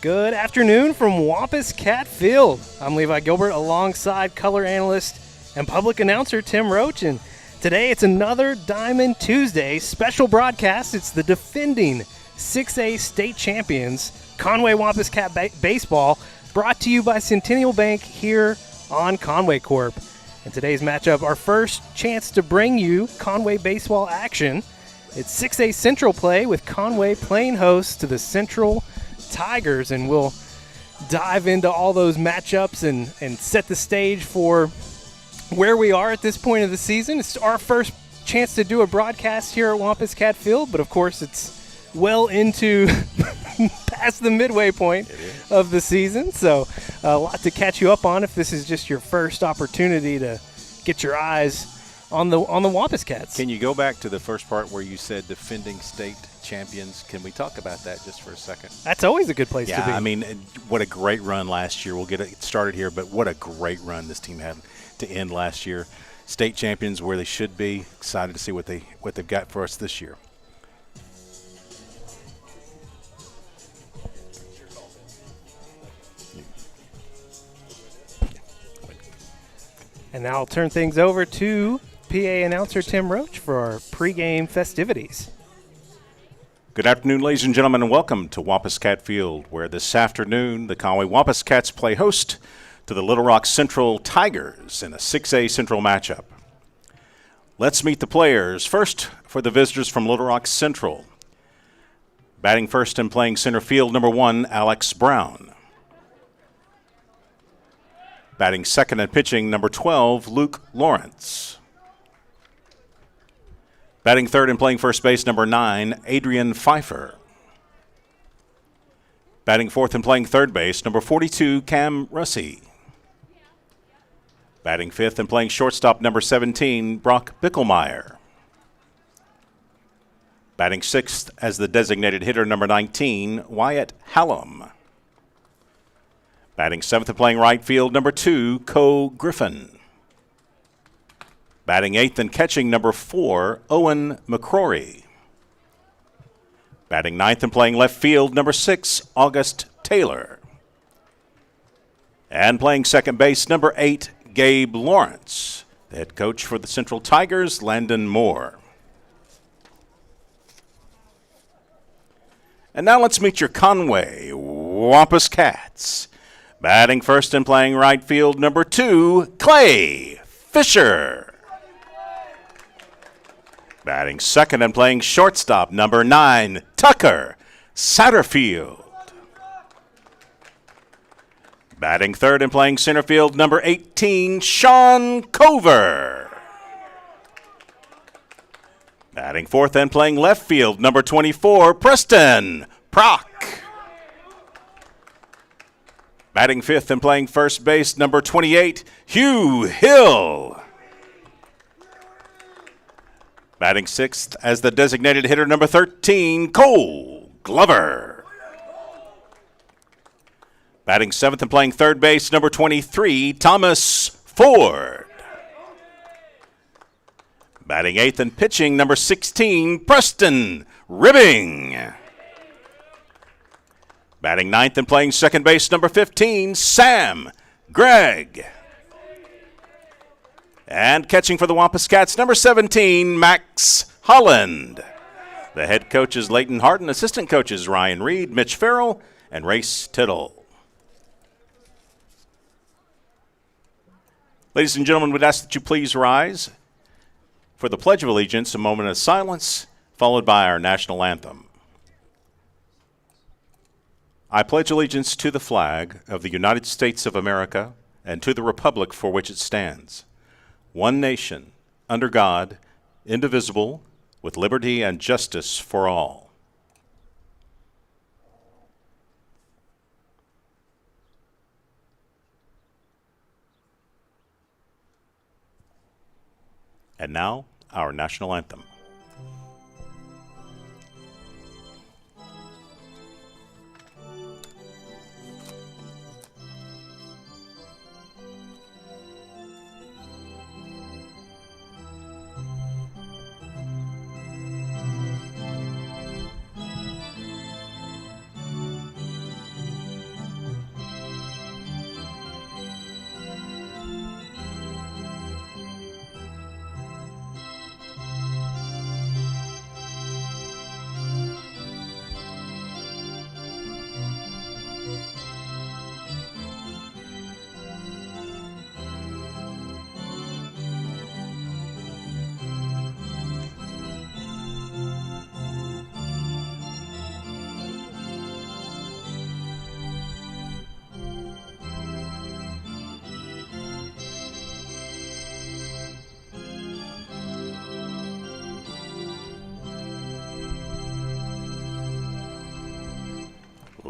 Good afternoon from Wampus Cat Field. I'm Levi Gilbert alongside color analyst and public announcer Tim Roach, and today it's another Diamond Tuesday special broadcast. It's the defending 6A state champions, Conway Wampus Cat Baseball, brought to you by Centennial Bank here on Conway Corp. In today's matchup, our first chance to bring you Conway baseball action. It's 6A Central play with Conway playing host to the Central Tigers, and we'll dive into all those matchups and set the stage for where we are at this point of the season. It's our first chance to do a broadcast here at Wampus Cat Field, but of course it's well into past the midway point of the season, so a lot to catch you up on if this is just your first opportunity to get your eyes on the Wampus Cats. Can you go back to the first part where you said defending state champions? Can we talk about that just for a second? That's always a good place to be. Yeah, I mean, what a great run last year. We'll get it started here, but what a great run this team had to end last year. State champions where they should be. Excited to see what they've got for us this year. And now I'll turn things over to PA announcer Tim Roach for our pregame festivities. Good afternoon, ladies and gentlemen, and welcome to Wampus Cat Field, where this afternoon the Conway Wampus Cats play host to the Little Rock Central Tigers in a 6A Central matchup. Let's meet the players. First, for the visitors from Little Rock Central. Batting first and playing center field, number 1, Alex Brown. Batting second and pitching, number 12, Luke Lawrence. Batting third and playing first base, number 9, Adrian Pfeiffer. Batting fourth and playing third base, number 42, Cam Russey. Batting fifth and playing shortstop, number 17, Brock Bickelmeyer. Batting sixth as the designated hitter, number 19, Wyatt Hallam. Batting seventh and playing right field, number 2, Coe Griffin. Batting eighth and catching, number 4, Owen McCrory. Batting ninth and playing left field, number 6, August Taylor. And playing second base, number 8, Gabe Lawrence. The head coach for the Central Tigers, Landon Moore. And now let's meet your Conway Wampus Cats. Batting first and playing right field, number 2, Clay Fisher. Batting second and playing shortstop, number 9, Tucker Satterfield. Batting third and playing center field, number 18, Sean Cover. Batting fourth and playing left field, number 24, Preston Prock. Batting fifth and playing first base, number 28, Hugh Hill. Batting sixth as the designated hitter, number 13, Cole Glover. Batting seventh and playing third base, number 23, Thomas Ford. Batting eighth and pitching, number 16, Preston Ribbing. Batting ninth and playing second base, number 15, Sam Gregg. And catching for the Wampus Cats, number 17, Max Holland. The head coach is Leighton Harden, assistant coaches Ryan Reed, Mitch Farrell, and Race Tittle. Ladies and gentlemen, we'd ask that you please rise for the Pledge of Allegiance, a moment of silence, followed by our national anthem. I pledge allegiance to the flag of the United States of America and to the republic for which it stands, one nation, under God, indivisible, with liberty and justice for all. And now, our national anthem.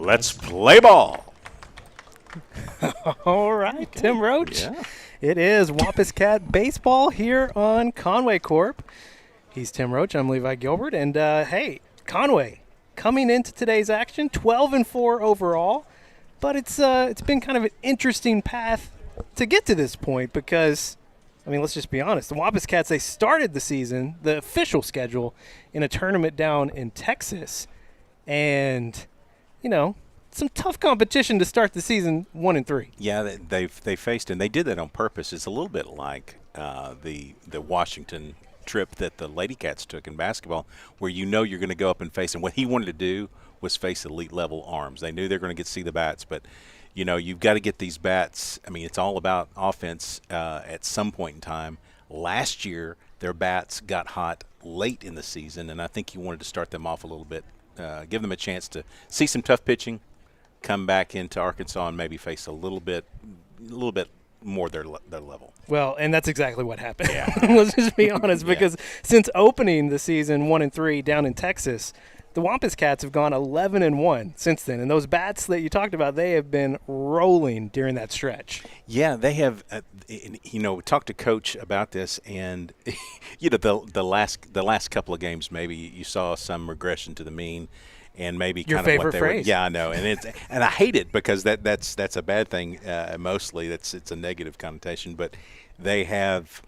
Let's play ball. All right, Tim Roach. Yeah. It is Wampus Cat baseball here on Conway Corp. He's Tim Roach. I'm Levi Gilbert. And, hey, Conway, coming into today's action, 12-4 overall. But it's been kind of an interesting path to get to this point because, I mean, let's just be honest. The Wampus Cats, they started the season, the official schedule, in a tournament down in Texas. And, you know, some tough competition to start the season 1-3. Yeah, they faced, and they did that on purpose. It's a little bit like the Washington trip that the Lady Cats took in basketball, where you know you're going to go up and face, and what he wanted to do was face elite level arms. They knew they were going to get to see the bats, but you know you've got to get these bats. I mean, it's all about offense at some point in time. Last year, their bats got hot late in the season, and I think he wanted to start them off a little bit, give them a chance to see some tough pitching, come back into Arkansas and maybe face a little bit more their level. Well, and that's exactly what happened. Yeah. Let's just be honest, because since opening the season 1-3 down in Texas, the Wampus Cats have gone 11-1 since then. And those bats that you talked about, they have been rolling during that stretch. Yeah, they have. Talked to Coach about this, and the last couple of games, maybe you saw some regression to the mean. And maybe your kind favorite of what they phrase. Yeah, I know, and I hate it because that's a bad thing. Mostly, it's a negative connotation. But they have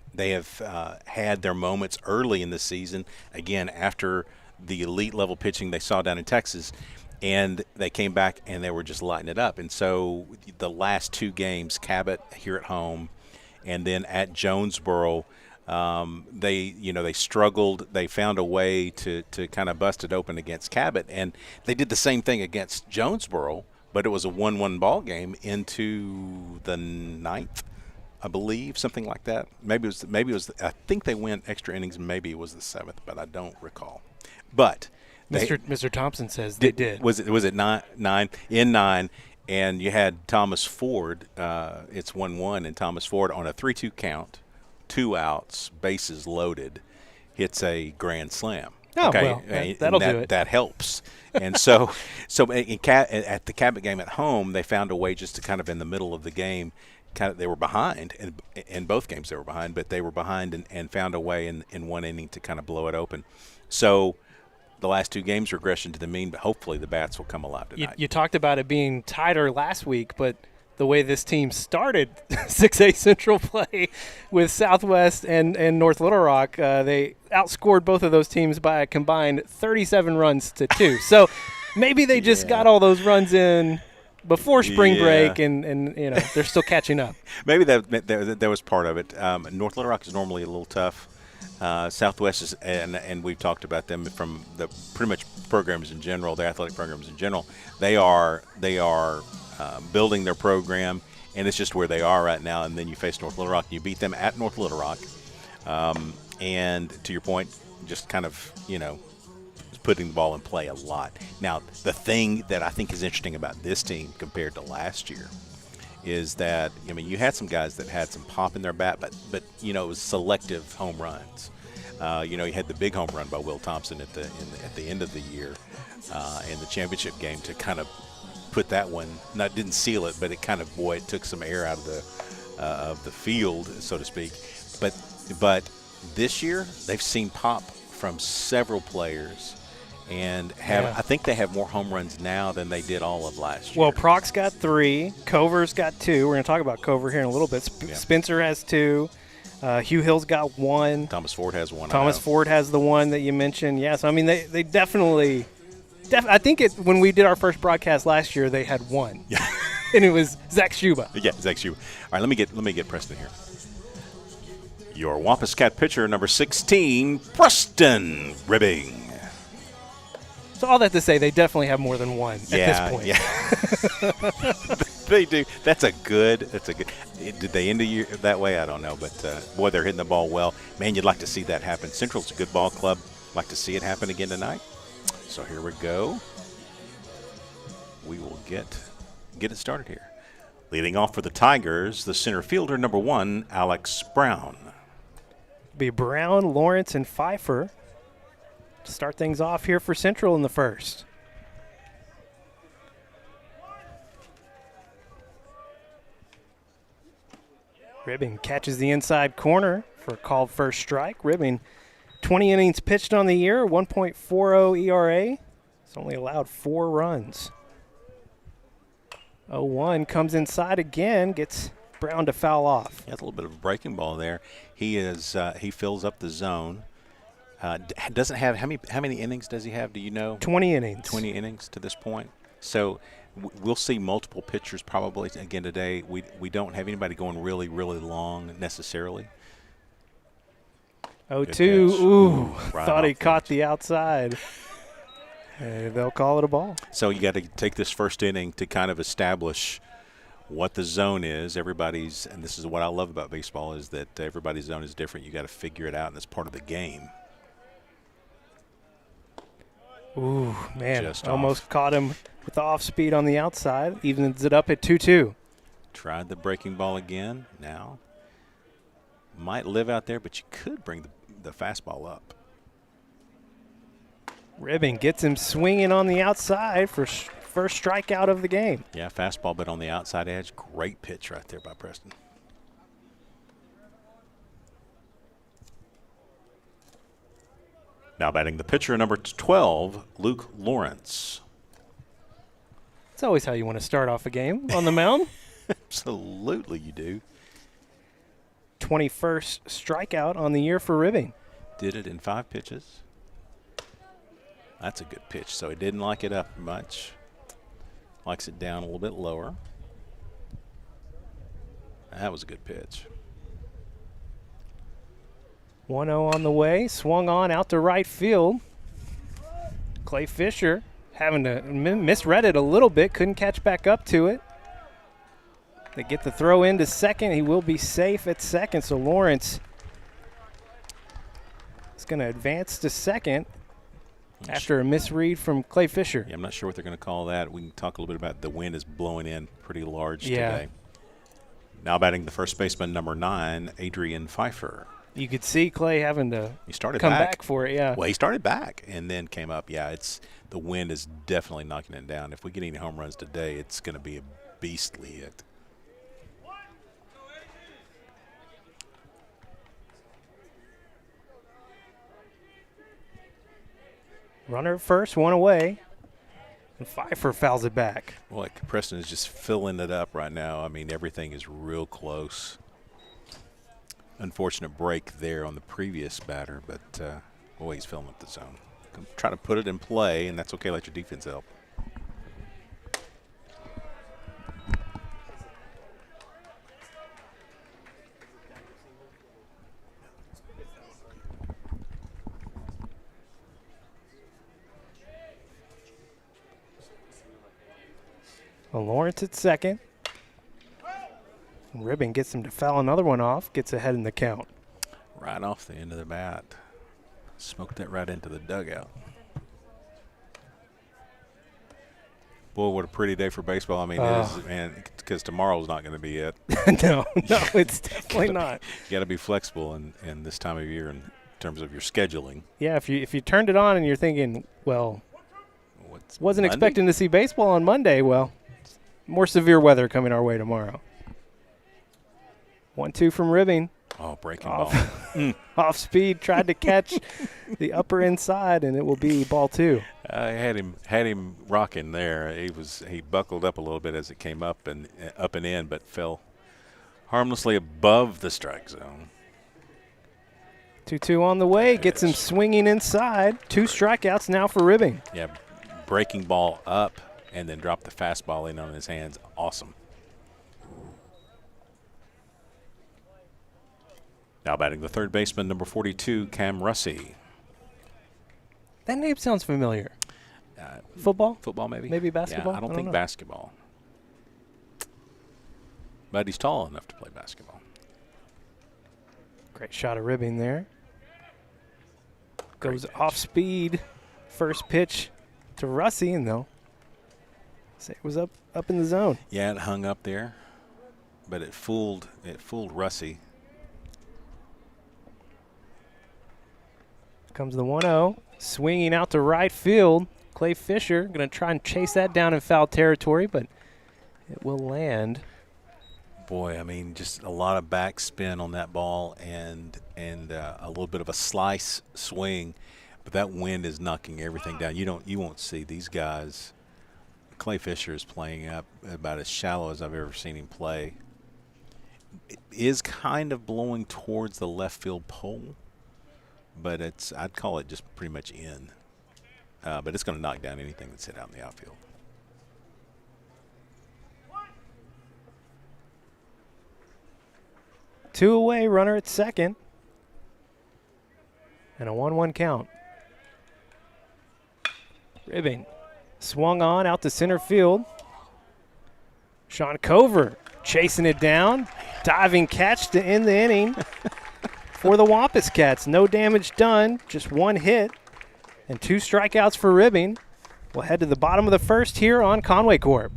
had their moments early in the season. Again, after the elite level pitching they saw down in Texas, and they came back and they were just lighting it up. And so the last two games, Cabot here at home, and then at Jonesboro. They struggled. They found a way to kind of bust it open against Cabot, and they did the same thing against Jonesboro, but it was a 1-1 ball game into the ninth, I believe, something like that. Maybe it was. I think they went extra innings. Maybe it was the seventh, but I don't recall. But Mr. Thompson says they did. Was it nine in nine? And you had Thomas Ford. It's 1-1, and Thomas Ford on a 3-2 count. 2 outs, bases loaded, hits a grand slam. Oh, okay, well, that'll do it. That helps. And so at the Cabot game at home, they found a way just to kind of in the middle of the game, they were behind, and in both games they were behind, but they were behind and found a way in one inning to kind of blow it open. So the last two games regression to the mean, but hopefully the bats will come alive tonight. You talked about it being tighter last week, but the way this team started 6A Central play with Southwest and North Little Rock, they outscored both of those teams by a combined 37 runs to 2. So maybe they just got all those runs in before spring break, and they're still catching up. Maybe that was part of it. North Little Rock is normally a little tough. Southwest is, and we've talked about them from the pretty much programs in general, the athletic programs in general. They are building their program, and it's just where they are right now. And then you face North Little Rock, and you beat them at North Little Rock. And to your point, just kind of, putting the ball in play a lot. Now, the thing that I think is interesting about this team compared to last year is that, you had some guys that had some pop in their bat, but it was selective home runs. You had the big home run by Will Thompson at the end of the year in the championship game to kind of put that one, didn't seal it, but it kind of, it took some air out of the field, so to speak. But this year they've seen pop from several players, and I think they have more home runs now than they did all of last year. Well, Proc's got 3, Cover's got 2. We're going to talk about Cover here in a little bit. Spencer has 2. Hugh Hill's got 1. Thomas Ford has 1. Thomas Ford has the one that you mentioned. Yeah, so they definitely. I think when we did our first broadcast last year, they had 1. Yeah. And it was Zach Schuba. Yeah, Zach Schuba. All right, let me get Preston here. Your Wampus Cat pitcher, number 16, Preston Ribbing. So all that to say, they definitely have more than 1 at this point. Yeah. They do. That's a good. Did they end the year that way? I don't know. But, boy, they're hitting the ball well. Man, you'd like to see that happen. Central's a good ball club. Like to see it happen again tonight. So here we go. We will get it started here. Leading off for the Tigers, the center fielder, number 1, Alex Brown. Be Brown, Lawrence, and Pfeiffer to start things off here for Central in the first. Ribbing catches the inside corner for a called first strike. Ribbing, 20 innings pitched on the year, 1.40 ERA. It's only allowed 4 runs. 0-1 comes inside again, gets Brown to foul off. He has a little bit of a breaking ball there. He fills up the zone. Doesn't have how many innings does he have? Do you know? 20 innings. 20 innings to this point. So we'll see multiple pitchers probably again today. We don't have anybody going really, really long necessarily. 0-2. Ooh, right thought he caught the outside. They'll call it a ball. So you got to take this first inning to kind of establish what the zone is. Everybody's, and this is what I love about baseball, is that everybody's zone is different. You got to figure it out, and it's part of the game. Ooh, man, Just almost off. caught him with the off speed on the outside. Evens it up at 2-2. Tried the breaking ball again. Now might live out there, but you could bring the fastball up. Ribbing gets him swinging on the outside for first strikeout of the game. Yeah, fastball, but on the outside edge. Great pitch right there by Preston. Now batting the pitcher, number 12, Luke Lawrence. It's always how you want to start off a game on the mound. Absolutely you do. 21st strikeout on the year for Ribbing. Did it in 5 pitches. That's a good pitch, so he didn't like it up much. Likes it down a little bit lower. That was a good pitch. 1-0 on the way, swung on out to right field. Clay Fisher having to misread it a little bit, couldn't catch back up to it. They get the throw into second. He will be safe at second, so Lawrence is going to advance to second after a misread from Clay Fisher. Yeah, I'm not sure what they're going to call that. We can talk a little bit about the wind is blowing in pretty large Yeah. today. Now batting the first baseman, number 9, Adrian Pfeiffer. You could see Clay having to He started come back for it, yeah. Well, he started back and then came up. Yeah, the wind is definitely knocking it down. If we get any home runs today, it's going to be a beastly hit. Runner at first, one away. And Pfeiffer fouls it back. Well, Preston is just filling it up right now. I mean, everything is real close. Unfortunate break there on the previous batter, but boy, he's filling up the zone. Try to put it in play, and that's okay. Let your defense help. Well, Lawrence at second. And Ribbing gets him to foul another one off, gets ahead in the count. Right off the end of the bat. Smoked that right into the dugout. Boy, what a pretty day for baseball. I mean, it is, man, because tomorrow's not going to be it. No, it's definitely not. You got to be flexible in this time of year in terms of your scheduling. Yeah, if you turned it on and you're thinking, well, wasn't Monday? expecting to see baseball on Monday, well, more severe weather coming our way tomorrow. 1-2 from Ribbing. Oh, breaking Off. ball. Off speed, tried to catch the upper inside, and it will be ball 2. I had him rocking there. He buckled up a little bit as it came up and in, but fell harmlessly above the strike zone. 2-2 on the way, gets him swinging inside. 2 strikeouts now for Ribbing. Yeah, breaking ball up and then drop the fastball in on his hands. Awesome. Now batting the third baseman, number 42, Cam Russi. That name sounds familiar. Football? Football, maybe? Maybe basketball? Yeah, I don't I think don't know. basketball. But he's tall enough to play basketball. Great shot of Ribbing there. Goes Great pitch. off speed. First pitch to Russi, and they'll say it was up in the zone. Yeah, it hung up there, but it fooled Russi. Comes the 1-0. Swinging out to right field. Clay Fisher going to try and chase that down in foul territory, but it will land Boy, I mean, just a lot of backspin on that ball and a little bit of a slice swing, but that wind is knocking everything down. You won't see these guys. Clay Fisher is playing up about as shallow as I've ever seen him play. It is kind of blowing towards the left field pole, but I'd call it just pretty much in. But it's going to knock down anything that's hit out in the outfield. Two away, runner at second. And a 1-1 count. Ribbing swung on out to center field. Sean Cover chasing it down. Diving catch to end the inning for the Wampus Cats. No damage done, just one hit and 2 strikeouts for Ribbing. We'll head to the bottom of the first here on Conway Corp.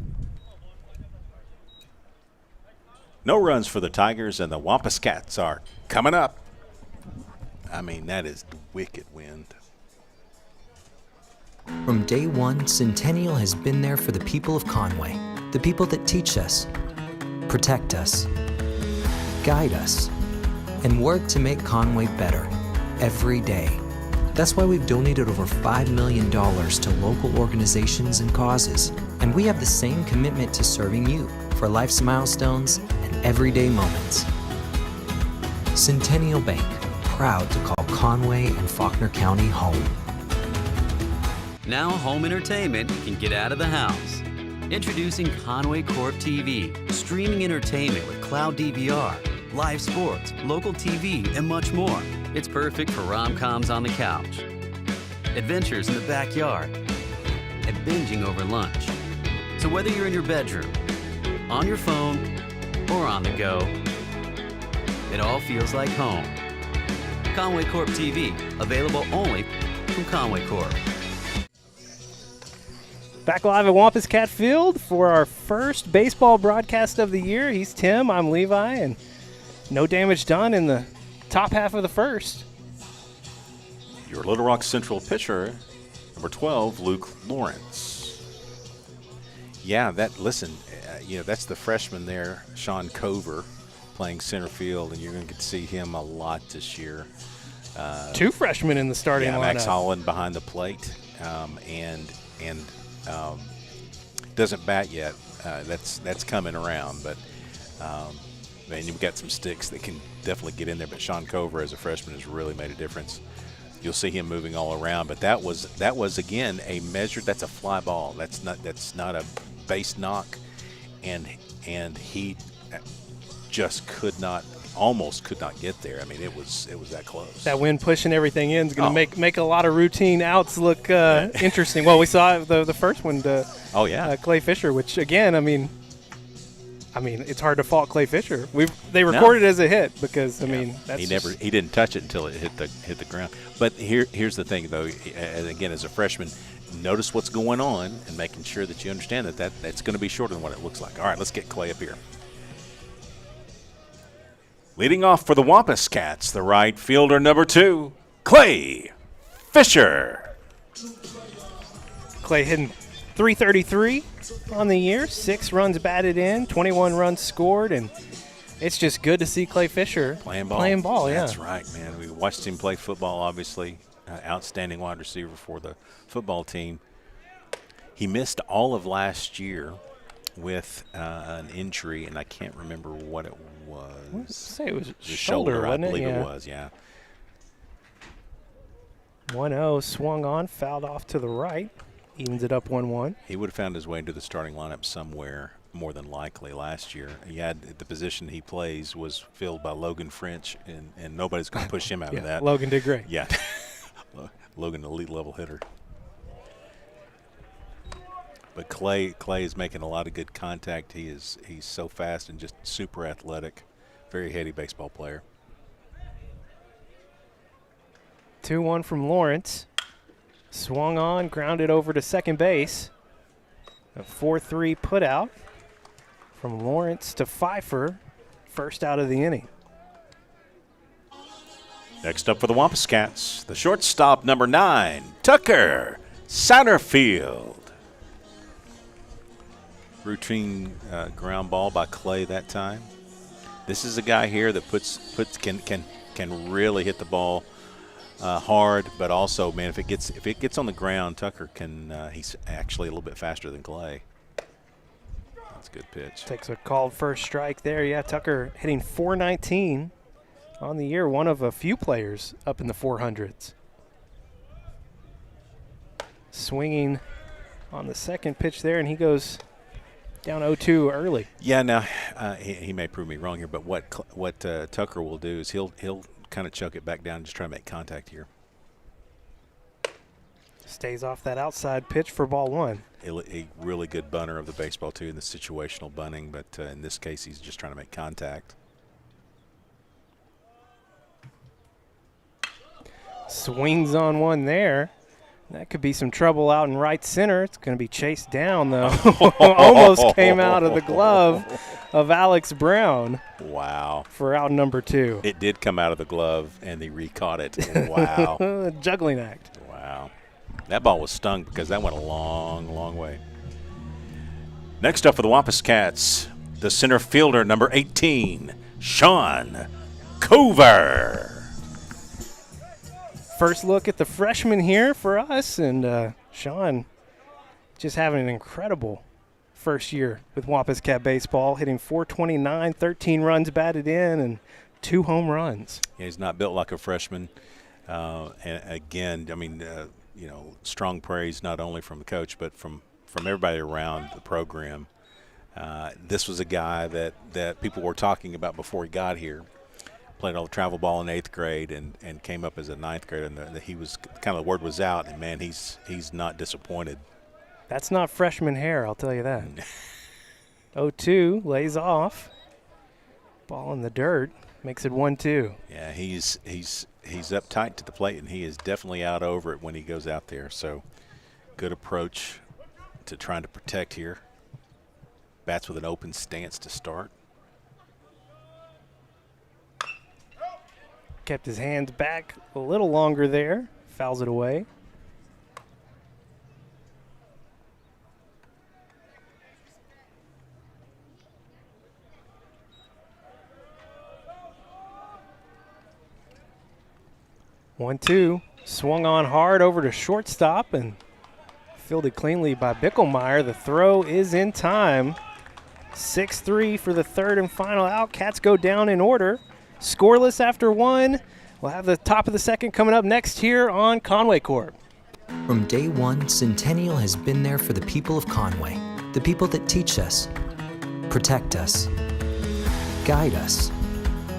No runs for the Tigers, and the Wampus Cats are coming up. I mean, that is wicked wind. From day one, Centennial has been there for the people of Conway, the people that teach us, protect us, guide us, and work to make Conway better every day. That's why we've donated over $5 million to local organizations and causes, and we have the same commitment to serving you for life's milestones and everyday moments. Centennial Bank, proud to call Conway and Faulkner County home. Now home entertainment can get out of the house. Introducing Conway Corp TV, streaming entertainment with cloud DVR, live sports, local TV, and much more. It's perfect for rom-coms on the couch, adventures in the backyard, and binging over lunch. So whether you're in your bedroom, on your phone, or on the go, it all feels like home. Conway Corp TV, available only from Conway Corp. Back live at Wampus Cat Field for our first baseball broadcast of the year. He's Tim, I'm Levi, and no damage done in the top half of the first. Your Little Rock Central pitcher, number 12, Luke Lawrence. Yeah, that's the freshman there, Sean Cover, playing center field, and you're going to get to see him a lot this year. 2 freshmen in the starting lineup. Max Holland behind the plate, and doesn't bat yet. That's coming around, but man, you've got some sticks that can definitely get in there. But Sean Cover, as a freshman, has really made a difference. You'll see him moving all around, but that was again a measured. That's a fly ball. That's not a base knock, and he just almost could not get there. I mean, it was that close. That wind pushing everything in is going to make a lot of routine outs look interesting. Well, we saw the first one to Clay Fisher, which again, I mean, it's hard to fault Clay Fisher. They recorded it as a hit because that's he didn't touch it until it hit the ground. But here's the thing though, and again, as a freshman, notice what's going on and making sure that you understand that's going to be shorter than what it looks like. All right, let's get Clay up here. Leading off for the Wampus Cats, the right fielder, number 2, Clay Fisher. Clay hitting .333 on the year, 6 runs batted in, 21 runs scored, and it's just good to see Clay Fisher playing ball. Yeah. That's right, man. We watched him play football, obviously. Outstanding wide receiver for the football team. He missed all of last year with an injury, and I can't remember what it was. Say it was his shoulder, wasn't I believe it? it was, yeah. 1-0 swung on, fouled off to the right, evens it up 1-1. He would have found his way into the starting lineup somewhere, more than likely, last year. He had the position he plays was filled by Logan French, and nobody's going to push him out of that. Logan did great. Yeah. Logan, elite level hitter. But Clay is making a lot of good contact. He's so fast and just super athletic. Very heady baseball player. 2-1 from Lawrence. Swung on, grounded over to second base. A 4-3 put out from Lawrence to Pfeiffer. First out of the inning. Next up for the Wampus Cats, the shortstop, number 9, Tucker Satterfield. Routine ground ball by Clay that time. This is a guy here that can really hit the ball hard, but also, man, if it gets on the ground, Tucker he's actually a little bit faster than Clay. That's a good pitch. Takes a called first strike there. Yeah, Tucker hitting .419 on the year, one of a few players up in the 400s. Swinging on the second pitch there, and he goes down 0-2 early. Yeah, now he may prove me wrong here, but what Tucker will do is he'll kind of chuck it back down and just try to make contact here. Stays off that outside pitch for ball one. A really good bunter of the baseball too in the situational bunting, but in this case he's just trying to make contact. Swings on one there. That could be some trouble out in right center. It's going to be chased down, though. Almost came out of the glove of Alex Brown. Wow. For out number 2. It did come out of the glove, and he re-caught it. Wow. Juggling act. Wow. That ball was stung because that went a long, long way. Next up for the Wampus Cats, the center fielder, number 18, Sean Cover. First look at the freshman here for us, and Sean just having an incredible first year with Wampus Cat baseball, hitting .429, 13 runs batted in, and 2 home runs. Yeah, he's not built like a freshman. And again, I mean, strong praise not only from the coach but from everybody around the program. This was a guy that people were talking about before he got here. Played all the travel ball in 8th grade and came up as a 9th grader, and he was kind of the word was out, and man, he's not disappointed. That's not freshman hair, I'll tell you that. 0-2, lays off. Ball in the dirt, makes it 1-2. Yeah, he's up tight to the plate, and he is definitely out over it when he goes out there. So good approach to trying to protect here. Bats with an open stance to start. Kept his hands back a little longer there. Fouls it away. One-two. Swung on hard over to shortstop and fielded cleanly by Bickelmeyer. The throw is in time. 6-3 for the third and final out. Cats go down in order. Scoreless after 1. We'll have the top of the second coming up next here on Conway Corp. From day one, Centennial has been there for the people of Conway, the people that teach us, protect us, guide us,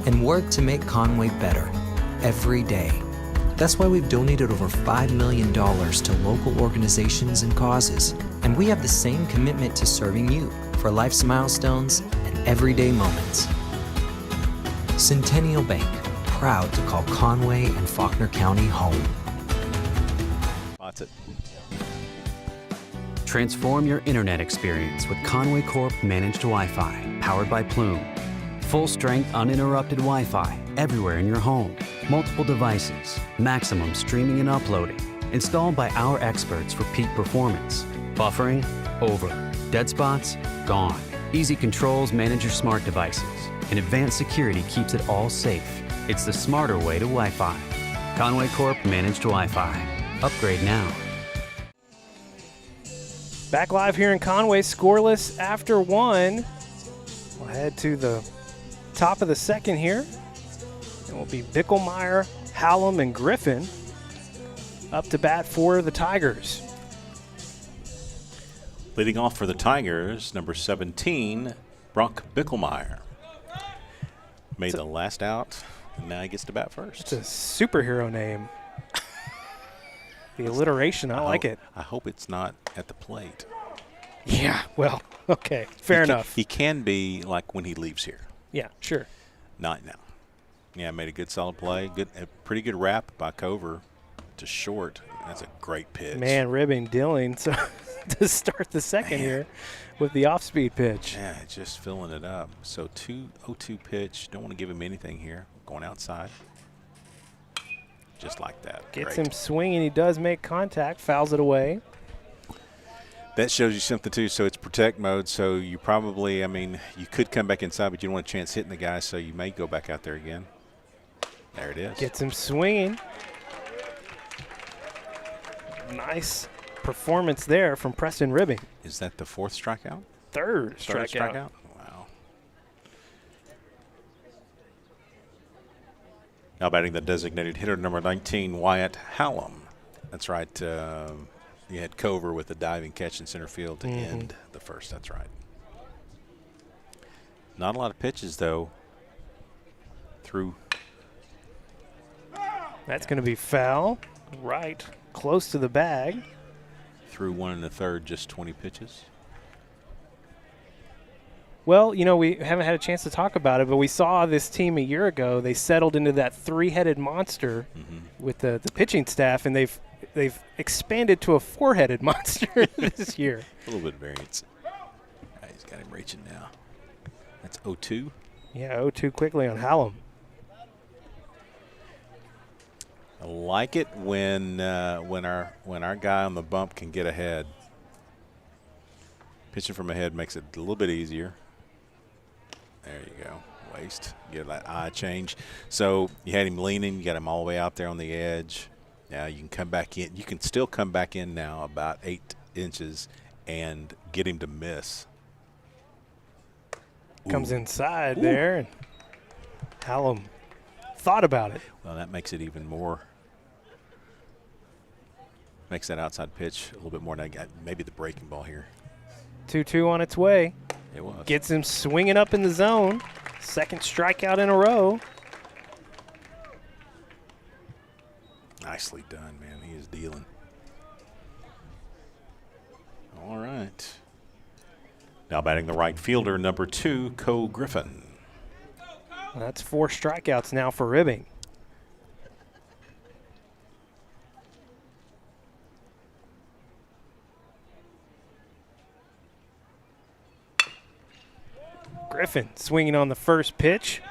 and work to make Conway better every day. That's why we've donated over $5 million to local organizations and causes, and we have the same commitment to serving you for life's milestones and everyday moments. Centennial Bank, proud to call Conway and Faulkner County home. That's it. Transform your internet experience with Conway Corp Managed Wi-Fi, powered by Plume. Full-strength, uninterrupted Wi-Fi everywhere in your home. Multiple devices, maximum streaming and uploading. Installed by our experts for peak performance. Buffering? Over. Dead spots? Gone. Easy controls manage your smart devices. And advanced security keeps it all safe. It's the smarter way to Wi-Fi. Conway Corp Managed Wi-Fi. Upgrade now. Back live here in Conway, scoreless after 1. We'll head to the top of the second here. It will be Bickelmeyer, Hallam, and Griffin up to bat for the Tigers. Leading off for the Tigers, number 17, Brock Bickelmeyer. Made the last out, and now he gets to bat first. It's a superhero name. The alliteration, I like it. I hope it's not at the plate. Yeah, well, okay, fair enough. He can be like when he leaves here. Yeah, sure. Not now. Yeah, made a good solid play. A pretty good wrap by Cover to short. That's a great pitch. Man, ribbing Dilling so to start the second here with the off-speed pitch. Yeah, just filling it up. So 2-0-2 pitch. Don't want to give him anything here. Going outside. Just like that. Gets Great. him swinging. He does make contact. Fouls it away. That shows you something, too. So it's protect mode. So you probably, you could come back inside, but you don't want a chance hitting the guy, so you may go back out there again. There it is. Gets him swinging. Nice performance there from Preston Ribbing. Is that the fourth strikeout? Third strikeout. Wow. Now batting the designated hitter, number 19, Wyatt Hallam. That's right. You had Cover with a diving catch in center field to end the first. That's right. Not a lot of pitches, though, through. That's going to be foul. Right close to the bag. Through 1 1/3, just 20 pitches. Well, we haven't had a chance to talk about it, but we saw this team a year ago. They settled into that three-headed monster with the pitching staff, and they've expanded to a four-headed monster this year. A little bit of variance. He's got him reaching now. That's 0-2. Yeah, 0-2 quickly on Hallam. I like it when our guy on the bump can get ahead. Pitching from ahead makes it a little bit easier. There you go. Waste. Get that eye change. So you had him leaning. You got him all the way out there on the edge. Now you can come back in. You can still come back in now about 8 inches and get him to miss. Comes inside there, and Hallam thought about it. Well, that makes it even more. Makes that outside pitch a little bit more. Maybe the breaking ball here. 2-2 on its way. It was. Gets him swinging up in the zone. Second strikeout in a row. Nicely done, man. He is dealing. All right. Now batting the right fielder, number 2, Cole Griffin. That's 4 strikeouts now for Ribbing. Griffin swinging on the first pitch.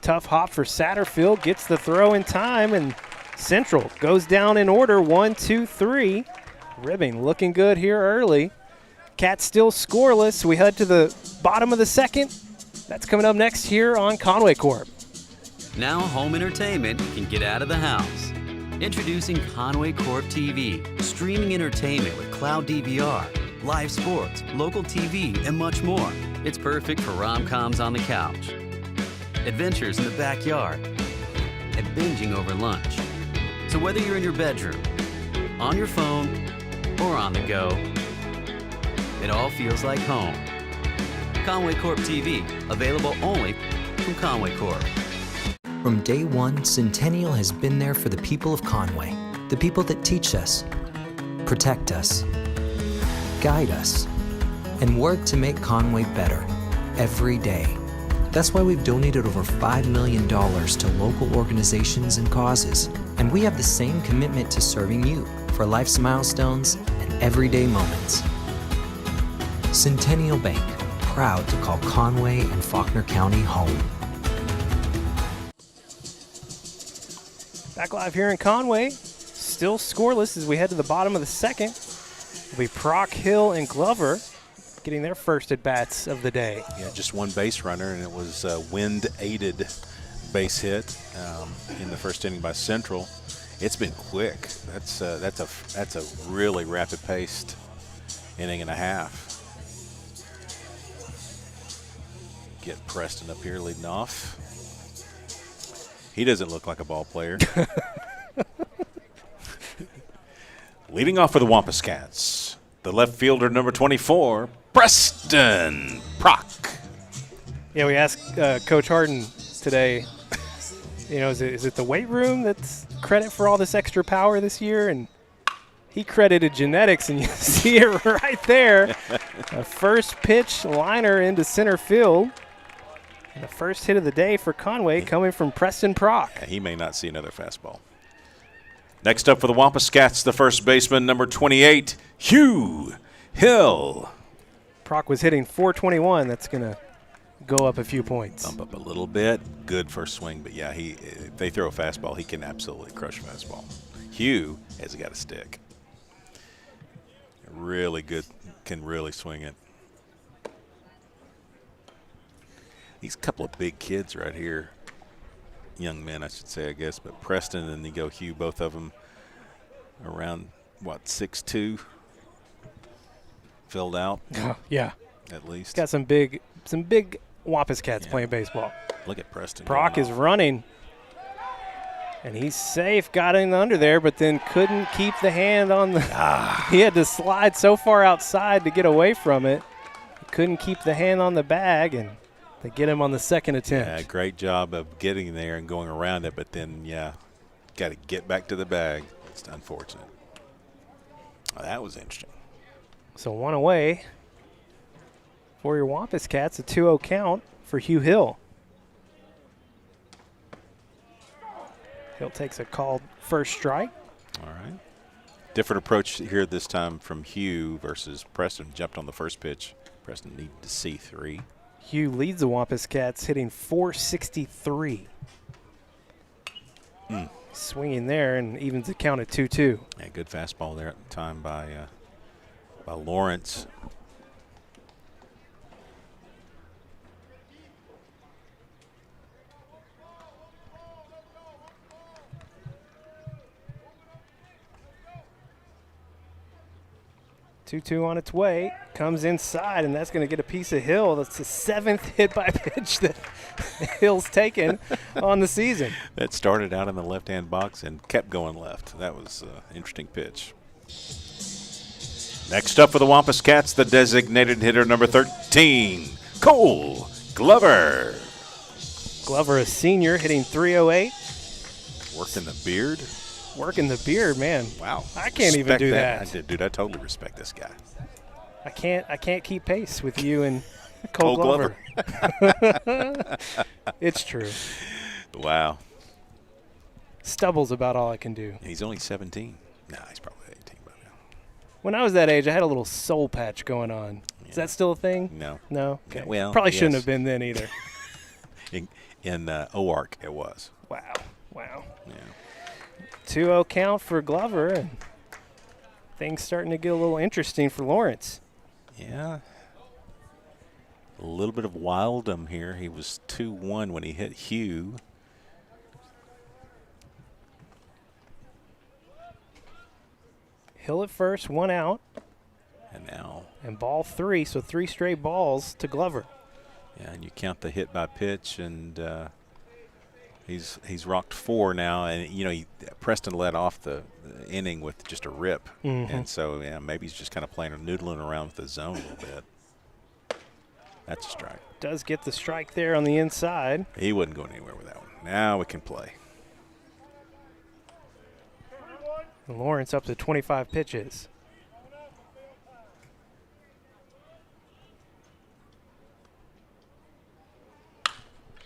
Tough hop for Satterfield. Gets the throw in time, and Central goes down in order. 1, 2, 3. Ribbing looking good here early. Cats still scoreless. We head to the bottom of the second. That's coming up next here on Conway Corp. Now home entertainment can get out of the house. Introducing Conway Corp TV, streaming entertainment with cloud DVR, live sports, local TV, and much more. It's perfect for rom-coms on the couch, adventures in the backyard, and binging over lunch. So whether you're in your bedroom, on your phone, or on the go, it all feels like home. Conway Corp TV, available only from Conway Corp. From day one, Centennial has been there for the people of Conway, the people that teach us, protect us, guide us, and work to make Conway better every day. That's why we've donated over $5 million to local organizations and causes, and we have the same commitment to serving you for life's milestones and everyday moments. Centennial Bank, proud to call Conway and Faulkner County home. Back live here in Conway. Still scoreless as we head to the bottom of the second. It'll be Prock, Hill, and Glover getting their first at-bats of the day. Yeah, just one base runner, and it was a wind-aided base hit in the first inning by Central. It's been quick. That's a really rapid-paced inning and a half. Get Preston up here leading off. He doesn't look like a ball player. Leading off for the Wampus Cats, the left fielder, number 24, Preston Prock. Yeah, we asked Coach Harden today, is it the weight room that's credit for all this extra power this year? And he credited genetics, and you see it right there. A first pitch liner into center field. And the first hit of the day for Conway coming from Preston Prock. He may not see another fastball. Next up for the Wampus Cats, the first baseman, number 28, Hugh Hill. Prock was hitting .421. That's going to go up a few points. Bump up a little bit. Good first swing, but yeah, if they throw a fastball, he can absolutely crush a fastball. Hugh has got a stick. Really good, can really swing it. These couple of big kids right here, young men, I should say, I guess, but Preston and you go Hugh, both of them around, what, 6'2", filled out. Yeah. At least. Got some big Wampus Cats playing baseball. Look at Preston. Brock is running. And he's safe, got in under there, but then couldn't keep the hand on the he had to slide so far outside to get away from it. Couldn't keep the hand on the bag, and they get him on the second attempt. Yeah, great job of getting there and going around it, but then, got to get back to the bag. It's unfortunate. Oh, that was interesting. So one away for your Wampus Cats, a 2-0 count for Hugh Hill. Hill takes a called first strike. All right. Different approach here this time from Hugh versus Preston. Jumped on the first pitch. Preston needed to see 3. Hugh leads the Wampus Cats, hitting .463. Swinging there and evens the count at 2-2. Yeah, good fastball there at the time by Lawrence. Two on its way, comes inside, and that's going to get a piece of Hill. That's the 7th hit by pitch that Hill's taken on the season. That started out in the left-hand box and kept going left. That was an interesting pitch. Next up for the Wampus Cats, the designated hitter number 13, Cole Glover. Glover, a senior, hitting .308. Working the beard. Working the beard, man. Wow. I can't even do that. Dude, I totally respect this guy. I can't keep pace with you and Cole Glover. It's true. Wow. Stubble's about all I can do. He's only 17. Nah, he's probably 18 by now. When I was that age, I had a little soul patch going on. Yeah. Is that still a thing? No. No? Okay. Yeah, well, probably shouldn't yes. have been then either. In OARC, it was. Wow. Yeah. 2-0 count for Glover, and things starting to get a little interesting for Lawrence. Yeah. A little bit of wildum here. He was 2-1 when he hit Hugh. Hill at first, 1 out. And now. And ball 3, so 3 straight balls to Glover. Yeah, and you count the hit by pitch, and he's rocked 4 now. And, Preston led off the inning with just a rip. Mm-hmm. And so, maybe he's just kind of playing or noodling around with the zone a little bit. That's a strike. Does get the strike there on the inside. He wasn't going anywhere with that one. Now we can play. And Lawrence up to 25 pitches.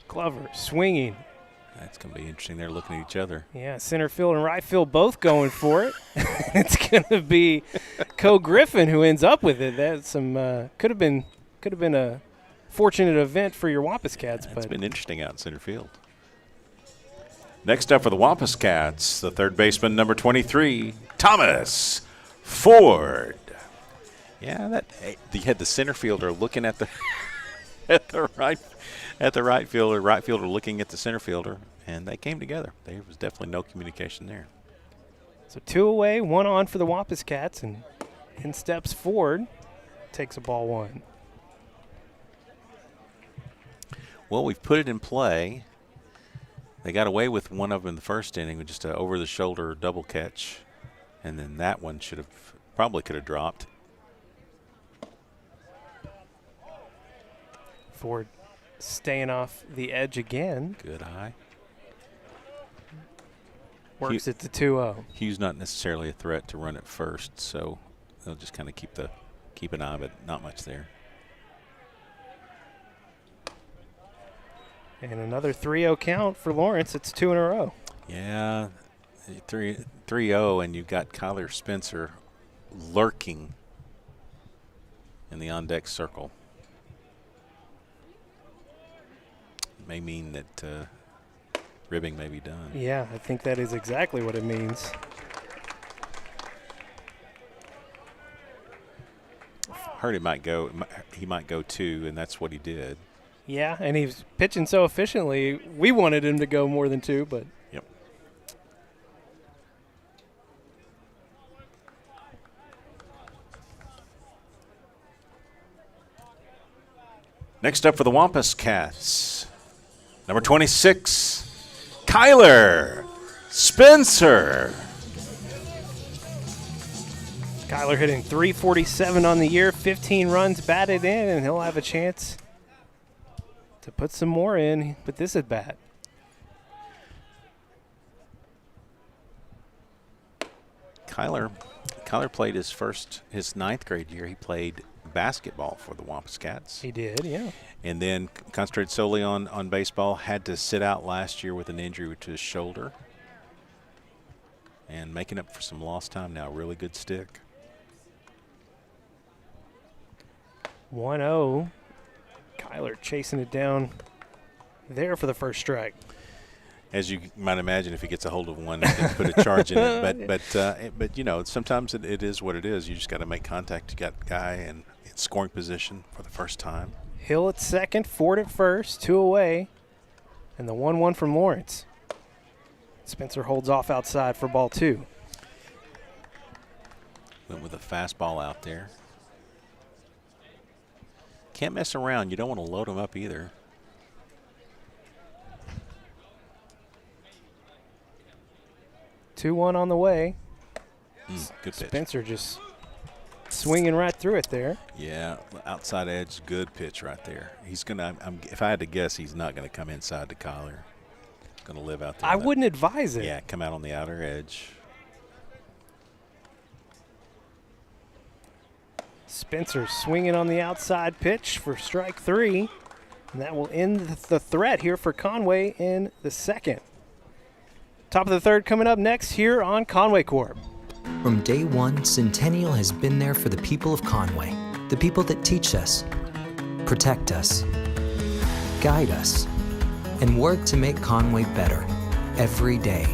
Glover swinging. That's going to be interesting. They're looking at each other. Yeah, center field and right field both going for it. It's going to be Co Griffin who ends up with it. That's some could have been a fortunate event for your Wampus Cats. It's been interesting out in center field. Next up for the Wampus Cats, the third baseman, number 23, Thomas Ford. Yeah, you had the center fielder looking at the right fielder looking at the center fielder, and they came together. There was definitely no communication there. So 2 away, 1 on for the Wampus Cats, and in steps Ford, takes a ball 1. Well, we've put it in play. They got away with one of them in the first inning with just an over-the-shoulder double catch, and then that one probably could have dropped. Ford staying off the edge again. Good eye. Works it to 2-0. Hugh's not necessarily a threat to run at first, so they'll just kind of keep an eye, but not much there. And another 3-0 count for Lawrence. It's 2 in a row. Yeah, 3-0, and you've got Kyler Spencer lurking in the on-deck circle. It may mean that ribbing may be done. Yeah, I think that is exactly what it means. heard he might go 2, and that's what he did. Yeah, and he's pitching so efficiently. We wanted him to go more than 2, but. Yep. Next up for the Wampus Cats, number 26, Kyler Spencer. Kyler hitting .347 on the year, 15 runs batted in, and he'll have a chance to put some more in with this at bat. Kyler played his ninth grade year. He played basketball for the Wampus Cats. He did, yeah. And then concentrated solely on baseball. Had to sit out last year with an injury to his shoulder. And making up for some lost time now. Really good stick. 1-0. Kyler chasing it down there for the first strike. As you might imagine, if he gets a hold of one, he can put a charge in it. But you know, sometimes it is what it is. You just got to make contact. You got a guy in scoring position for the first time. Hill at second, Ford at first, 2 away, and the 1-1 from Lawrence. Spencer holds off outside for ball 2. Went with a fastball out there. Can't mess around. You don't want to load him up either. Two-one on the way. Good pitch. Spencer just swinging right through it there. Yeah, outside edge, good pitch right there. He's gonna. If I had to guess, he's not gonna come inside the collar. He's gonna live out there. I wouldn't advise it. Yeah, come out on the outer edge. Spencer swinging on the outside pitch for strike 3. And that will end the threat here for Conway in the second. Top of the third coming up next here on Conway Corp. From day one, Centennial has been there for the people of Conway, the people that teach us, protect us, guide us, and work to make Conway better every day.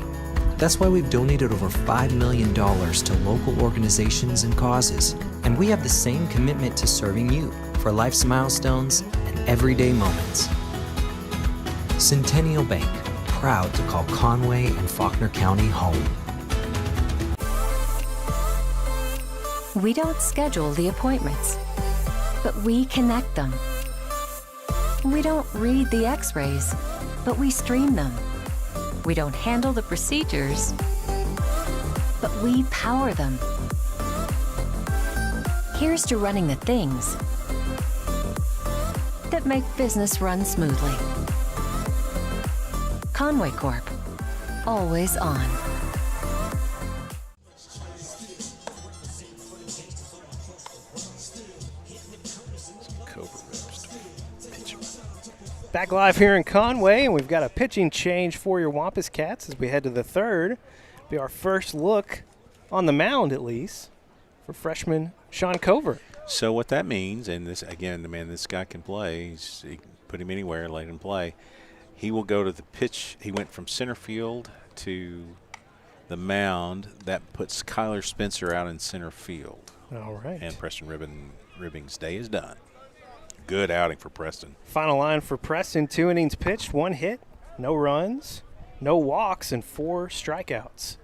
That's why we've donated over $5 million to local organizations and causes, and we have the same commitment to serving you for life's milestones and everyday moments. Centennial Bank, proud to call Conway and Faulkner County home. We don't schedule the appointments, but we connect them. We don't read the x-rays, but we stream them. We don't handle the procedures, but we power them. Here's to running the things that make business run smoothly. Conway Corp, always on. Back live here in Conway, and we've got a pitching change for your Wampus Cats as we head to the third. Be our first look on the mound, at least, for freshman Sean Covert. So what that means, and this again, man, this guy can play. You can put him anywhere, let him play. He will go to the pitch. He went from center field to the mound. That puts Kyler Spencer out in center field. All right. And Preston Ribbing's day is done. Good outing for Preston. Final line for Preston, 2 innings pitched, 1 hit, no runs, no walks, and 4 strikeouts.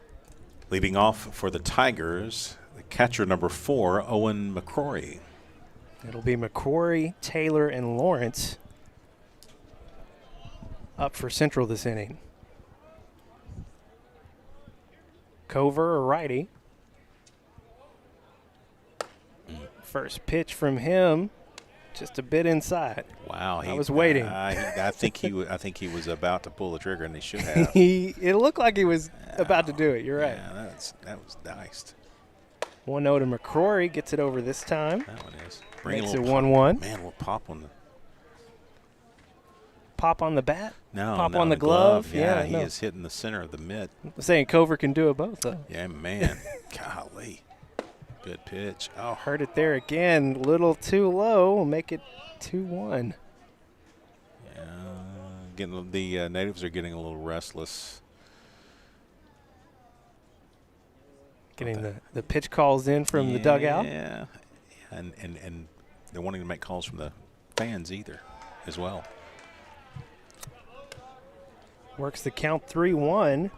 Leading off for the Tigers, the catcher number 4, Owen McCrory. It'll be McCrory, Taylor, and Lawrence up for Central this inning. Cover, a righty. First pitch from him. Just a bit inside. Wow, I was waiting. I think he was about to pull the trigger, and he should have. It looked like he was about to do it. You're right. Yeah, that was diced. 1-0 to McCrory, gets it over this time. That one is. Makes it 1-1. Man, we'll pop on the. Pop on the bat. No, pop no, on the glove. Yeah, he no. is hitting the center of the mitt. I'm saying Cover can do it both though. Yeah, man. Golly. Good pitch. Oh, Heard it there again. Little too low. We'll make it 2-1. yeah. Getting the natives are getting a little restless. Getting the pitch calls in from the dugout. Yeah, and they're wanting to make calls from the fans either as well. Works the count 3-1.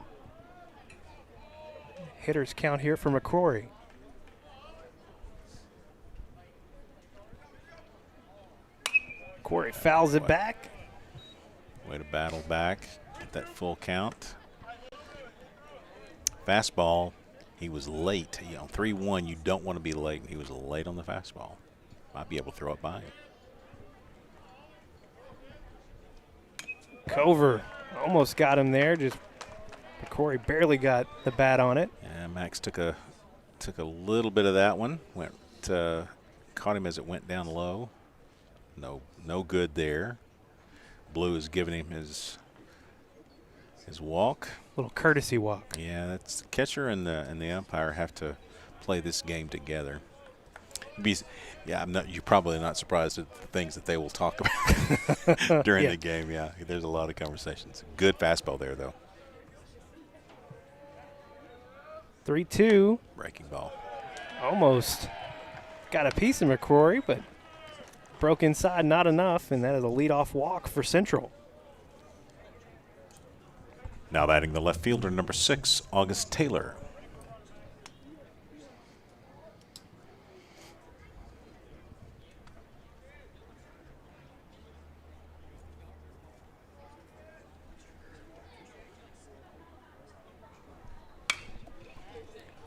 Hitters count here for McCrory. McCrory fouls it back. Way to battle back, get that full count. Fastball, he was late. 3-1, you don't want to be late. He was late on the fastball. Might be able to throw it by him. Cover almost got him there. Just McCrory barely got the bat on it. And Max took a little bit of that one. Caught him as it went down low. No good there. Blue is giving him his walk. Little courtesy walk. Yeah, that's the catcher and the umpire have to play this game together. You're probably not surprised at the things that they will talk about during the game. Yeah, there's a lot of conversations. Good fastball there, though. 3-2. Breaking ball. Almost got a piece of McCrory, but broke inside, not enough, and that is a leadoff walk for Central. Now batting the left fielder, number 6, August Taylor.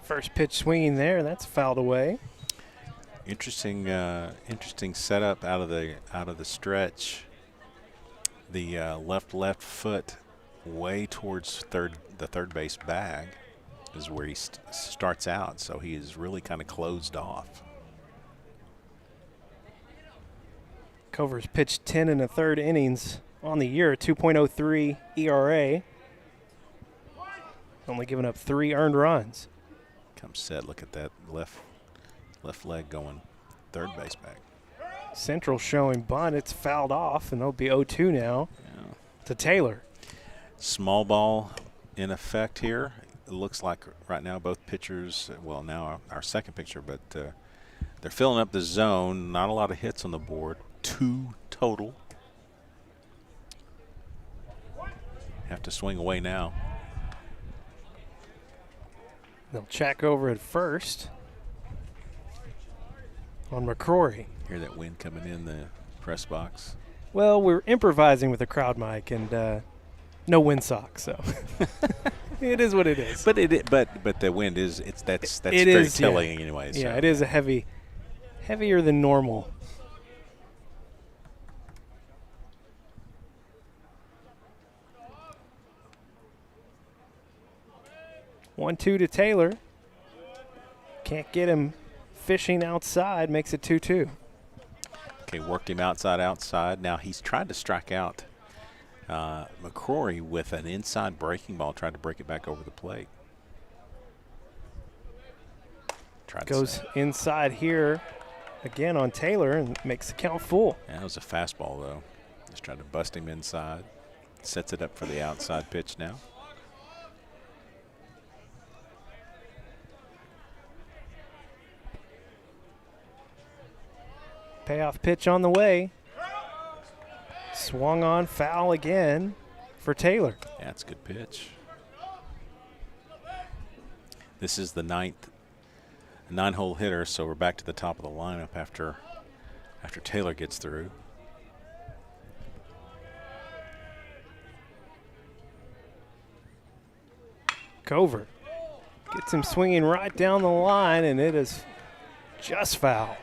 First pitch swinging there, that's fouled away. Interesting setup out of the stretch. The left foot way towards the third base bag is where he starts out, so he is really kind of closed off. Cover's pitched 10 1/3 innings on the year, 2.03 ERA. Only giving up 3 earned runs. Come set, look at that left leg going third base back. Central showing bunt. It's fouled off, and it'll be 0-2 now to Taylor. Small ball in effect here. It looks like right now both pitchers, well, now our second pitcher, but they're filling up the zone. Not a lot of hits on the board. 2 total. Have to swing away now. They'll check over at first on McCrory. Hear that wind coming in the press box. Well, we're improvising with a crowd mic and no windsock, so it is what it is. But the wind is that's very telling anyways. Yeah, it is a heavier than normal. One, 2 to Taylor. Can't get him fishing outside, makes it 2-2. Okay, worked him outside. Now he's tried to strike out McCrory with an inside breaking ball, tried to break it back over the plate. Goes inside here again on Taylor and makes the count full. Yeah, that was a fastball, though. Just trying to bust him inside. Sets it up for the outside pitch now. Payoff pitch on the way. Swung on, foul again for Taylor. Yeah, that's a good pitch. This is the 9-hole hitter, so we're back to the top of the lineup after Taylor gets through. Cover gets him swinging right down the line, and it is just foul.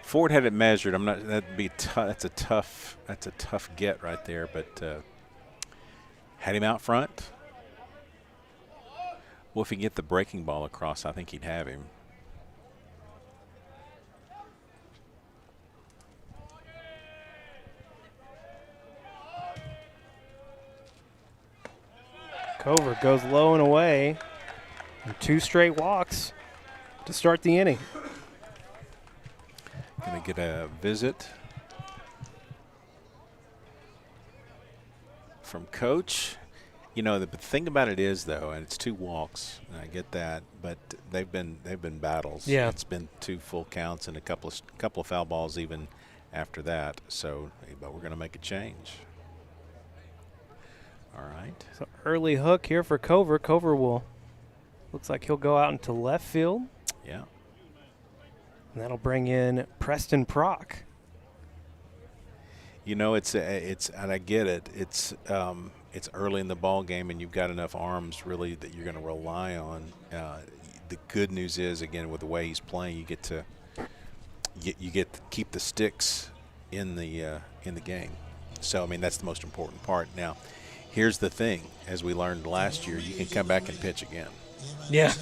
Ford had it measured. That's a tough get right there, but had him out front. Well, if he can get the breaking ball across, I think he'd have him. Cover goes low and away, and 2 straight walks to start the inning. Going to get a visit from Coach. You know, the thing about it is, though, and it's 2 walks, and I get that, but they've been battles. Yeah. It's been 2 full counts and a couple of foul balls even after that. So, but we're going to make a change. All right. So early hook here for Cover. Cover looks like he'll go out into left field. Yeah. And that'll bring in Preston Prock. You know, it's and I get it. It's early in the ball game, and you've got enough arms really that you're going to rely on. The good news is, again, with the way he's playing, you get to keep the sticks in the game. So I mean, that's the most important part. Now, here's the thing: as we learned last year, you can come back and pitch again. Yeah.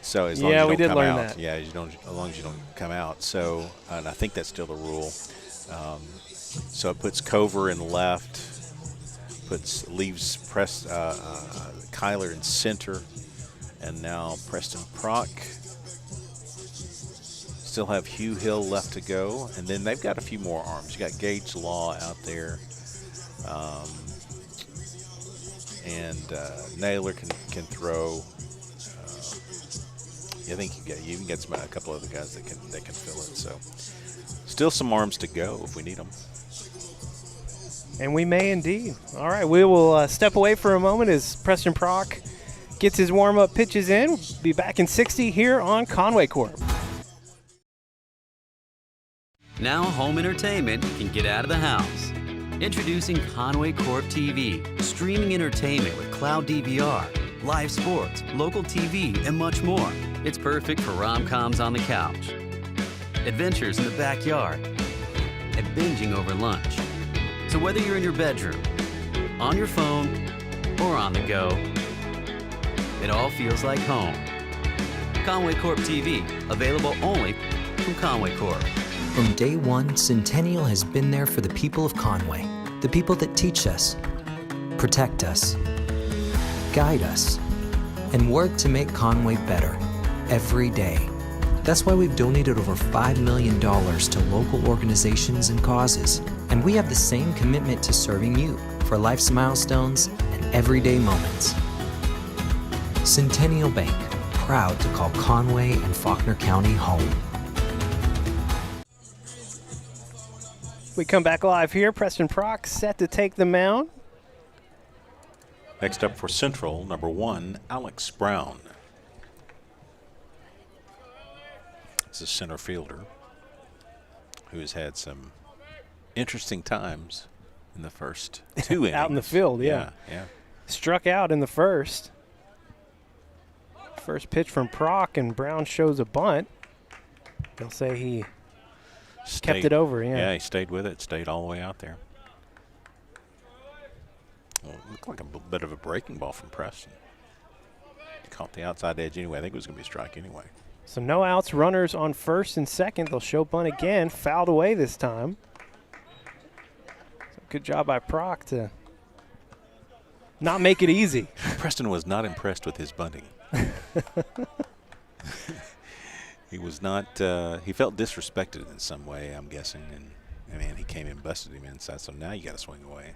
So as long as you don't come out, that. yeah, as long as you don't come out. So, and I think that's still the rule. So it puts Cover in left, leaves Kyler in center, and now Preston Prock. Still have Hugh Hill left to go, and then they've got a few more arms. You got Gage Law out there, and Naylor can throw. I think you can get a couple other guys that can fill it. So still some arms to go if we need them. And we may indeed. All right, we will step away for a moment as Preston Prock gets his warm-up pitches in. We'll be back in 60 here on Conway Corp. Now home entertainment can get out of the house. Introducing Conway Corp TV, streaming entertainment with cloud DVR, live sports, local TV, and much more. It's perfect for rom-coms on the couch, adventures in the backyard, and binging over lunch. So whether you're in your bedroom, on your phone, or on the go, it all feels like home. Conway Corp TV, available only from Conway Corp. From day one, Centennial has been there for the people of Conway, the people that teach us, protect us, guide us, and work to make Conway better every day. That's why we've donated over $5 million to local organizations and causes, and we have the same commitment to serving you for life's milestones and everyday moments. Centennial Bank, proud to call Conway and Faulkner County home. We come back live here. Preston Prock set to take the mound. Next up for Central, number 1, Alex Brown. It's a center fielder who has had some interesting times in the first 2 innings. Out in the field, yeah. Struck out in the first. First pitch from Prock, and Brown shows a bunt. They'll say he kept it over, yeah. Yeah, he stayed with it, stayed all the way out there. Well, it looked like a bit of a breaking ball from Preston. He caught the outside edge anyway. I think it was going to be a strike anyway. So no outs, runners on first and second. They'll show bunt again, fouled away this time. So good job by Prock to not make it easy. Preston was not impressed with his bunting. He was not, he felt disrespected in some way, I'm guessing. And, I mean, he came in and busted him inside, so now you got to swing away.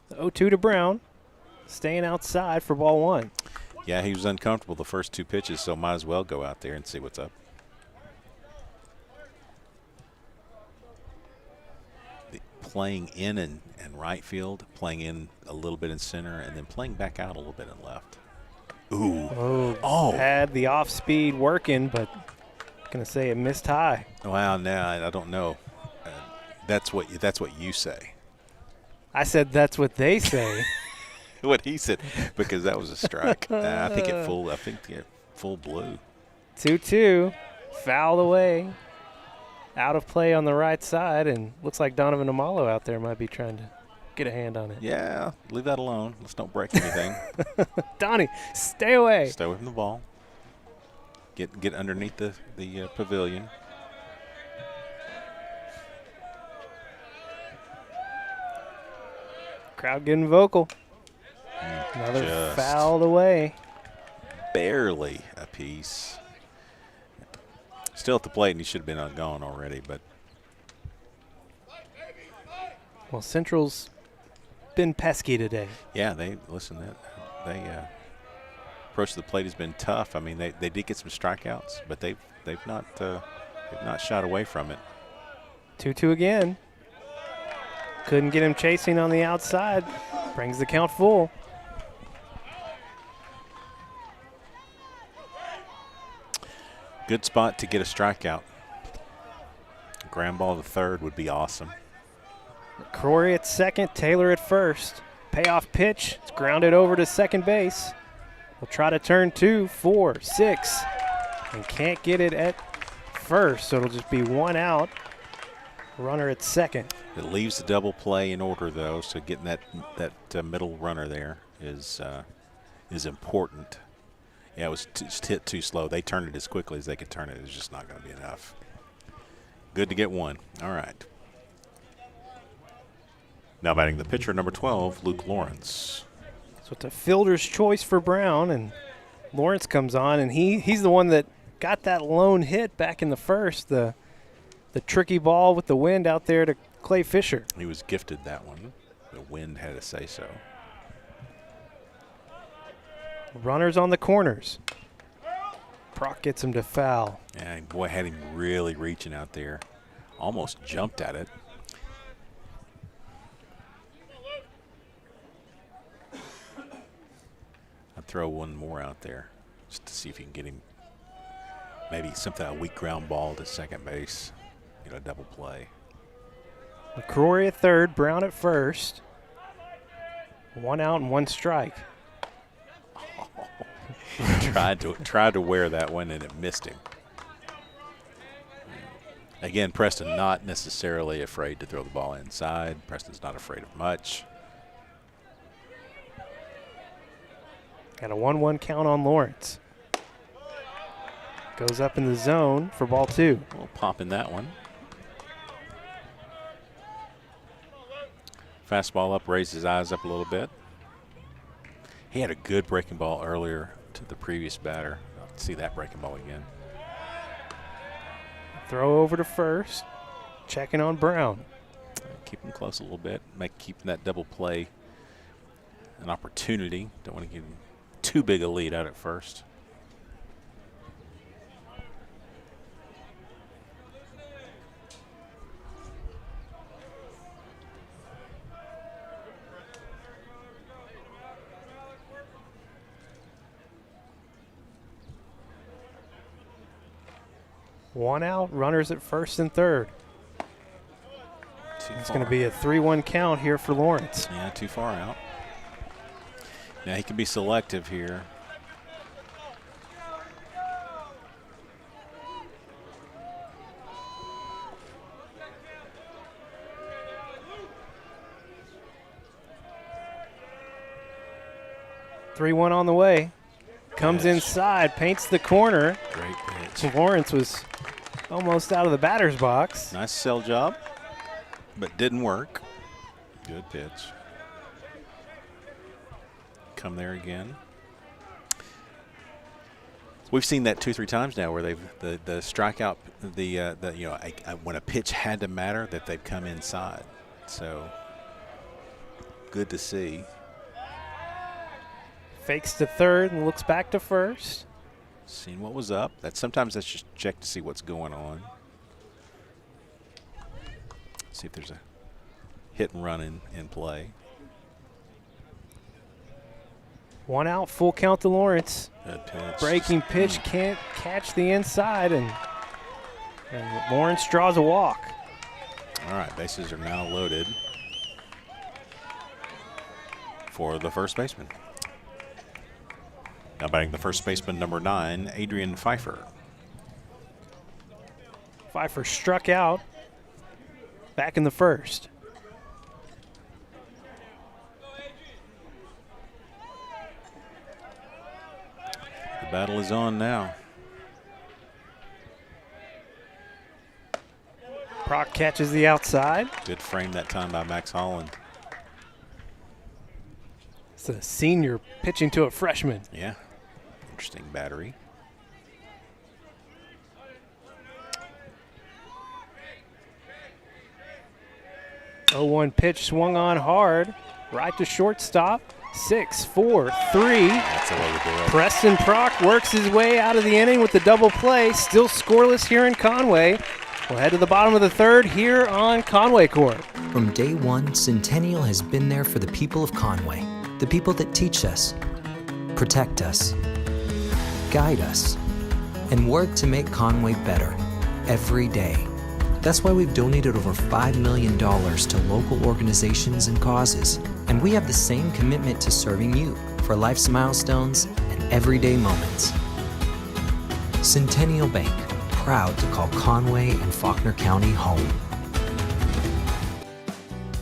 The 0-2 to Brown, staying outside for ball 1. Yeah, he was uncomfortable the first 2 pitches, so might as well go out there and see what's up. Playing in and right field, playing in a little bit in center, and then playing back out a little bit in left. Ooh. Oh. Had the off speed working, but going to say it missed high. Wow, now I don't know. That's what you say. I said that's what they say. What he said, because that was a strike. I think it full blue. 2-2, fouled away. Out of play on the right side, and looks like Donovan Amalo out there might be trying to get a hand on it. Yeah, leave that alone. Let's don't break anything. Donnie, stay away. Stay away from the ball. Get underneath the pavilion. Crowd getting vocal. Another fouled away. Barely a piece. Still at the plate, and he should have been gone already, but Well, Central's been pesky today. Yeah, they approach to the plate has been tough. I mean, they did get some strikeouts, but they've not shied away from it. 2-2 again. Couldn't get him chasing on the outside. Brings the count full. Good spot to get a strikeout. Ground ball to third would be awesome. McCrory at second, Taylor at first. Payoff pitch. It's grounded over to second base. We'll try to turn 2, 4, 6. And can't get it at first, so it'll just be one out. Runner at second. It leaves the double play in order, though, so getting that middle runner there is important. Yeah, it was just hit too slow. They turned it as quickly as they could turn it. It's just not going to be enough. Good to get one. All right. Now batting the pitcher, number 12, Luke Lawrence. So it's a fielder's choice for Brown, and Lawrence comes on, and he's the one that got that lone hit back in the first, the tricky ball with the wind out there to Clay Fisher. He was gifted that one. The wind had to say so. Runners on the corners. Proc gets him to foul. And boy, had him really reaching out there. Almost jumped at it. I'd throw one more out there just to see if you can get him. Maybe something, a weak ground ball to second base. You know, double play. McCrory at third, Brown at first. One out and one strike. Tried to wear that one, and it missed him. Again, Preston not necessarily afraid to throw the ball inside. Preston's not afraid of much. Got a 1-1 count on Lawrence. Goes up in the zone for ball 2. We'll pop in that one. Fastball up, raised his eyes up a little bit. He had a good breaking ball earlier to the previous batter. I'll see that breaking ball again. Throw over to first. Checking on Brown. Keep him close a little bit. Keeping that double play an opportunity. Don't want to give him too big a lead out at first. One out, runners at first and third. It's going to be a 3-1 count here for Lawrence. Yeah, too far out. Now he can be selective here. Three-one on the way. Comes Pitch. Inside, paints the corner. Great pitch. Lawrence was almost out of the batter's box. Nice sell job, but didn't work. Good pitch. Come there again. We've seen that 2-3 times now, where they've the strikeout, when a pitch had to matter, that they've come inside. So good to see. Fakes to third and looks back to first. Seeing what was up. Sometimes that's just check to see what's going on. See if there's a hit and run in play. One out, full count to Lawrence. Good pitch. Breaking pitch, can't catch the inside, and Lawrence draws a walk. All right, bases are now loaded for the first baseman. Now batting the first baseman, number 9, Adrian Pfeiffer. Pfeiffer struck out back in the first. The battle is on now. Proc catches the outside. Good frame that time by Max Holland. It's a senior pitching to a freshman. Yeah, interesting battery. 0-1 pitch swung on hard. Right to shortstop. 6-4-3. That's the way to do it. Preston Prock works his way out of the inning with the double play. Still scoreless here in Conway. We'll head to the bottom of the third here on Conway Corp. From day one, Centennial has been there for the people of Conway, the people that teach us, protect us, guide us, and work to make Conway better every day. That's why we've donated over $5 million to local organizations and causes. And we have the same commitment to serving you for life's milestones and everyday moments. Centennial Bank, proud to call Conway and Faulkner County home.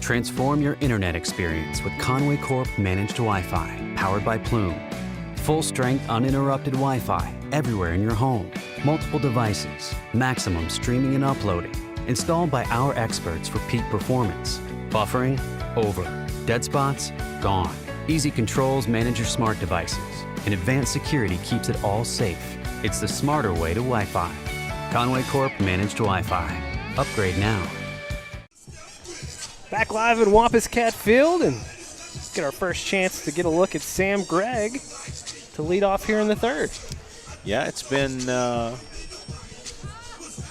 Transform your internet experience with Conway Corp Managed Wi-Fi, powered by Plume. Full strength, uninterrupted Wi-Fi everywhere in your home. Multiple devices, maximum streaming and uploading. Installed by our experts for peak performance. Buffering, over. Dead spots, gone. Easy controls manage your smart devices. And advanced security keeps it all safe. It's the smarter way to Wi-Fi. Conway Corp Managed Wi-Fi. Upgrade now. Back live at Wampus Cat Field, and get our first chance to get a look at Sam Gregg to lead off here in the third. Yeah, it's been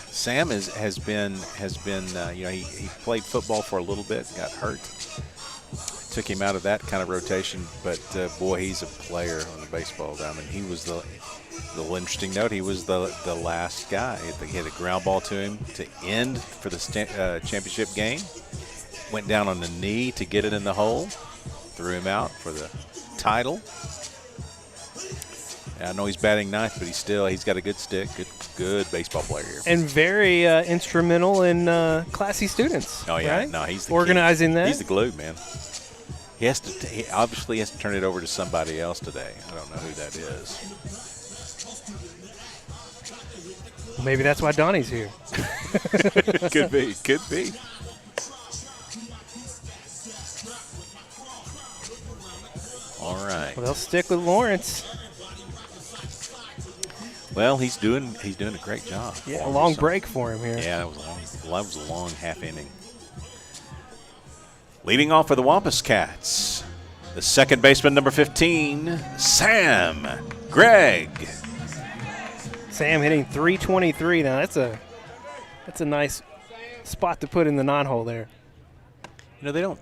Sam has been he played football for a little bit, got hurt, took him out of that kind of rotation, but boy, he's a player on the baseball diamond. He was the little interesting note. He was the last guy. He had a ground ball to him to end for the championship game. Went down on the knee to get it in the hole, threw him out for the title. I know he's batting ninth, but he's got a good stick, good baseball player here. And very instrumental in Classy Students. Oh yeah, right? no, he's the organizing key. that. He's the glue, man. He obviously has to turn it over to somebody else today. I don't know who that is. Maybe that's why Donnie's here. Could be. All right. Well, they'll stick with Lawrence. Well, he's doing a great job. Yeah, a long break for him here. Yeah, that was a long half inning. Leading off for the Wampus Cats, the second baseman, number 15, Sam Gregg. Sam hitting .323. Now that's a nice spot to put in the nine-hole there. You know,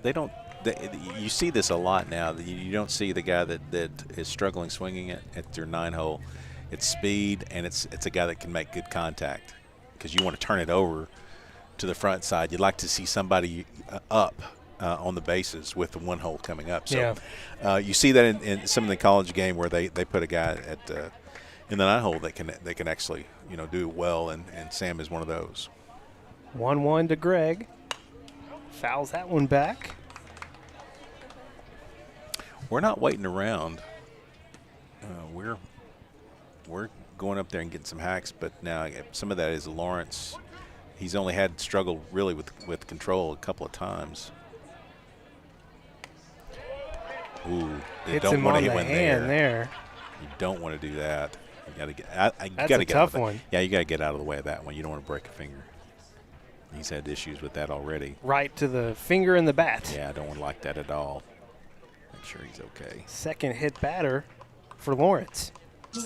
you see this a lot now. You don't see the guy that is struggling swinging it at your nine-hole. It's speed, and it's a guy that can make good contact because you want to turn it over to the front side. You'd like to see somebody up on the bases with the one hole coming up. So you see that in some of the college game where they put a guy in the nine hole that can actually do it well, and Sam is one of those. 1-1 to Gregg. Fouls that one back. We're not waiting around. We're going up there and getting some hacks, but now some of that is Lawrence. He's only had struggled really with control a couple of times. Ooh, you Hits don't him want to on hit the one hand there. You don't want to do that. You got to get. That's a tough one. Yeah, you got to get out of the way of that one. You don't want to break a finger. He's had issues with that already. Right to the finger and the bat. Yeah, I don't like that at all. Make sure he's okay. Second hit batter for Lawrence. We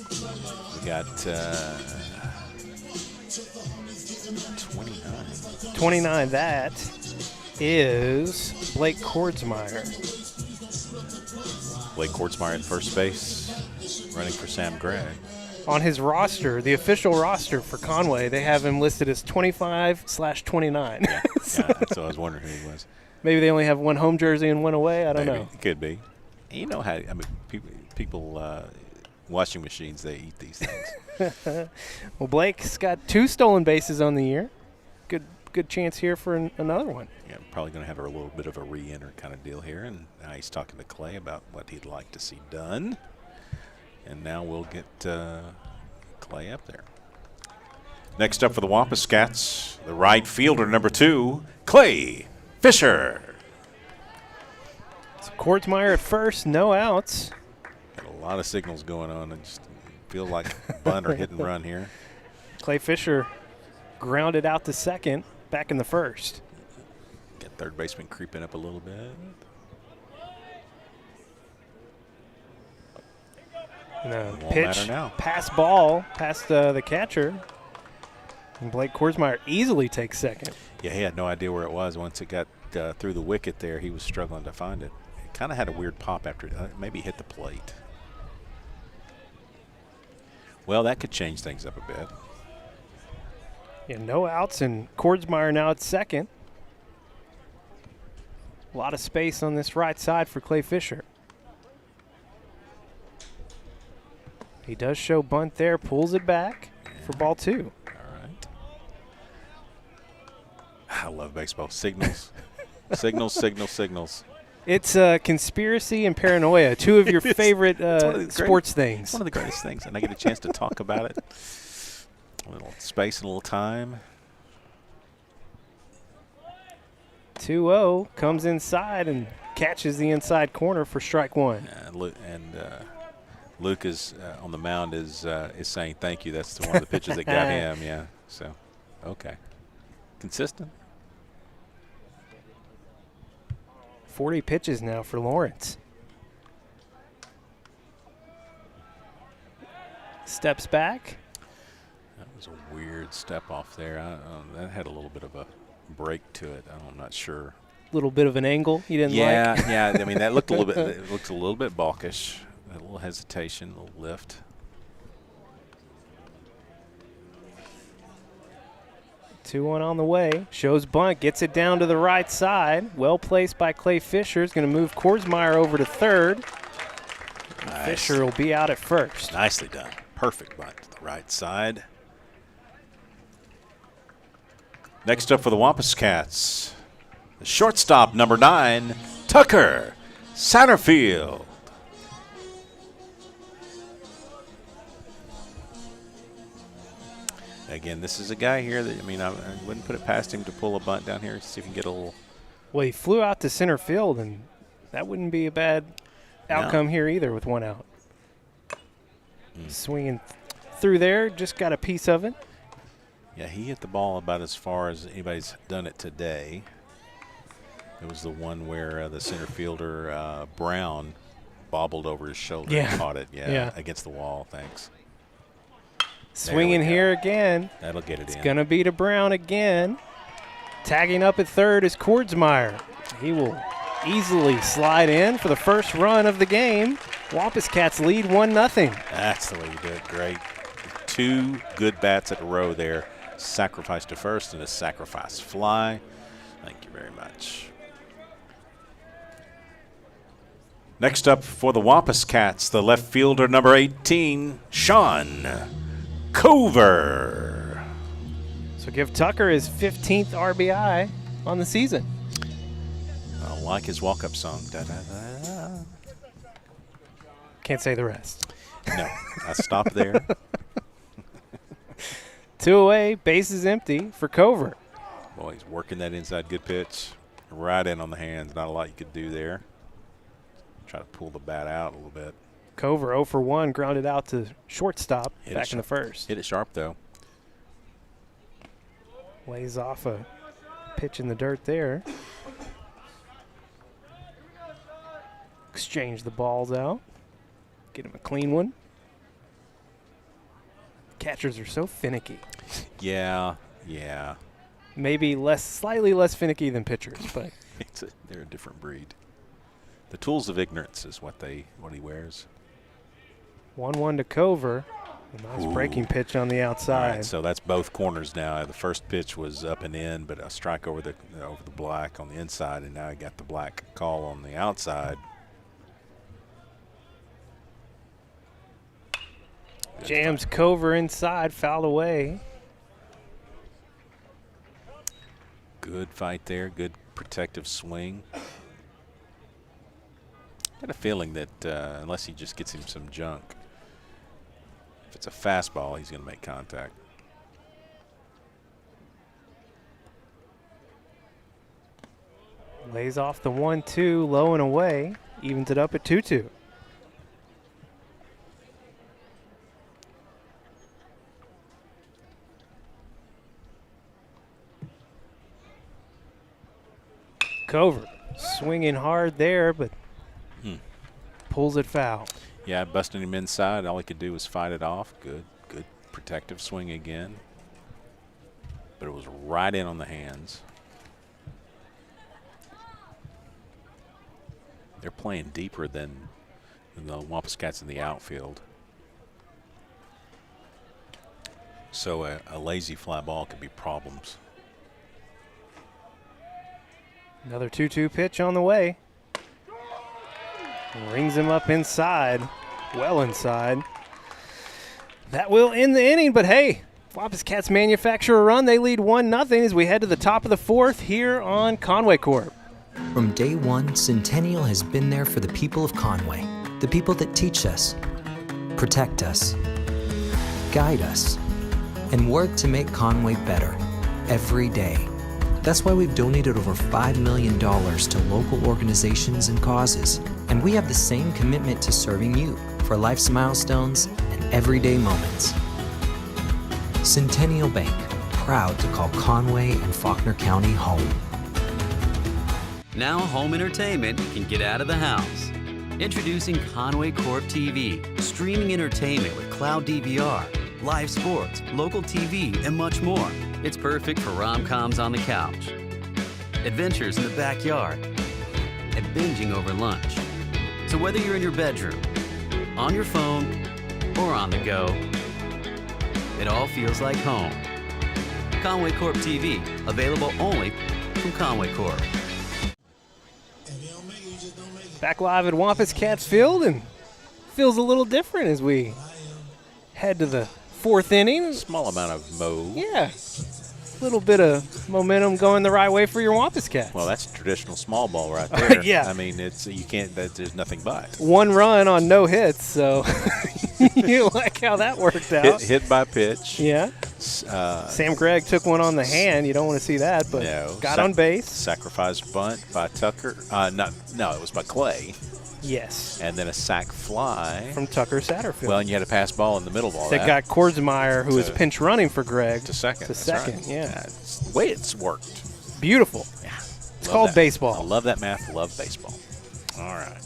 got 29. 29, that is Blake Kordsmeyer. Blake Kordsmeyer at first base, running for Sam Gregg. On his roster, the official roster for Conway, they have him listed as 25/29. Yeah, that's what I was wondering who he was. Maybe they only have one home jersey and one away. I don't know. It could be. And you know how people washing machines, they eat these things. Well, Blake's got 2 stolen bases on the year. Good chance here for another one. Yeah, probably going to have a little bit of a re-enter kind of deal here. And now he's talking to Clay about what he'd like to see done. And now we'll get Clay up there. Next up for the Wampus Cats, the right fielder, number 2, Clay Fisher. So Kordsmeyer at first, no outs. Got a lot of signals going on. I just feel like bunt or hit and run here. Clay Fisher grounded out to second, back in the first. Got Third baseman creeping up a little bit. And a Won't pitch, matter now. pass ball past the catcher. And Blake Korsmeyer easily takes second. Yeah, he had no idea where it was. Once it got through the wicket there, he was struggling to find it. It kind of had a weird pop after maybe hit the plate. Well, that could change things up a bit. Yeah, no outs, and Korsmeyer now at second. A lot of space on this right side for Clay Fisher. He does show bunt there, pulls it back for ball 2. All right. I love baseball. Signals. Signals. It's Conspiracy and paranoia, two of your favorite sports things. It's one of the greatest things, and I get a chance to talk about it. A little space and a little time. 2-0 comes inside and catches the inside corner for strike 1. Luke is on the mound is saying thank you. That's one of the pitches that got him. Yeah. So, okay. Consistent. 40 pitches now for Lawrence. Steps back. That was a weird step off there. That had a little bit of a break to it. I'm not sure. A little bit of an angle you didn't like. Yeah. I mean, that looked a little bit. It looked a little bit balkish. A little hesitation, a little lift. 2-1 on the way. Shows bunt, gets it down to the right side. Well placed by Clay Fisher. Is going to move Korsmeyer over to third. Nice. Fisher will be out at first. Nicely done. Perfect bunt to the right side. Next up for the Wampus Cats, the shortstop, number 9, Tucker Satterfield. Again, this is a guy here that, I wouldn't put it past him to pull a bunt down here, see if he can get a little. Well, he flew out to center field, and that wouldn't be a bad outcome here either with 1 out. Swinging through there, just got a piece of it. Yeah, he hit the ball about as far as anybody's done it today. It was the one where the center fielder, Brown, bobbled over his shoulder and caught it. Yeah, against the wall. Thanks. Swinging here again. That'll get it in. It's going to be to Brown again. Tagging up at third is Korsmeyer. He will easily slide in for the first run of the game. Wampus Cats lead 1-0. That's the way you do it. Great. 2 good bats at a row there. Sacrifice to first and a sacrifice fly. Thank you very much. Next up for the Wampus Cats, the left fielder, number 18, Sean Cover. So give Tucker his 15th RBI on the season. I like his walk-up song. Da, da, da. Can't say the rest. No, I stopped there. 2 away, bases empty for Cover. Boy, he's working that inside good pitch. Right in on the hands. Not a lot you could do there. Try to pull the bat out a little bit. Cover 0 for 1, grounded out to shortstop back in the first. Hit it sharp, though. Lays off a pitch in the dirt there. Exchange the balls out. Get him a clean one. Catchers are so finicky. Yeah. Maybe slightly less finicky than pitchers, but they're a different breed. The tools of ignorance is what he wears. 1-1 to Cover. A nice breaking pitch on the outside. All right, so that's both corners now. The first pitch was up and in, but a strike over the black on the inside, and now I got the black call on the outside. Jams Cover inside, fouled away. Good fight there, good protective swing. Got a feeling that unless he just gets him some junk, if it's a fastball, he's going to make contact. Lays off the 1-2, low and away, evens it up at 2-2. Cover swinging hard there, but pulls it foul. Yeah, busting him inside. All he could do was fight it off. Good protective swing again. But it was right in on the hands. They're playing deeper than the Wampus Cats in the outfield. So a lazy fly ball could be problems. Another 2-2 pitch on the way. Rings him up inside, well inside. That will end the inning, but hey, Wampus Cats manufacture a run. They lead 1-0 as we head to the top of the fourth here on Conway Corp. From day one, Centennial has been there for the people of Conway, the people that teach us, protect us, guide us, and work to make Conway better every day. That's why we've donated over $5 million to local organizations and causes. And we have the same commitment to serving you for life's milestones and everyday moments. Centennial Bank, proud to call Conway and Faulkner County home. Now home entertainment can get out of the house. Introducing Conway Corp TV, streaming entertainment with cloud DVR, live sports, local TV, and much more. It's perfect for rom-coms on the couch, adventures in the backyard, and binging over lunch. So whether you're in your bedroom, on your phone, or on the go, it all feels like home. Conway Corp TV, available only from Conway Corp. Back live at Wampus Cats Field, and feels a little different as we head to the fourth inning. Small amount of mow. Yeah, a little bit of momentum going the right way for your Wampus Cats. Well, that's a traditional small ball right there. Yeah. I mean, you can't. There's nothing but. One run on no hits, so you like how that worked out. Hit by pitch. Yeah. Sam Gregg took one on the hand. You don't want to see that, but got on base. Sacrifice bunt by Tucker. No, it was by Clay. Yes. And then a sac fly from Tucker Satterfield. Well, and you had a pass ball in the middle of all that. That got Korsmeyer, who was pinch running for Gregg. To second. Right. Yeah. It's the way it's worked. Beautiful. Yeah. It's called baseball. I love that math. Love baseball. All right.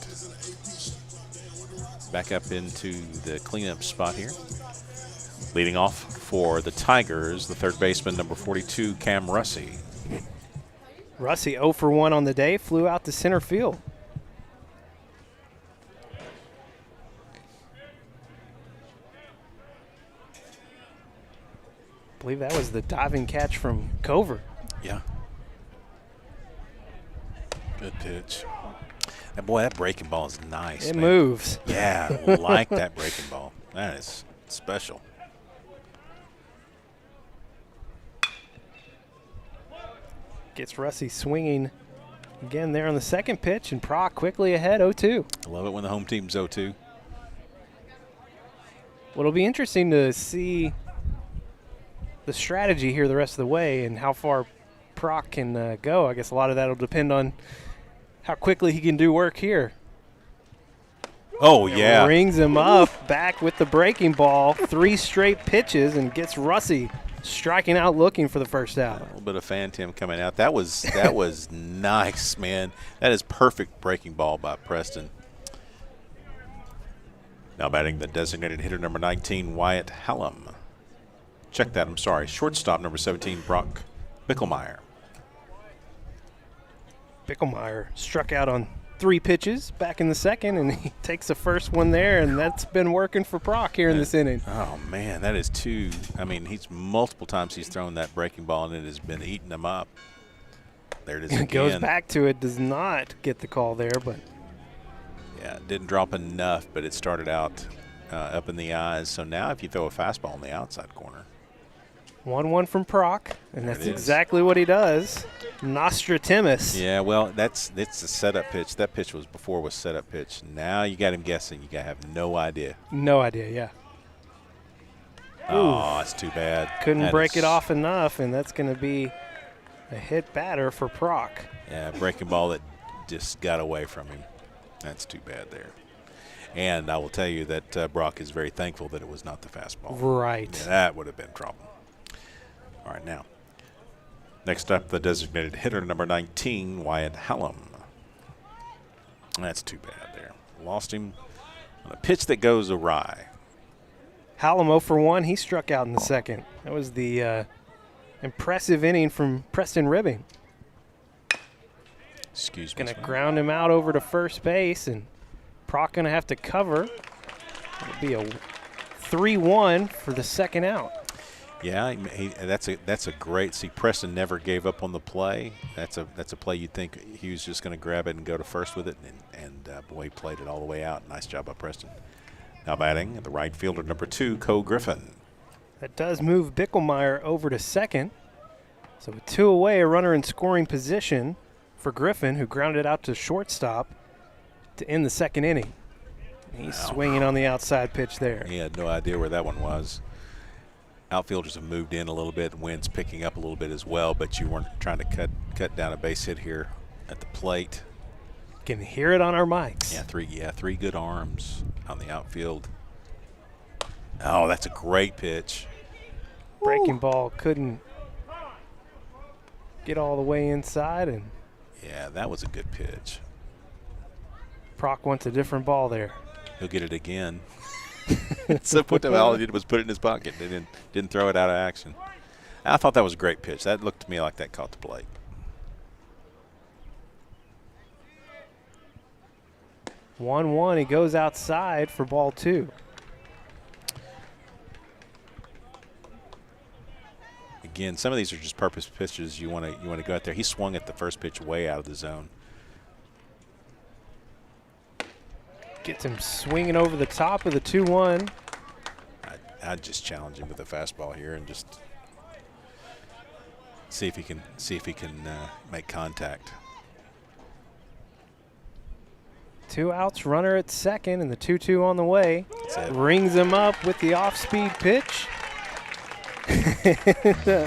Back up into the cleanup spot here. Leading off for the Tigers, the third baseman, number 42, Cam Russi. Russi 0 for 1 on the day, flew out to center field. I believe that was the diving catch from Cover. Yeah. Good pitch. Boy, that breaking ball is nice. It moves. Yeah, I like that breaking ball. That is special. Gets Russi swinging again there on the second pitch, and Proc quickly ahead 0-2. I love it when the home team's 0-2. Well, it'll be interesting to see the strategy here the rest of the way and how far Proc can go. I guess a lot of that will depend on how quickly he can do work here. Oh, yeah. Rings him up, back with the breaking ball, 3 straight pitches, and gets Russi striking out looking for the first out. A little bit of Phantom coming out. That was nice, man. That is perfect breaking ball by Preston. Now batting the designated hitter, number 19, Wyatt Hallam. Check that, I'm sorry. Shortstop, number 17, Brock Bickelmeyer. Bickelmeyer struck out on 3 pitches back in the second, and he takes the first one there, and that's been working for Proc here in this inning. Oh, man, that is two. I mean, multiple times he's thrown that breaking ball, and it has been eating him up. There it is again. It goes back to it, does not get the call there, but. Yeah, it didn't drop enough, but it started out up in the eyes. So now if you throw a fastball in the outside corner. 1-1 from Proc, and that's exactly what he does. Nostratimus. Yeah, well, it's a setup pitch. That pitch was setup pitch. Now you got him guessing. You got to have no idea. No idea, yeah. Oh, that's too bad. Couldn't break it off enough, and that's going to be a hit batter for Proc. Yeah, breaking ball that just got away from him. That's too bad there. And I will tell you that Brock is very thankful that it was not the fastball. Right. Yeah, that would have been trouble. All right, now Next up, the designated hitter, number 19, Wyatt Hallam. That's too bad there. Lost him on a pitch that goes awry. Hallam 0 for 1. He struck out in the second. That was the impressive inning from Preston Ribbing. Excuse me. Going to ground him out over to first base, and Proc going to have to cover. It'll be a 3-1 for the second out. Yeah, that's a great. See, Preston never gave up on the play. That's a play you'd think he was just going to grab it and go to first with it, and boy, he played it all the way out. Nice job by Preston. Now batting, the right fielder, number 2, Cole Griffin. That does move Bickelmeyer over to second. So with 2 away, a runner in scoring position for Griffin, who grounded out to shortstop to end the second inning. He's swinging on the outside pitch there. He had no idea where that one was. Outfielders have moved in a little bit. Wind's picking up a little bit as well, but you weren't trying to cut down a base hit here at the plate. Can hear it on our mics. Yeah, three good arms on the outfield. Oh, that's a great pitch. Breaking ball couldn't get all the way inside, and yeah, that was a good pitch. Proc wants a different ball there. He'll get it again. So all he did was put it in his pocket. They didn't throw it out of action. I thought that was a great pitch. That looked to me like that caught the plate. One. He goes outside for ball 2. Again, some of these are just purpose pitches. You want to go out there. He swung at the first pitch way out of the zone. Gets him swinging over the top of the 2-1. I'd just challenge him with a fastball here and just see if he can make contact. 2 outs, runner at second, and the 2-2 on the way. Rings him up with the off-speed pitch.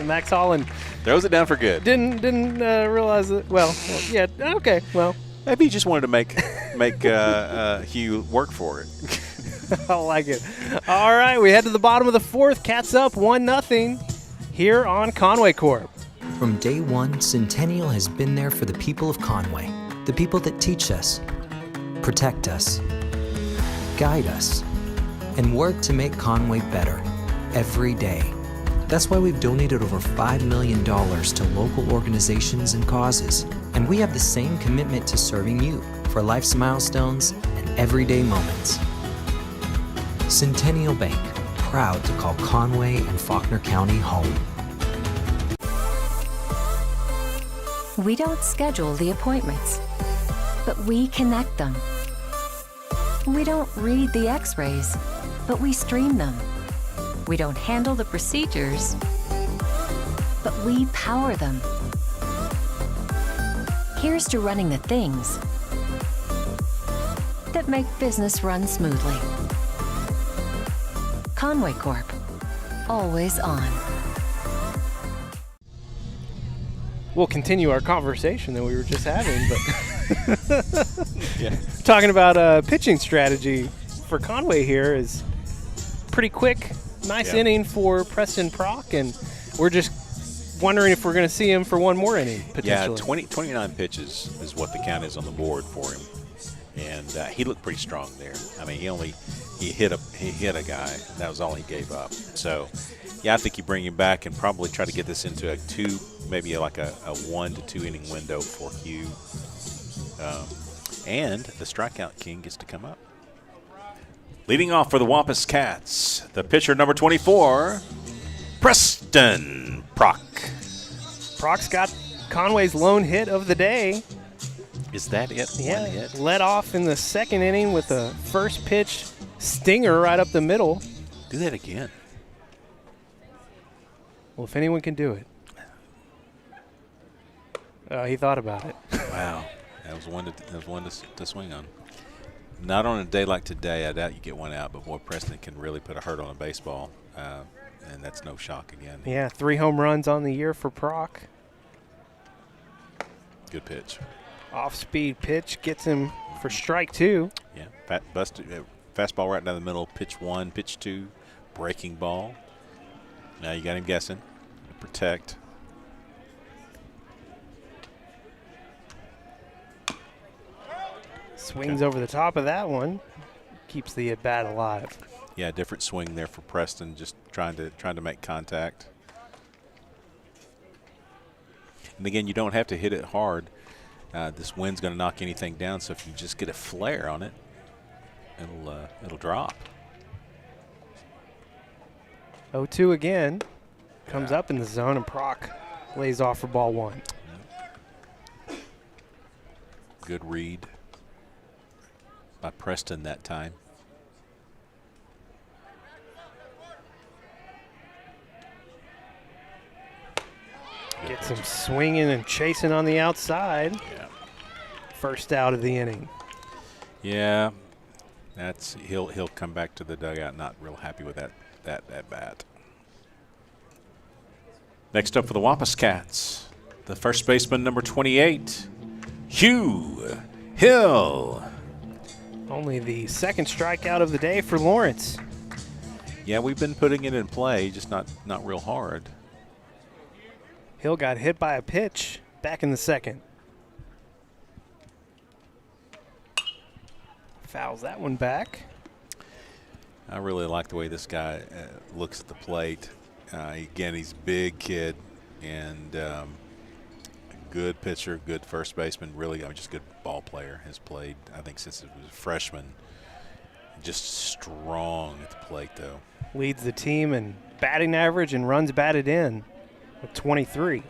Max Holland throws it down for good. Didn't realize it. Well, yeah, okay. Well, maybe he just wanted to make Hugh work for it. I like it. All right, we head to the bottom of the 4th. Cats up 1-0 here on Conway Corp. From day one, Centennial has been there for the people of Conway, the people that teach us, protect us, guide us, and work to make Conway better every day. That's why we've donated over $5 million to local organizations and causes. And we have the same commitment to serving you for life's milestones and everyday moments. Centennial Bank, proud to call Conway and Faulkner County home. We don't schedule the appointments, but we connect them. We don't read the x-rays, but we stream them. We don't handle the procedures, but we power them. Here's to running the things that make business run smoothly. Conway Corp, always on. We'll continue our conversation that we were just having, but Yeah. talking about pitching strategy for Conway here is pretty quick. Nice inning for Preston Proc, and we're just wondering if we're going to see him for one more inning, potentially. Yeah, 29 pitches is what the count is on the board for him, and he looked pretty strong there. I mean, he hit a guy, and that was all he gave up. So, yeah, I think you bring him back and probably try to get this into a 2, maybe like a 1 to 2 inning window for Hugh, and the strikeout king gets to come up. Leading off for the Wampus Cats, the pitcher number 24, Preston Proc. Proc's got Conway's lone hit of the day. Is that it? Yeah, One hit? led off in the second inning with a first pitch stinger right up the middle. Do that again. Well, if anyone can do it. He thought about it. Wow, that was one to swing on. Not on a day like today. I doubt you get one out, but boy, Preston can really put a hurt on a baseball, and that's no shock again. Yeah, 3 home runs on the year for Proc. Good pitch. Off-speed pitch gets him for strike 2. Yeah, fastball right down the middle. Pitch 1, pitch 2, breaking ball. Now you got him guessing. Protect. Swings over the top of that one. Keeps the at-bat alive. Yeah, different swing there for Preston, just trying to make contact. And again, you don't have to hit it hard. This wind's going to knock anything down, so if you just get a flare on it, it'll drop. 0-2 again. Comes up in the zone, and Proc lays off for ball one. Good read by Preston that time. Gets him swinging and chasing on the outside. Yeah. First out of the inning. Yeah, he'll come back to the dugout not real happy with that at bat. Next up for the Wampus Cats, the first baseman, number 28, Hugh Hill. Only the second strikeout of the day for Lawrence. Yeah, we've been putting it in play, just not real hard. Hill got hit by a pitch back in the second. Fouls that one back. I really like the way this guy looks at the plate. Again, he's a big kid and a good pitcher, good first baseman, really just a good ball player. Has played, I think, since he was a freshman. Just strong at the plate, though. Leads the team in batting average and runs batted in with 23.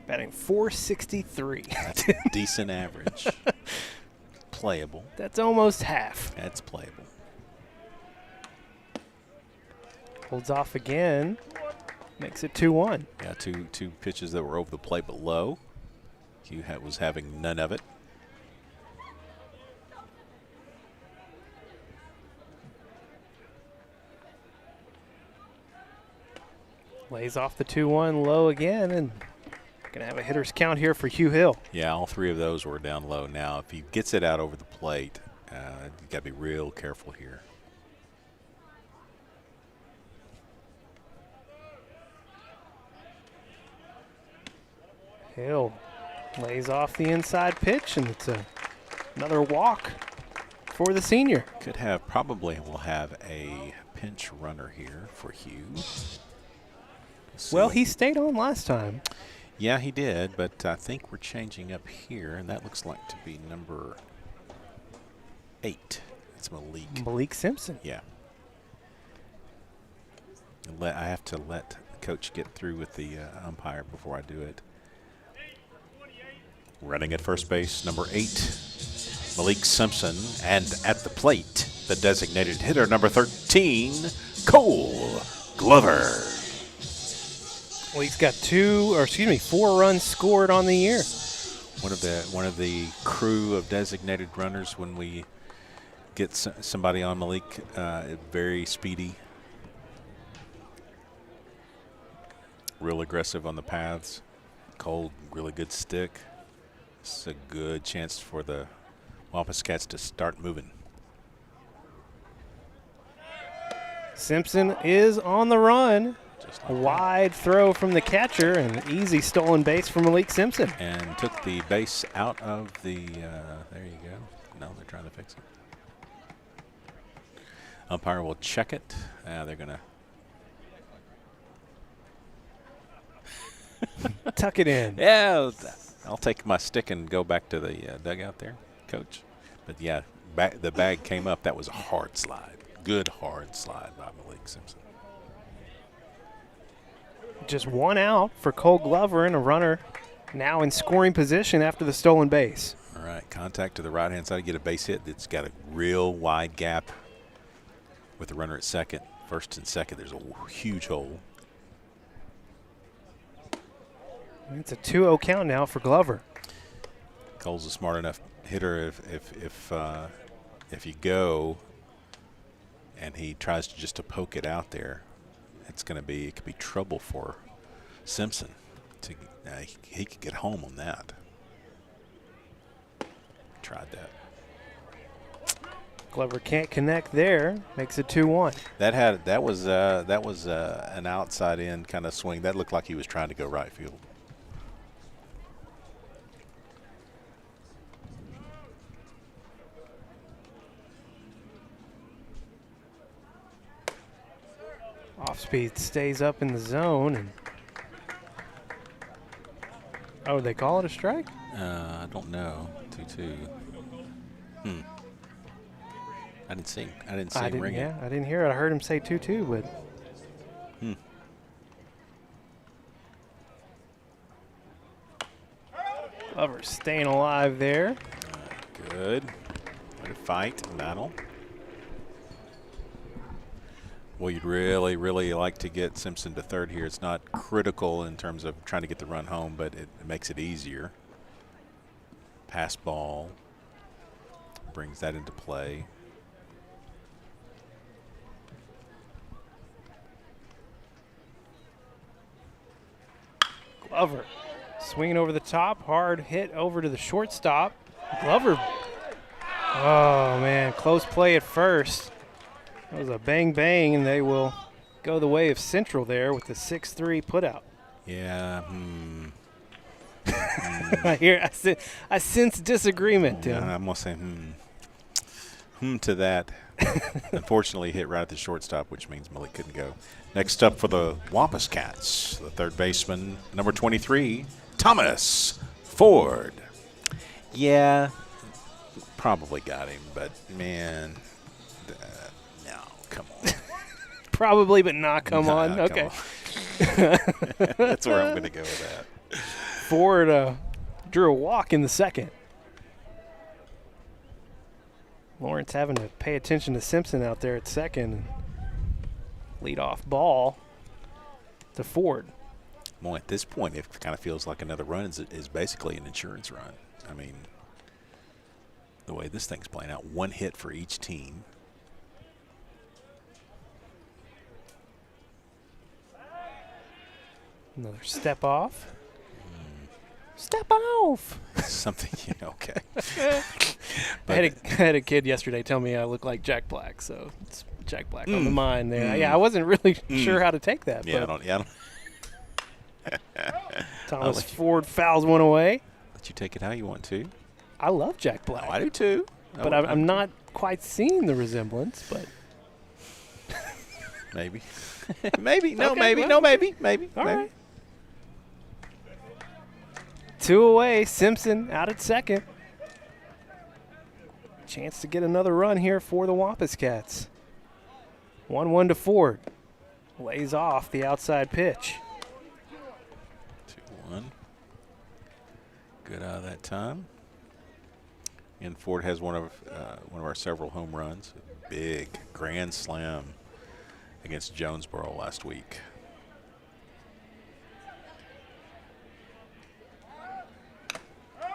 Batting .463. That's a decent average. Playable. That's almost half. That's playable. Holds off again. Makes it 2-1. Yeah, two pitches that were over the plate but low. Hugh was having none of it. Lays off the 2-1 low again, and going to have a hitter's count here for Hugh Hill. Yeah, all three of those were down low. Now, if he gets it out over the plate, you got to be real careful here. Hill lays off the inside pitch, and it's another walk for the senior. Will have a pinch runner here for Hugh. Well, he stayed on last time. Yeah, he did, but I think we're changing up here, and that looks like to be number 8. It's Malik Simpson. Yeah. I have to let Coach get through with the umpire before I do it. Running at first base, number 8, Malik Simpson. And at the plate, the designated hitter, number 13, Cole Glover. Well, he's got 4 runs scored on the year. One of the crew of designated runners when we get somebody on Malik, very speedy, real aggressive on the paths. Cole, really good stick. It's a good chance for the Wampus Cats to start moving. Simpson is on the run. Just A like wide throw from the catcher, and an easy stolen base for Malik Simpson. that. And took the base out of the, there you go. No, they're trying to fix it. Umpire will check it. They're going to Tuck it in. Yeah, I'll take my stick and go back to the dugout there, Coach. But, yeah, the bag came up. That was a hard slide. Good hard slide by Malik Simpson. Just one out for Cole Glover, and a runner now in scoring position after the stolen base. All right, contact to the right-hand side. Get a base hit. It's got a real wide gap with the runner at second. First and second, there's a huge hole. It's a 2-0 count now for Glover. Cole's a smart enough hitter. If you go and he tries to poke it out there, it could be trouble for Simpson. He could get home on that. Tried that. Glover can't connect there. Makes it 2-1. That was an outside in kind of swing. That looked like he was trying to go right field. Off speed stays up in the zone. And oh, they call it a strike? I don't know. 2-2. I didn't see him ring it. Yeah, I didn't hear it. I heard him say 2-2, but. Glover staying alive there. Good. Way to fight, battle. Well, you'd really, really like to get Simpson to third here. It's not critical in terms of trying to get the run home, but it makes it easier. Pass ball brings that into play. Glover swinging over the top, hard hit over to the shortstop. Glover, oh man, close play at first. That was a bang bang, and they will go the way of Central there with the 6-3 putout. Yeah. I sense disagreement, Tim. I'm gonna say to that. Unfortunately, hit right at the shortstop, which means Malik couldn't go. Next up for the Wampus Cats, the third baseman, number 23, Thomas Ford. Yeah, probably got him, but man, no, come on. Probably, but not come on. Okay. On. That's where I'm going to go with that. Ford drew a walk in the second. Lawrence having to pay attention to Simpson out there at second. Lead off ball to Ford. Well, at this point, it kind of feels like another run is basically an insurance run. I mean, the way this thing's playing out, one hit for each team. Another step off. Step off. Something, okay. I had a kid yesterday tell me I look like Jack Black, so it's Jack Black on the mind there. Yeah, I wasn't really sure how to take that. Yeah, but I don't. Thomas Ford fouls one away. Let you take it how you want to. I love Jack Black. Oh, I do too. But I'm not quite seeing the resemblance, but. Maybe. Maybe. No, Okay, maybe. well. No, maybe. Maybe. All maybe. right. 2 away. Simpson out at second. Chance to get another run here for the Wampus Cats. 1-1 to Ford. Lays off the outside pitch. 2-1. Good out of that time. And Ford has one of our several home runs. A big grand slam against Jonesboro last week.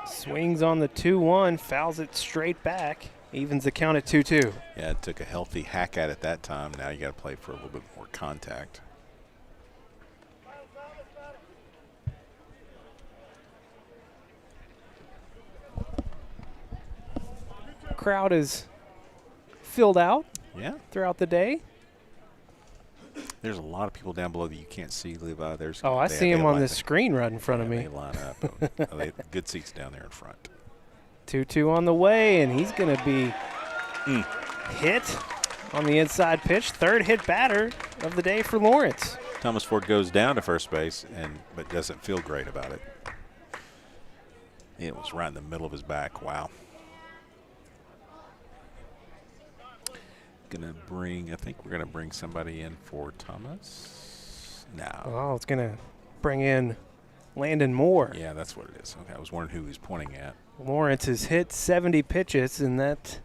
Swings on the 2-1, fouls it straight back, evens the count at 2-2. Yeah, it took a healthy hack at it that time. Now you got to play for a little bit more contact. Crowd is filled out Yeah, throughout the day. there's a lot of people down below that you can't see, Levi. I see him on this screen right in front of me. They line up. Good seats down there in front. 2-2 on the way, and he's going to be hit on the inside pitch. Third hit batter of the day for Lawrence. Thomas Ford goes down to first base, but doesn't feel great about it. It was right in the middle of his back. Wow. I think we're gonna bring somebody in for Thomas. No. Oh, it's going to bring in Landon Moore. Yeah, that's what it is. Okay, I was wondering who he was pointing at. Lawrence has hit 70 pitches, and that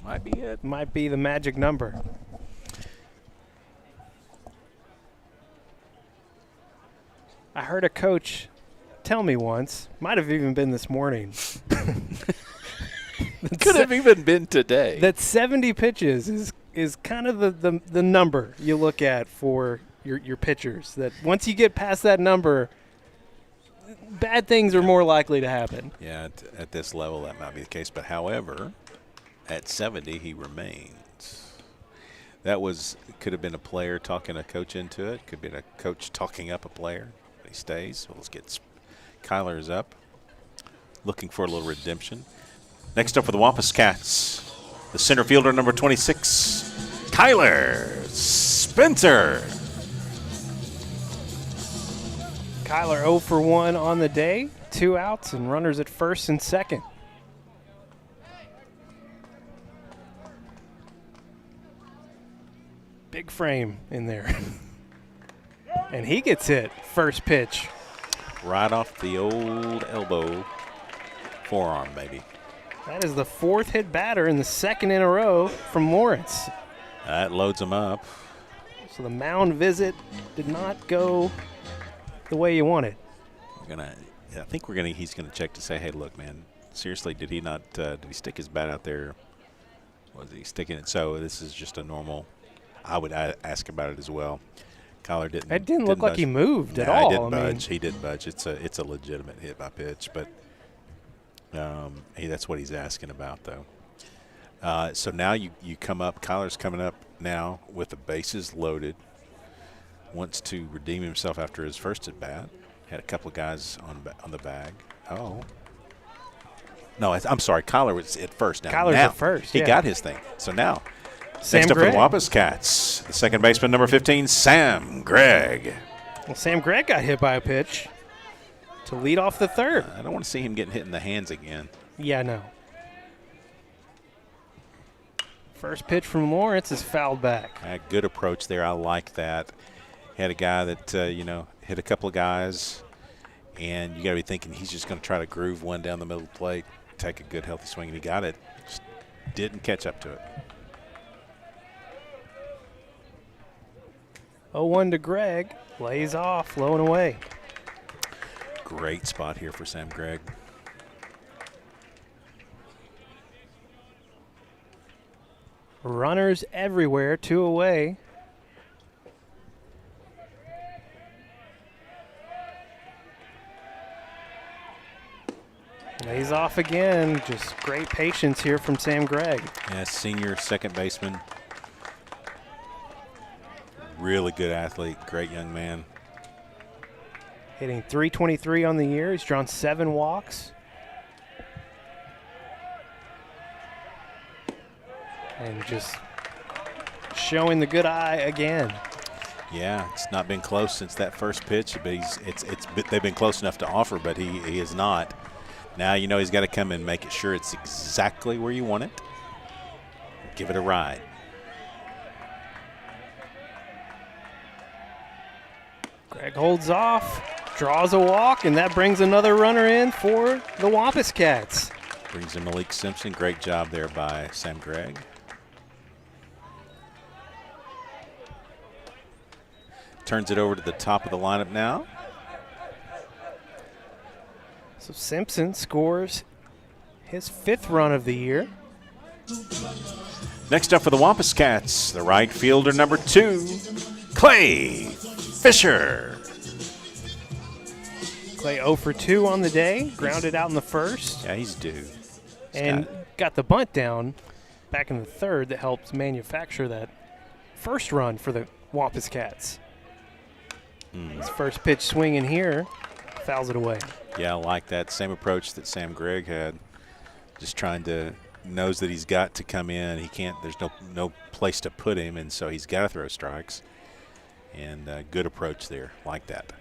Might be it. might be the magic number. I heard a coach tell me once, might have even been this morning, Could have even been today. that 70 pitches is kind of the number you look at for your pitchers. That once you get past that number, bad things are more likely to happen. Yeah, at this level that might be the case. But however, at 70 he remains. That could have been a player talking a coach into it. Could have been a coach talking up a player. But he stays. So let's get Kyler's up. Looking for a little redemption. Next up for the Wampus Cats, the center fielder, number 26, Kyler Spence. Spencer. Kyler 0 for 1 on the day. 2 outs and runners at first and second. Big frame in there. And he gets hit. First pitch. Right off the old elbow. Forearm, baby. That is the 4th hit batter and the 2nd in a row from Lawrence. That loads him up. So the mound visit did not go the way you wanted. I think he's gonna check to say, hey, look, man, seriously, did he stick his bat out there? Was he sticking it? So this is just a normal. I would ask about it as well. Kyler didn't. It didn't look like he moved at He all. didn't budge. He didn't budge. It's a legitimate hit by pitch, but that's what he's asking about, though. So now you come up. Kyler's coming up now with the bases loaded. Wants to redeem himself after his first at bat. Had a couple of guys on the bag. Oh. No, I'm sorry. Kyler was at first. Kyler's at first. He got his thing. So now, Sam next up for Gregg. the Wampus Cats, the second baseman, number 15, Sam Gregg. Well, Sam Gregg got hit by a pitch to lead off the third. I don't want to see him getting hit in the hands again. Yeah, no. First pitch from Lawrence is fouled back. Good approach there. I like that. Had a guy that, hit a couple of guys, and you got to be thinking he's just going to try to groove one down the middle of the plate, take a good, healthy swing, and he got it. Just didn't catch up to it. 0-1 to Gregg. Lays off, low and away. Great spot here for Sam Gregg. Runners everywhere, 2 away. Lays off again. Just great patience here from Sam Gregg. Yeah, senior second baseman. Really good athlete, great young man. Hitting .323 on the year. He's drawn 7 walks. And just showing the good eye again. Yeah, it's not been close since that first pitch, but they've been close enough to offer, but he is not. Now he's got to come and make sure it's exactly where you want it. Give it a ride. Gregg holds off, draws a walk, and that brings another runner in for the Wampus Cats. Brings in Malik Simpson. Great job there by Sam Gregg. Turns it over to the top of the lineup now. So Simpson scores his 5th run of the year. Next up for the Wampus Cats, the right fielder, number 2, Clay Fisher. Clay 0 for 2 on the day, grounded out in the first. Yeah, he's due. And got the bunt down back in the third that helped manufacture that first run for the Wampus Cats. His first pitch swinging here, fouls it away. Yeah, I like that. Same approach that Sam Gregg had. Just trying to, knows that he's got to come in. He can't, there's no place to put him, and so he's got to throw strikes. And good approach there. Like that.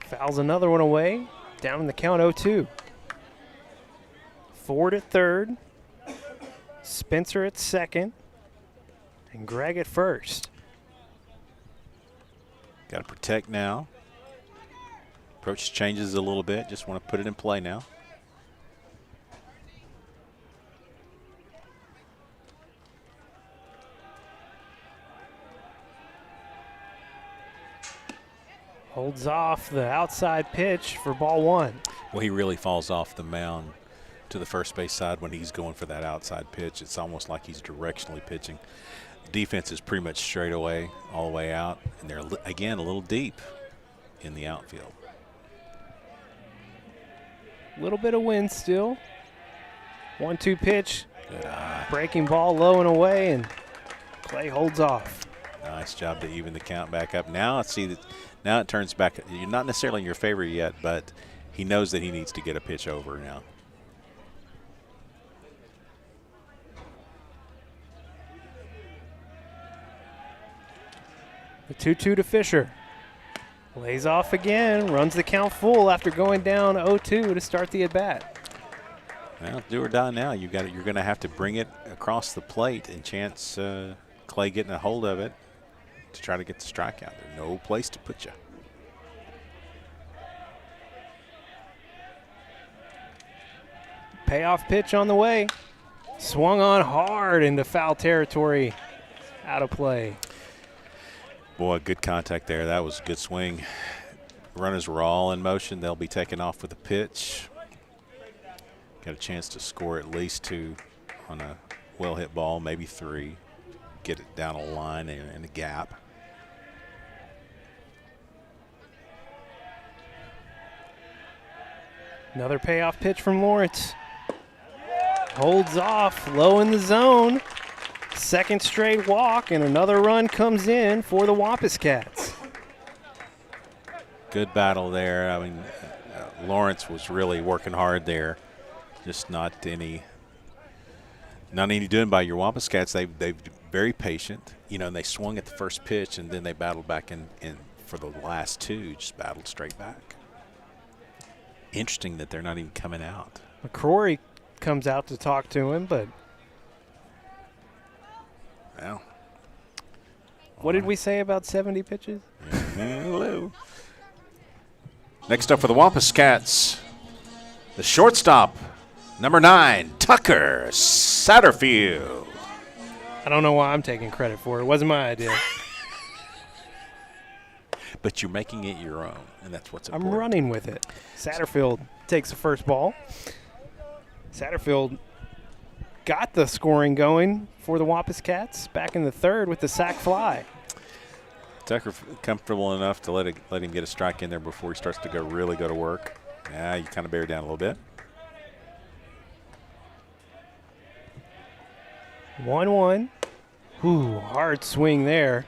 Fouls another one away, down in the count 0-2. Ford at third, Spencer at second, and Gregg at first. Got to protect now. Approach changes a little bit. Just want to put it in play now. Holds off the outside pitch for ball 1. Well, he really falls off the mound to the first base side when he's going for that outside pitch. It's almost like he's directionally pitching. Defense is pretty much straight away, all the way out, and they're, again, a little deep in the outfield. A little bit of wind still. 1-2 pitch. Good eye. Breaking ball low and away, and Clay holds off. Nice job to even the count back up. Now now it turns back. You're not necessarily in your favor yet, but he knows that he needs to get a pitch over now. The 2-2 to Fisher. Lays off again, runs the count full after going down 0-2 to start the at-bat. Well, do or die now. You're going to have to bring it across the plate and chance Clay getting a hold of it to try to get the strikeout. There's no place to put you. Payoff pitch on the way. Swung on hard into foul territory. Out of play. Boy, good contact there. That was a good swing. Runners were all in motion. They'll be taking off with a pitch. Got a chance to score at least 2 on a well-hit ball, maybe 3. Get it down a line and a gap. Another payoff pitch from Lawrence. Holds off, low in the zone. Second straight walk, and another run comes in for the Wampus Cats. Good battle there. I mean, Lawrence was really working hard there. Just not any doing by your Wampus Cats. They've very patient, and they swung at the first pitch, and then they battled back in for the last 2, just battled straight back. Interesting that they're not even coming out. McCrory comes out to talk to him, but well, what did we say about 70 pitches? Hello. Next up for the Wampus Cats, the shortstop, number 9, Tucker Satterfield. I don't know why I'm taking credit for it. It wasn't my idea. But you're making it your own, and that's what's important. I'm running with it. Satterfield takes the first ball. Satterfield got the scoring going for the Wampus Cats back in the third with the sac fly. Tucker comfortable enough to let him get a strike in there before he starts to really go to work. Yeah, you kind of bear down a little bit. 1-1. Ooh, hard swing there.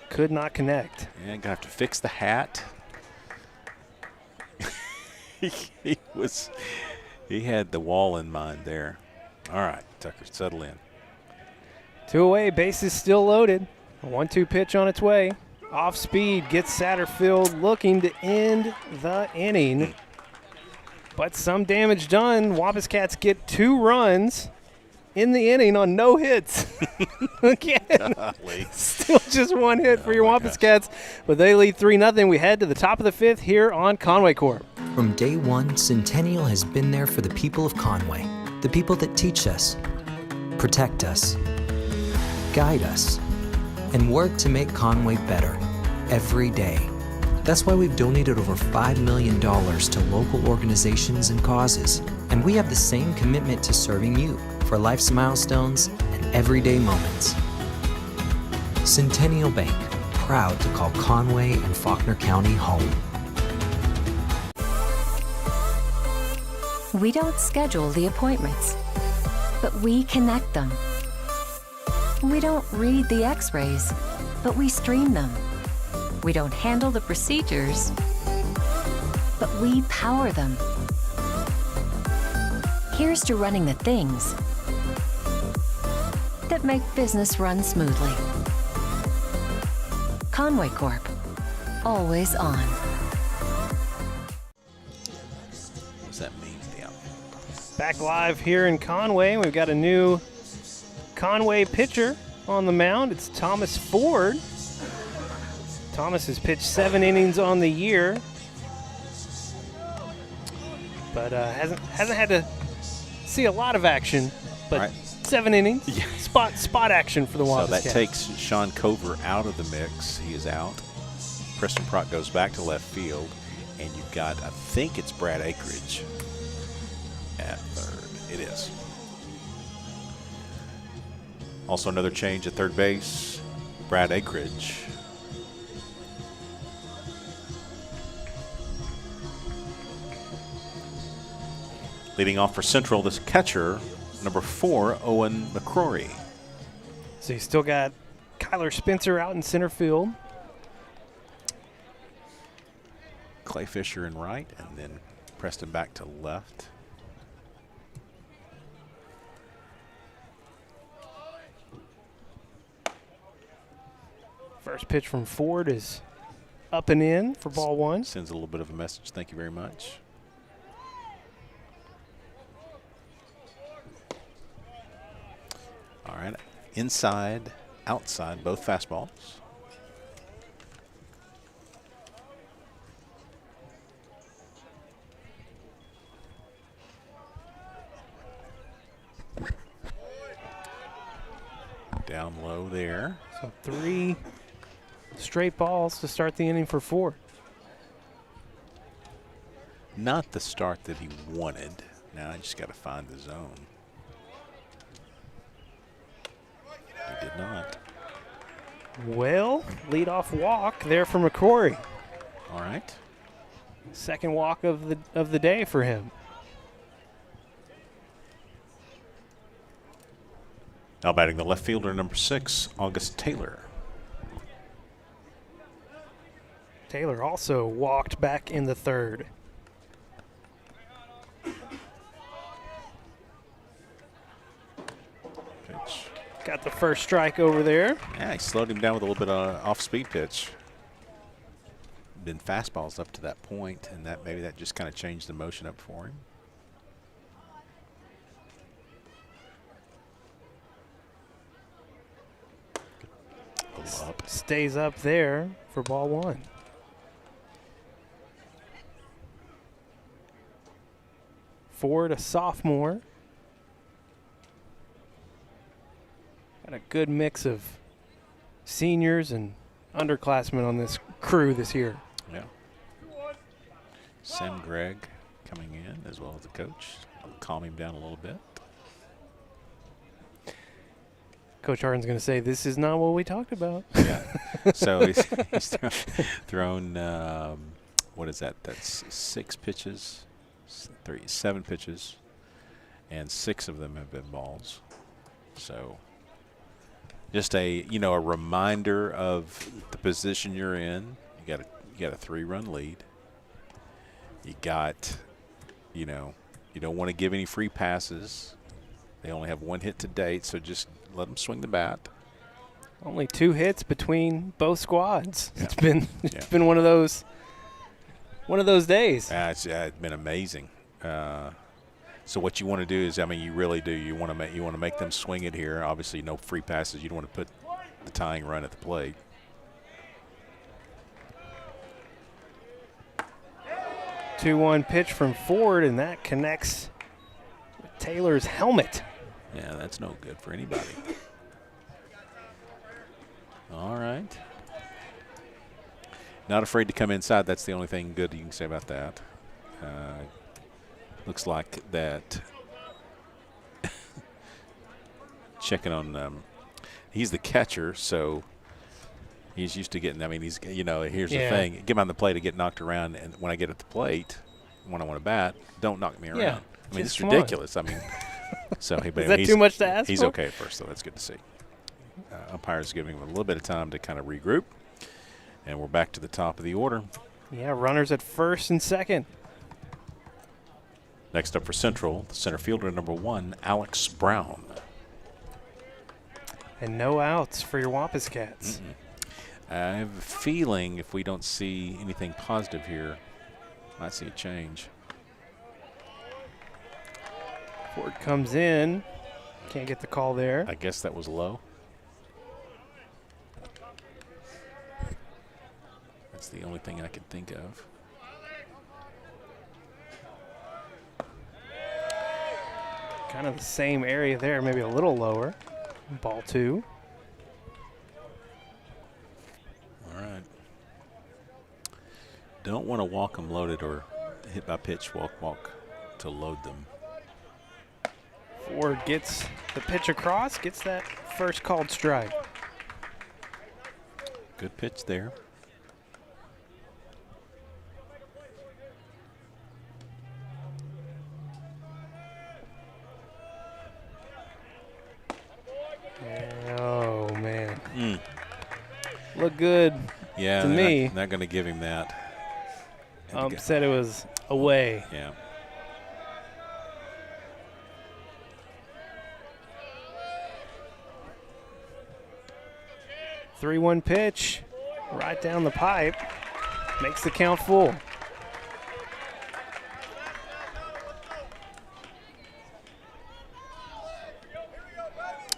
Could not connect. Yeah, gonna have to fix the hat. He had the wall in mind there. All right, Tucker, settle in. 2 away, bases still loaded. A 1-2 pitch on its way. Off speed, gets Satterfield looking to end the inning. But some damage done. Wampus Cats get 2 runs in the inning on no hits. Again, still just 1 hit for your Wampus Cats, but they lead 3-0. We head to the top of the 5th here on Conway Corp. From day one, Centennial has been there for the people of Conway, the people that teach us, protect us, guide us, and work to make Conway better every day. That's why we've donated over $5 million to local organizations and causes, and we have the same commitment to serving you for life's milestones and everyday moments. Centennial Bank, proud to call Conway and Faulkner County home. We don't schedule the appointments, but we connect them. We don't read the x-rays, but we stream them. We don't handle the procedures, but we power them. Here's to running the things that make business run smoothly. Conway Corp, always on. What does that mean? Yeah. Back live here in Conway. We've got a new Conway pitcher on the mound. It's Thomas Ford. Thomas has pitched 7 innings on the year, but hasn't had to see a lot of action. But right. 7 innings, Yeah. spot action for the Wampus So that Cats. takes Sean Cover out of the mix. He is out. Preston Prock goes back to left field, and you've got, I think it's Brad Akridge at third. It is. Also another change at third base, Brad Akridge. Leading off for Central, this catcher, number 4, Owen McCrory. So you still got Kyler Spencer out in center field. Clay Fisher in right, and then Preston back to left. First pitch from Ford is up and in for ball one. Sends a little bit of a message. Thank you very much. All right. Inside, outside, both fastballs. Down low there. So 3 straight balls to start the inning for Ford. Not the start that he wanted. Now I just got to find the zone. He did not. Well, leadoff walk there for McCrory. All right. Second walk of the day for him. Now batting the left fielder, number 6, August Taylor. Taylor also walked back in the third. Pitch. Got the first strike over there. Yeah, he slowed him down with a little bit of off-speed pitch. Been fastballs up to that point, and that maybe that just kind of changed the motion up for him. Up. Stays up there for ball one. Ford, a sophomore. Got a good mix of seniors and underclassmen on this crew this year. Yeah. Sam Gregg coming in as well as the coach. Calm him down a little bit. Coach Harden's going to say, this is not what we talked about. Yeah. So he's thrown, what is that? That's 6 pitches, 7 pitches, and 6 of them have been balls. So just a reminder of the position you're in. You got a 3-run lead. You got, you don't want to give any free passes. They only have 1 hit to date, so just let them swing the bat. Only 2 hits between both squads. Yeah. It's been one of those days. It's been amazing. So what you want to do is, you really do. You want to make them swing it here. Obviously, no free passes. You don't want to put the tying run at the plate. – 2-1 pitch from Ford, and that connects with Taylor's helmet. Yeah, that's no good for anybody. All right. Not afraid to come inside. That's the only thing good you can say about that. Looks like that. Checking on. He's the catcher, so he's used to getting. He's here's the thing: get him on the plate to get knocked around, and when I get at the plate, when I want to bat, don't knock me around. Yeah, it's ridiculous. So is that too much to ask? He's for? okay at first, so that's good to see. Umpire's giving him a little bit of time to kind of regroup, and we're back to the top of the order. Yeah, runners at first and second. Next up for Central, the center fielder, number 1, Alex Brown. And no outs for your Wampus Cats. I have a feeling if we don't see anything positive here, I might see a change. Ford comes in. Can't get the call there. I guess that was low. That's the only thing I can think of. Kind of the same area there, maybe a little lower. Ball 2. All right. Don't want to walk them loaded or hit by pitch, walk to load them. Ford gets the pitch across, gets that first called strike. Good pitch there. Oh, man. looked good Yeah, to they're me. not going to give him that. Said it was away. Yeah. Three-one pitch, right down the pipe, makes the count full.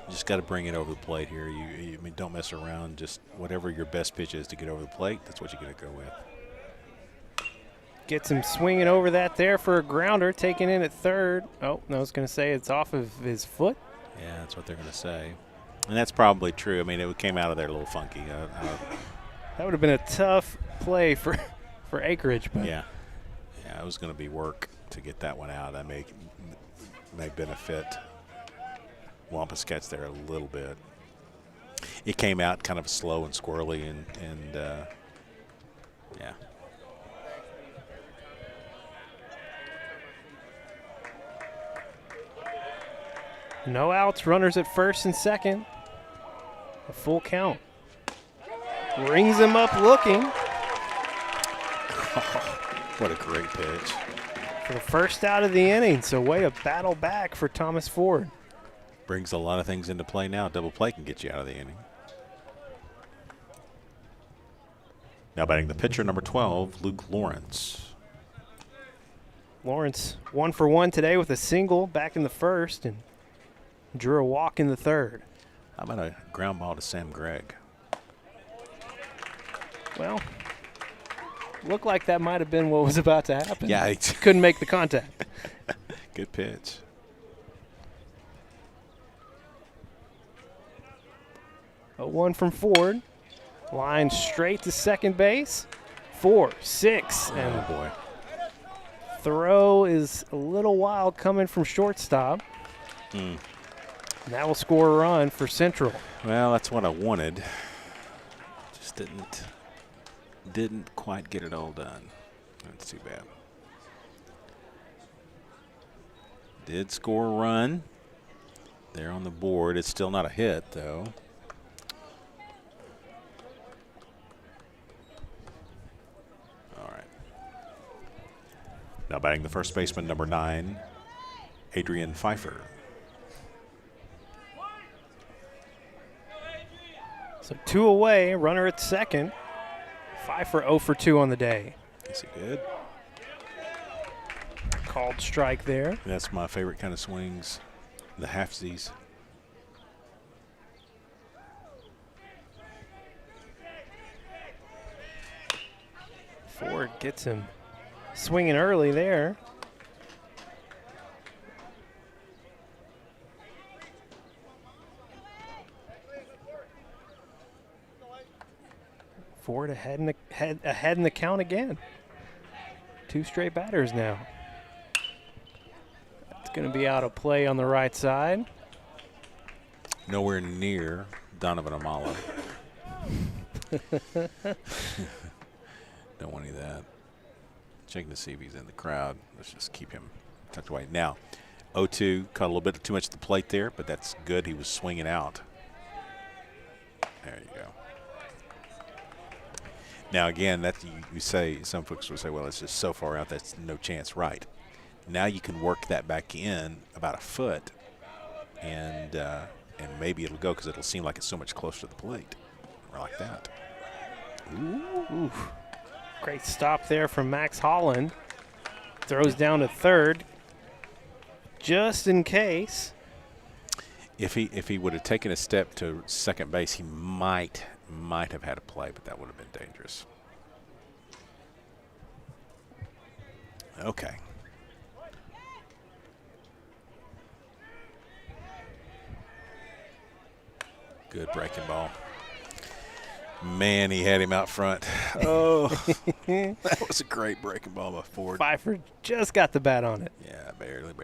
You just got to bring it over the plate here. I mean, don't mess around. Just whatever your best pitch is to get over the plate, that's what you're going to go with. Gets him swinging over that there for a grounder, taken in at third. Oh, no, I was going to say it's off of his foot. Yeah, that's what they're going to say. And that's probably true. I mean, it came out of there a little funky. That would have been a tough play for Acreage. But Yeah, it was going to be work to get that one out. That may benefit Wampus Cats there a little bit. It came out kind of slow and squirrely, and yeah. No outs, runners at first and second. A full count. Rings him up looking. What a great pitch. For the first out of the inning, so way to battle back for Thomas Ford. Brings a lot of things into play now. Double play can get you out of the inning. Now batting the pitcher, number 12, Luke Lawrence. Lawrence 1 for 1 today with a single back in the first and drew a walk in the third. How about a ground ball to Sam Gregg? Well, looked like that might have been what was about to happen. Yeah, couldn't make the contact. Good pitch. A 1 from Ford. Line straight to second base. 4, 6, and Oh, boy. throw is a little wild coming from shortstop. And that will score a run for Central. Well, that's what I wanted. Just didn't quite get it all done. That's too bad. Did score a run there on the board. It's still not a hit, though. All right. Now batting the first baseman, number 9, Adrian Pfeiffer. So 2 away, runner at second. Pfeiffer 0 for 2 on the day. Yes, he did. Called strike there. That's my favorite kind of swings, the halfsies. Ford gets him swinging early there. Ford ahead in the count again. 2 straight batters now. It's going to be out of play on the right side. Nowhere near Donovan Amala. Don't want any of that. Checking to see if he's in the crowd. Let's just keep him tucked away. Now, 0-2, caught a little bit too much at the plate there, but that's good. He was swinging out. There you go. Now, again, that you say, some folks will say, well, it's just so far out, that's no chance. Right. Now you can work that back in about a foot, and maybe it'll go because it'll seem like it's so much closer to the plate. Or like that. Ooh. Great stop there from Max Holland. Throws down to third, just in case. If he would have taken a step to second base, he might have had a play, but that would have been dangerous. Okay. Good breaking ball. Man, he had him out front. Oh, that was a great breaking ball by Ford. Pfeiffer just got the bat on it. Yeah, barely.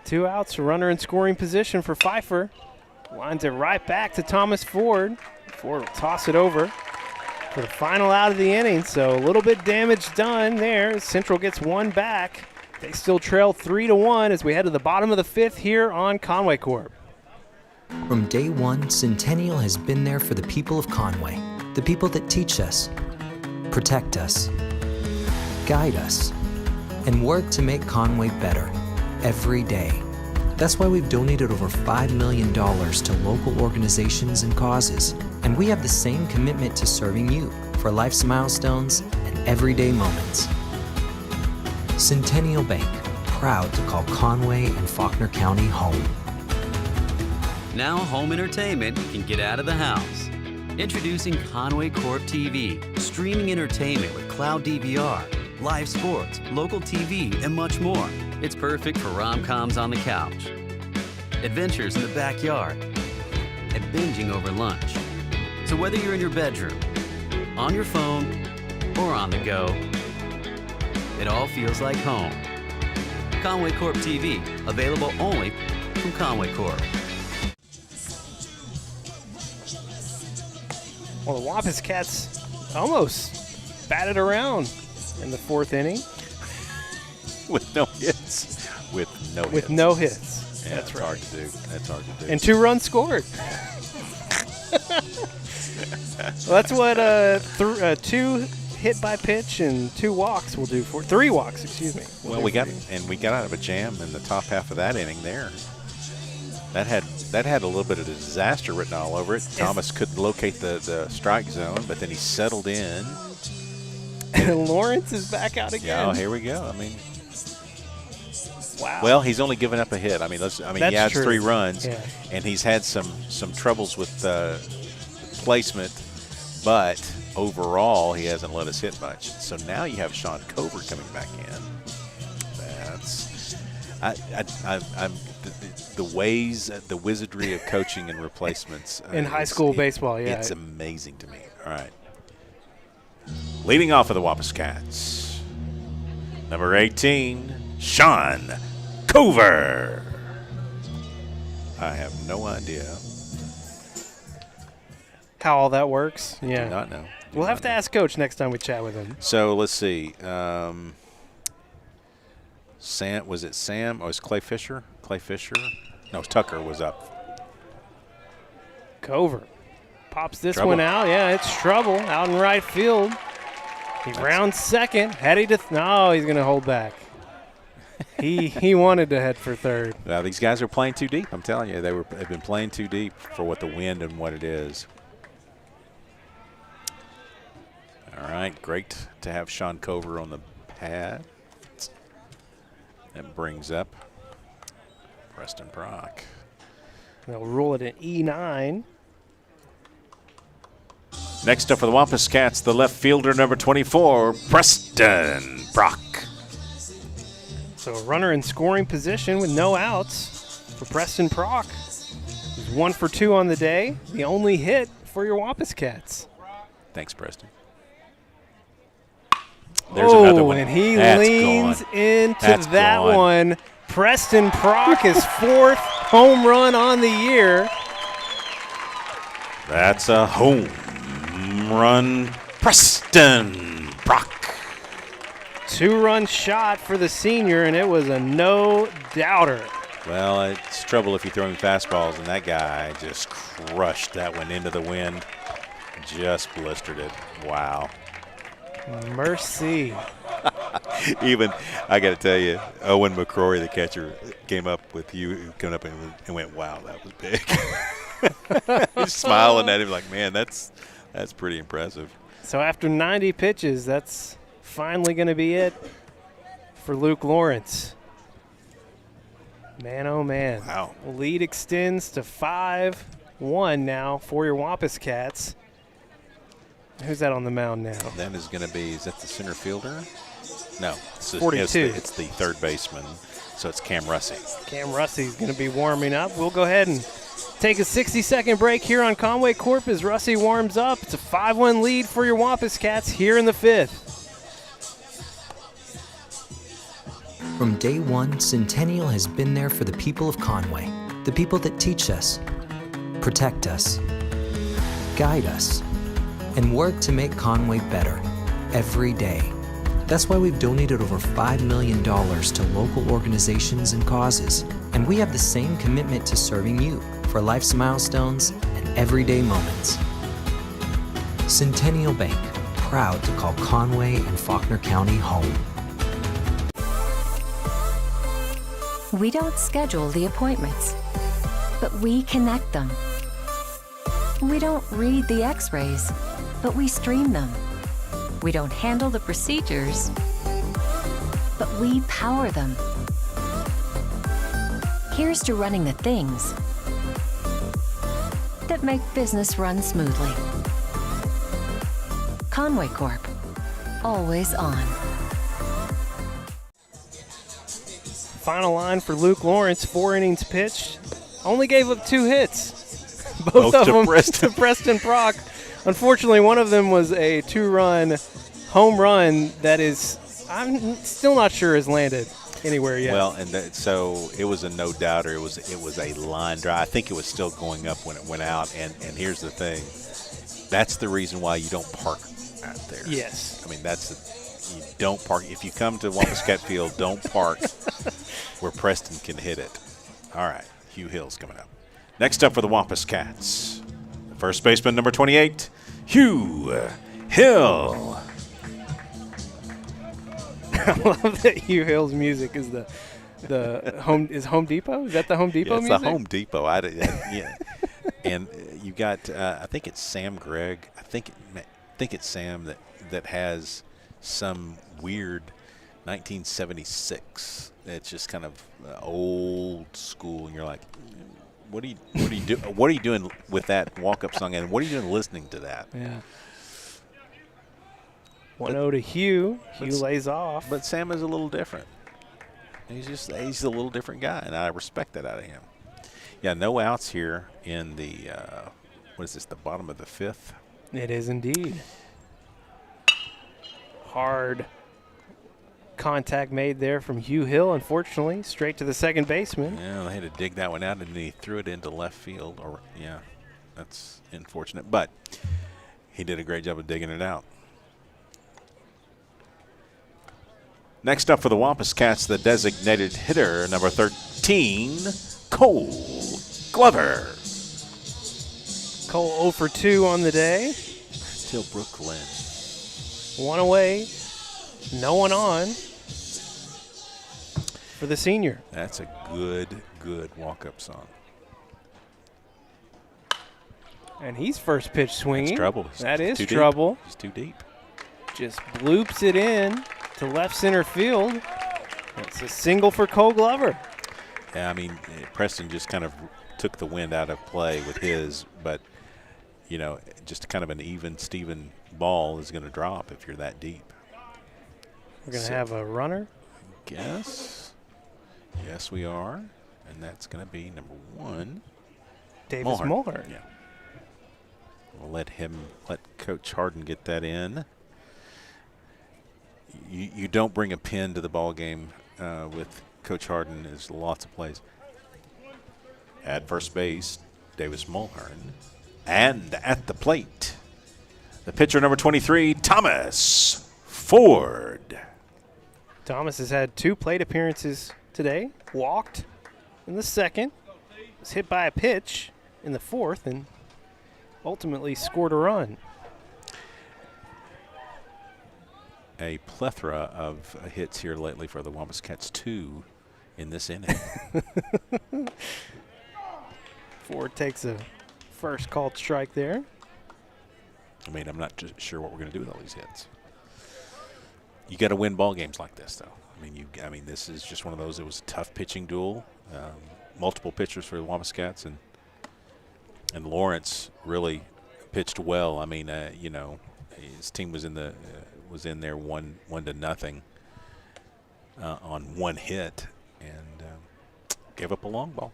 Two outs, runner in scoring position for Pfeiffer. Lines it right back to Thomas Ford. Ford will toss it over. for the final out of the inning. So a little bit damage done there. Central gets one back. They still trail 3-1 as we head to the bottom of the fifth here on Conway Corp. From day one, Centennial has been there for the people of Conway, the people that teach us, protect us, guide us, and work to make Conway better every day. That's why we've donated over $5 million to local organizations and causes, and we have the same commitment to serving you for life's milestones and everyday moments. Centennial Bank, proud to call Conway and Faulkner County home. Now home entertainment can get out of the house. Introducing Conway Corp TV, streaming entertainment with cloud DVR, live sports, local TV, and much more. It's perfect for rom-coms on the couch, adventures in the backyard, and binging over lunch. So whether you're in your bedroom, on your phone, or on the go, it all feels like home. Conway Corp TV, available only from Conway Corp. Well, the Wampus Cats almost batted around in the fourth inning. With no hits. With no hits. Yeah, That's right. hard to do. That's hard to do. And 2 runs scored. Well, that's what 2 hit by pitch and 2 walks will do for 3 walks. Excuse me. Well, we got out of a jam in the top half of that inning there. That had a little bit of disaster written all over it. Thomas couldn't locate the strike zone, but then he settled in. And Lawrence is back out again. Yeah, here we go. I mean, wow. well, he's only given up a hit. I mean, he has true. 3 runs, Yeah. and he's had some troubles with placement, but overall he hasn't let us hit much. So now you have Sean Cover coming back in. That's I'm the ways, the wizardry of coaching and replacements in high school baseball. Yeah, it's amazing to me. All right. Leading off of the Wampus Cats, number 18, Sean Cover. I have no idea. How all that works. Yeah. Do not know. We'll have to ask Coach next time we chat with him. So let's see. Sam, was it Sam? Oh, it was Clay Fisher? Clay Fisher? No, Tucker was up. Cover pops this Trouble. one out. Yeah, it's trouble out in right field. He rounds second. Heading to no, he's going to hold back. He wanted to head for third. Now these guys are playing too deep. I'm telling you, they've been playing too deep for what the wind and what it is. All right, great to have Sean Cover on the pad. That brings up Preston Brock. They'll rule it at E9. Next up for the Wampus Cats, the left fielder, number 24, Preston Brock. So a runner in scoring position with no outs for Preston Brock. He's 1 for 2 on the day. The only hit for your Wampus Cats. Thanks, Preston. There's another one. And he That's leans gone. into That's that gone. one. Preston Brock, his 4th home run on the year. That's a home run, Preston Brock. 2-run shot for the senior, and it was a no-doubter. Well, it's trouble if you throw him fastballs, and that guy just crushed that one into the wind. Just blistered it. Wow. Mercy. Even, I got to tell you, Owen McCrory, the catcher, came up with you, coming up and went, wow, that was big. He's smiling at him like, man, that's pretty impressive. So after 90 pitches, that's finally going to be it for Luke Lawrence. Man, oh, man. Wow. Lead extends to 5-1 now for your Wampus Cats. Who's that on the mound now? That is going to be, is that the center fielder? No. It's 42. It's the third baseman, so it's Cam Russey. Cam Russey's going to be warming up. We'll go ahead and take a 60-second break here on Conway Corp as Russey warms up. It's a 5-1 lead for your Wampus Cats here in the 5th. From day one, Centennial has been there for the people of Conway, the people that teach us, protect us, guide us, and work to make Conway better every day. That's why we've donated over $5 million to local organizations and causes. And we have the same commitment to serving you for life's milestones and everyday moments. Centennial Bank, proud to call Conway and Faulkner County home. We don't schedule the appointments, but we connect them. We don't read the x-rays, but we stream them. We don't handle the procedures, but we power them. Here's to running the things that make business run smoothly. Conway Corp, always on. Final line for Luke Lawrence, 4 innings pitched. Only gave up 2 hits. Both of them to Preston Prock. Unfortunately, one of them was a 2-run home run that is, I'm still not sure has landed anywhere yet. Well, and so it was a no-doubter. It was a line drive. I think it was still going up when it went out. And here's the thing. That's the reason why you don't park out there. Yes. I mean, you don't park. If you come to Wampus Cat Field, don't park where Preston can hit it. All right, Hugh Hill's coming up. Next up for the Wampus Cats, the first baseman, number 28, Hugh Hill. I love that Hugh Hill's music is the Home Depot. Is that the Home Depot music? It's the Home Depot. Yeah. And you got I think it's Sam Gregg. I think it's Sam that has some weird 1976. It's just kind of old school, and you're like, what are you doing with that walk-up song, and what are you doing listening to that? Yeah. 1-0 to Hugh. Hugh lays off. But Sam is a little different. He's a little different guy, and I respect that out of him. Yeah, no outs here in the what is this? The bottom of the 5th. It is indeed. Hard contact made there from Hugh Hill, unfortunately, straight to the second baseman. Yeah, they had to dig that one out, and he threw it into left field. Yeah, that's unfortunate. But he did a great job of digging it out. Next up for the Wampus Cats, the designated hitter, number 13, Cole Glover. Cole 0 for 2 on the day. Till Brooklyn. 1 away, no one on for the senior. That's a good walk-up song. And he's first pitch swinging. That's trouble. That is trouble. He's too deep. Just bloops it in to left center field. That's a single for Cole Glover. Yeah, I mean, Preston just kind of took the wind out of play with his, but, you know, just kind of an even Steven ball is going to drop if you're that deep. We're going to have a runner? Guess. Yes, we are. And that's going to be number 1. Davis Mulhern. Yeah. We'll let Coach Harden get that in. You don't bring a pin to the ball game with Coach Harden. There's lots of plays. At first base, Davis Mulhern. And at the plate, the pitcher number 23, Thomas Ford. Thomas has had 2 plate appearances today. Walked in the second. Was hit by a pitch in the 4th and ultimately scored a run. A plethora of hits here lately for the Wampus Cats, 2 in this inning. Ford takes a first called strike there. I mean, I'm not sure what we're going to do with all these hits. You got to win ball games like this, though. I mean, this is just one of those. It was a tough pitching duel. Multiple pitchers for the Wampus Cats, and Lawrence really pitched well. I mean, you know, his team was in there 1-0 on 1 hit, and gave up a long ball.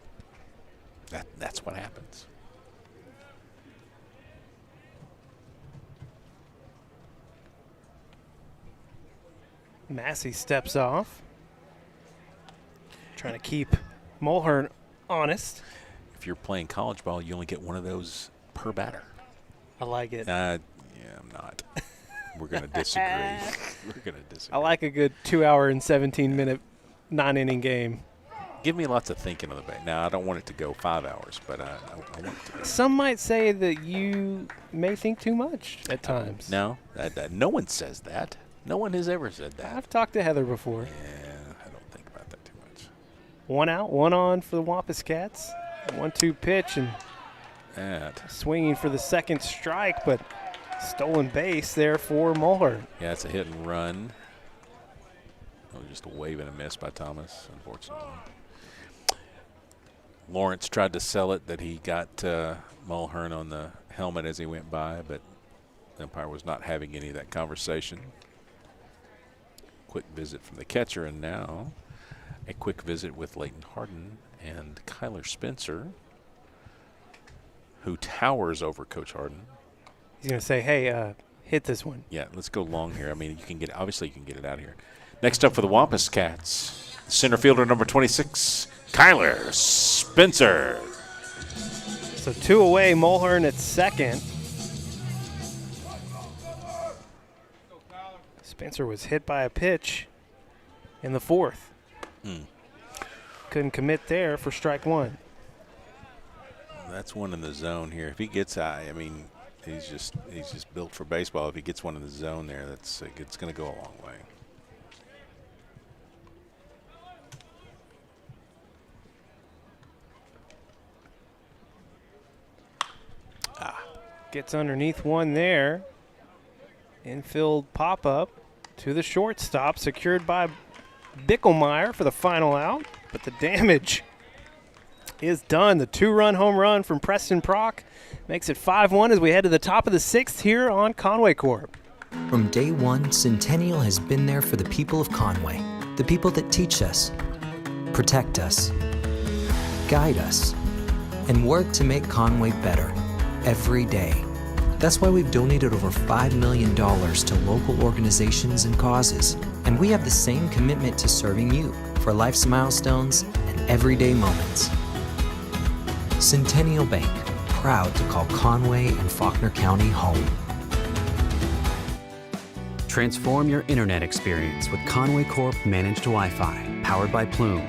That's what happens. Massey steps off, trying to keep Mulhern honest. If you're playing college ball, you only get one of those per batter. I like it. Yeah, I'm not. We're going to disagree. We're going to disagree. I like a good 2 hour and 17-minute 9-inning game. Give me lots of thinking on the bay. Now, I don't want it to go 5 hours, but I want it to go. Some might say that you may think too much at times. No, no one says that. No one has ever said that. I've talked to Heather before. Yeah, I don't think about that too much. 1 out, 1 on for the Wampus Cats. 1-2 pitch and swinging for the second strike, but stolen base there for Mulhern. Yeah, it's a hit and run. Oh, just a wave and a miss by Thomas, unfortunately. Lawrence tried to sell it that he got Mulhern on the helmet as he went by, but the umpire was not having any of that conversation. Quick visit from the catcher, and now a quick visit with Leighton Harden and Kyler Spencer, who towers over Coach Harden. He's going to say, hey, hit this one. Yeah, let's go long here. I mean, you can get it out of here. Next up for the Wampus Cats, center fielder number 26, Kyler Spencer. So 2 away, Mulhern at second. Spencer was hit by a pitch in the 4th. Couldn't commit there for strike 1. That's one in the zone here. If he gets high, I mean, he's just built for baseball. If he gets one in the zone there, it's going to go a long way. Gets underneath one there. Infield pop-up to the shortstop, secured by Bickelmeyer for the final out. But the damage is done. The 2-run home run from Preston Prock makes it 5-1 as we head to the top of the 6th here on Conway Corp. From day one, Centennial has been there for the people of Conway, the people that teach us, protect us, guide us, and work to make Conway better every day. That's why we've donated over $5 million to local organizations and causes, and we have the same commitment to serving you for life's milestones and everyday moments. Centennial Bank, proud to call Conway and Faulkner County home. Transform your internet experience with Conway Corp Managed Wi-Fi, powered by Plume.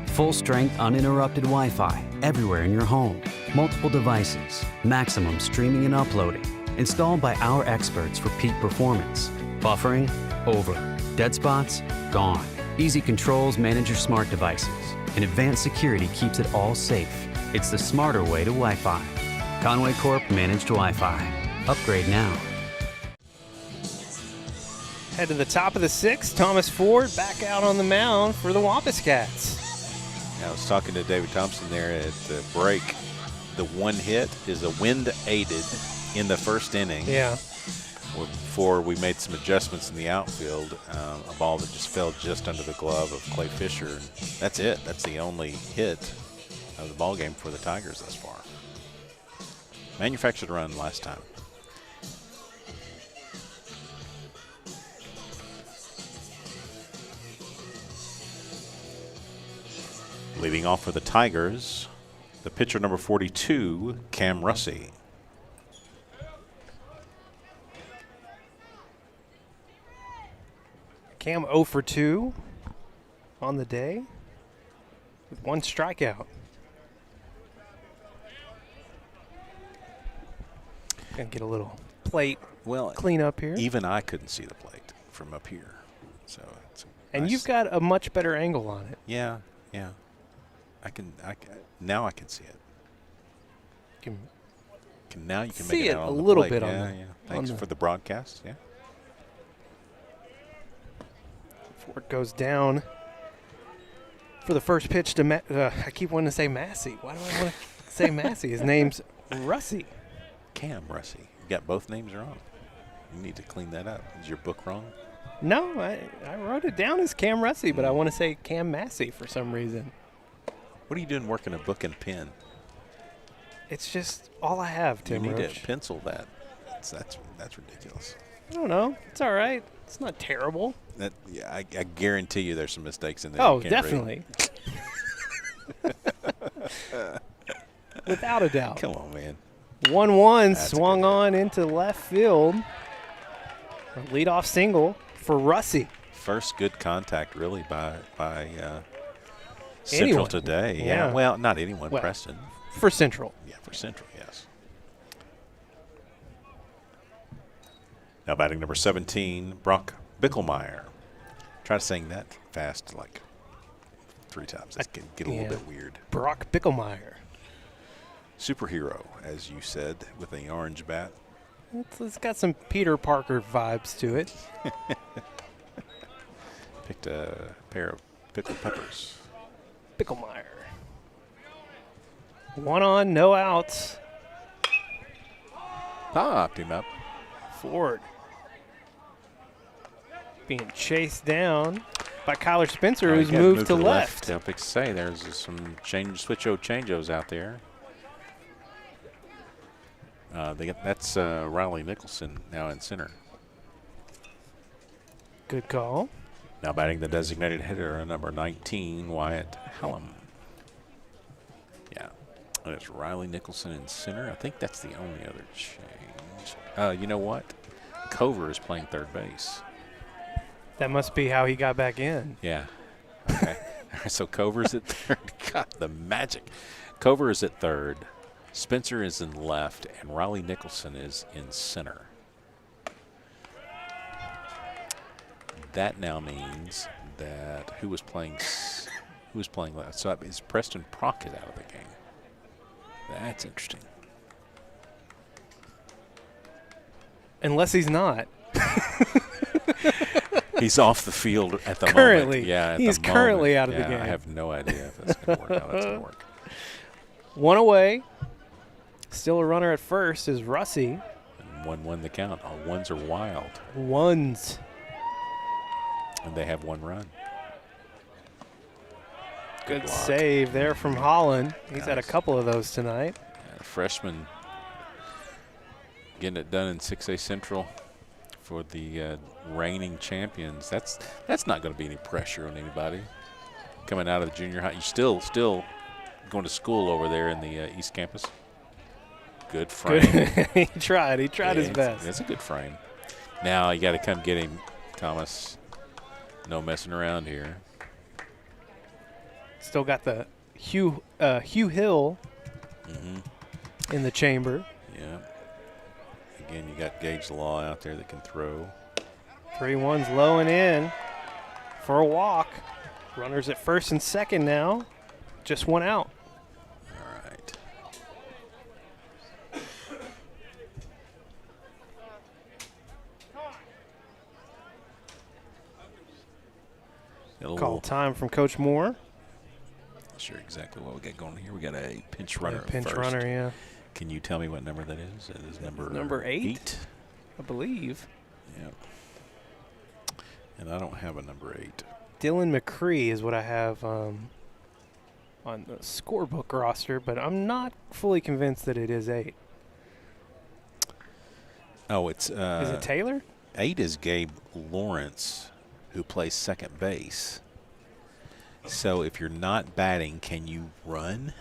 Full-strength, uninterrupted Wi-Fi everywhere in your home. Multiple devices, maximum streaming and uploading. Installed by our experts for peak performance. Buffering, over. Dead spots, gone. Easy controls manage your smart devices. And advanced security keeps it all safe. It's the smarter way to Wi-Fi. Conway Corp Managed Wi-Fi. Upgrade now. Head to the top of the 6th. Thomas Ford back out on the mound for the Wampus Cats. I was talking to David Thompson there at the break. The one hit is a wind-aided in the first inning. Yeah. Before we made some adjustments in the outfield, a ball that just fell just under the glove of Clay Fisher. That's it. That's the only hit of the ball game for the Tigers thus far. Manufactured run last time. Leading off for the Tigers, the pitcher number 42, Cam Russey. Cam 0 for 2 on the day with 1 strikeout. Gonna get a little plate clean up here. Even I couldn't see the plate from up here. So it's and nice. You've got a much better angle on it. Yeah. Now I can see it. Now you can see make it it out a on the little plate. bit Yeah. on Thanks for the broadcast. Yeah. Ford goes down for the first pitch to I keep wanting to say Massey. Why do I want to say Massey? His name's Russey. Cam Russey. You got both names wrong. You need to clean that up. Is your book wrong? No, I wrote it down as Cam Russey, but I want to say Cam Massey for some reason. What are you doing working a book and pen? It's just all I have, Tim. You need Roach. to pencil that. That's ridiculous. I don't know. It's all right. It's not terrible. I guarantee you there's some mistakes in there. Oh, you can't definitely. Without a doubt. Come on, man. 1-1 That's a swung good hit. on into left field. A leadoff single for Russi. First good contact, really, by Central Anyone. today. Yeah. Well, not anyone. Well, Preston. For Central. Yeah, for Central, yes. Now batting number 17, Brock Bickelmeyer. Try to sing that fast like 3 times. That can get a little bit weird. Brock Bickelmeyer. Superhero, as you said, with an orange bat. It's got some Peter Parker vibes to it. Picked a pair of pickled peppers. Bickelmeyer. 1 on, no outs. Popped him up. Ford. Being chased down by Kyler Spencer, who's He got moved to left. I'll pick to say there's some switch-o-change-os out there. That's Riley Nicholson now in center. Good call. Now batting the designated hitter, number 19, Wyatt Hallam. Yeah, and it's Riley Nicholson in center. I think that's the only other change. You know what? Cover is playing third base. That must be how he got back in. Yeah. Okay. All right, so Cover's at third. God, the magic. Cover is at third. Spencer is in left, and Riley Nicholson is in center. That now means that who was playing left? So is Preston Prockett out of the game? That's interesting. Unless he's not. He's off the field at the Currently. moment. Yeah, He's currently out of the Yeah, game. I have no idea if that's going to work. How that's going to work. 1 away. Still a runner at first is Russi. And 1-1 the count. All ones are wild. Ones. And they have 1 run. Good block. save there from Holland. He's had a Nice. couple of those tonight. Yeah, freshman getting it done in 6A Central for the reigning champions. That's not going to be any pressure on anybody. Coming out of the junior high. You still going to school over there in the East Campus. Good frame. He tried. He tried his best. That's a good frame. Now you got to come get him, Thomas. No messing around here. Still got the Hugh Hill in the chamber. Yeah. Again, you got Gage Law out there that can throw. 3-1's low and in for a walk. Runners at first and second now. Just 1 out. All right. Call time from Coach Moore. Not sure exactly what we got going here. We got a pinch runner. Yeah, pinch first. runner, yeah. Can you tell me what number that is? It is Number 8, I believe. Yep. And I don't have a number 8. Dylan McCree is what I have on the scorebook roster, but I'm not fully convinced that it is 8. Oh, it's Is it Taylor? 8 is Gabe Lawrence, who plays second base. So if you're not batting, can you run?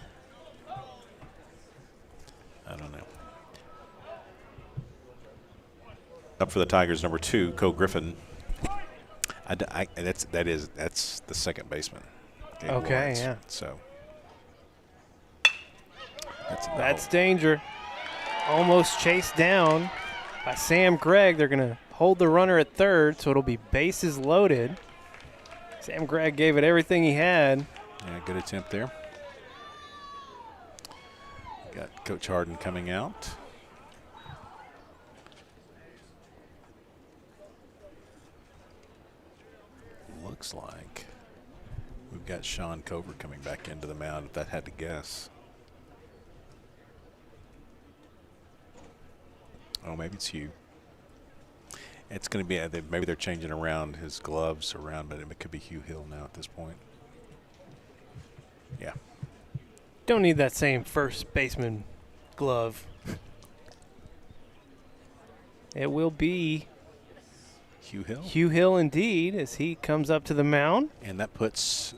I don't know. Up for the Tigers, number 2, Cole Griffin. That's the second baseman. Gabe Okay, Lawrence. yeah. So That's danger. Almost chased down by Sam Gregg. They're going to hold the runner at third, so it'll be bases loaded. Sam Gregg gave it everything he had. Yeah, good attempt there. Got Coach Harden coming out. Looks like we've got Sean Cover coming back into the mound, if that had to guess. Oh, maybe it's Hugh. It's going to be, maybe they're changing around his gloves around, but it could be Hugh Hill now at this point. Yeah. Don't need that same first baseman glove. It will be Hugh Hill. Hugh Hill indeed as he comes up to the mound. And that puts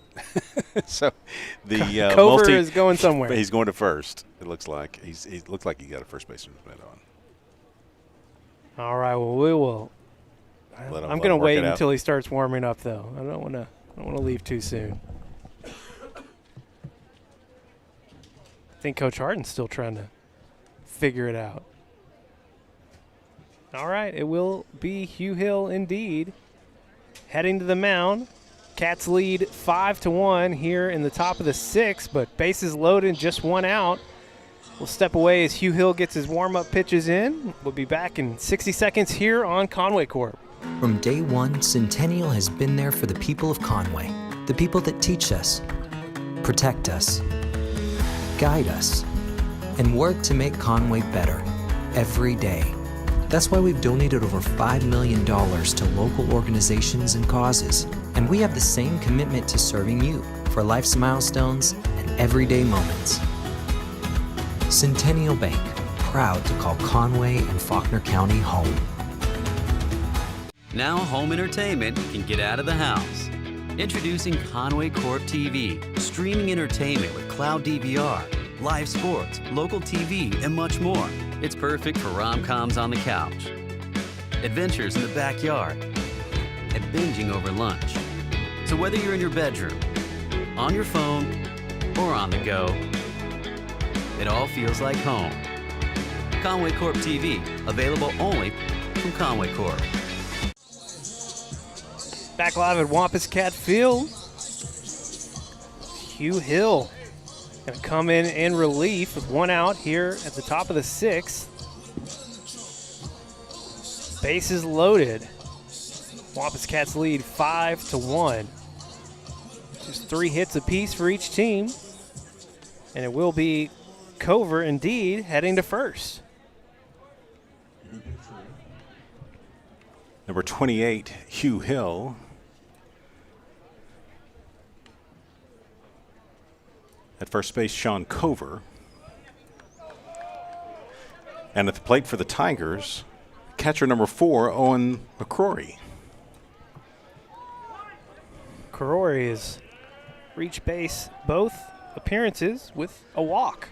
so the Cover is going somewhere. He's going to first. It looks like he looks like he got a first baseman's mitt on. All right, well, we will. I'm going to wait until he starts warming up, though. I don't want to leave too soon. I think Coach Harden's still trying to figure it out. All right, it will be Hugh Hill indeed. Heading to the mound. Cats lead 5-1 here in the top of the sixth, but bases loaded, just one out. We'll step away as Hugh Hill gets his warm-up pitches in. We'll be back in 60 seconds here on Conway Corp. From day one, Centennial has been there for the people of Conway, the people that teach us, protect us, guide us, and work to make Conway better every day. That's why we've donated over $5 million to local organizations and causes. And we have the same commitment to serving you for life's milestones and everyday moments. Centennial Bank, proud to call Conway and Faulkner County home. Now home entertainment can get out of the house. Introducing Conway Corp TV, streaming entertainment with cloud DVR, live sports, local TV, and much more. It's perfect for rom-coms on the couch, adventures in the backyard, and binging over lunch. So whether you're in your bedroom, on your phone, or on the go, it all feels like home. Conway Corp TV, available only from Conway Corp. Back live at Wampus Cat Field. Hugh Hill going to come in relief with one out here at the top of the sixth. Bases loaded. Wampus Cats lead 5-1. Just 3 hits apiece for each team. And it will be Cover indeed heading to first. Number 28, Hugh Hill. At first base, Sean Cover. And at the plate for the Tigers, catcher number 4, Owen McCrory. McCrory has reached base both appearances with a walk.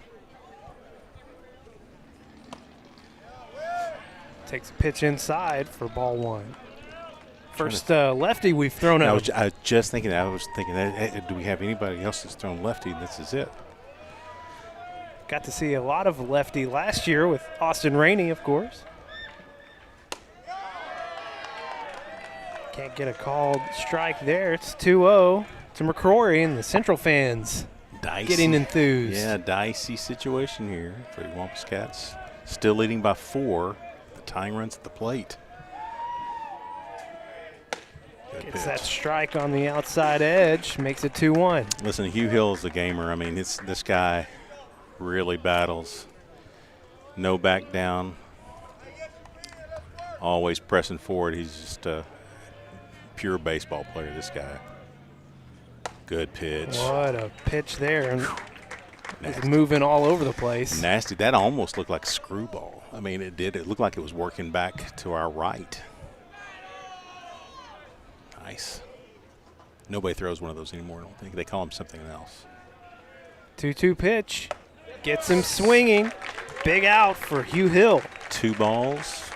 Takes a pitch inside for ball one. First lefty we've thrown out. I was just thinking that. I was thinking, do we have anybody else that's thrown lefty? This is it. Got to see a lot of lefty last year with Austin Rainey, of course. Can't get a called strike there. It's 2-0 to McCrory, and the Central fans getting enthused. Yeah, dicey situation here for the Wampus Cats. Still leading by 4. The tying runs at the plate. Gets that strike on the outside edge, makes it 2-1. Listen, Hugh Hill's a gamer. I mean, this guy really battles. No back down. Always pressing forward. He's just a pure baseball player, this guy. Good pitch. What a pitch there. It's moving all over the place. Nasty. That almost looked like a screwball. I mean, it did. It looked like it was working back to our right. Nice. Nobody throws one of those anymore, I don't think. They call them something else. 2-2 pitch. Gets him swinging. Big out for Hugh Hill. 2 balls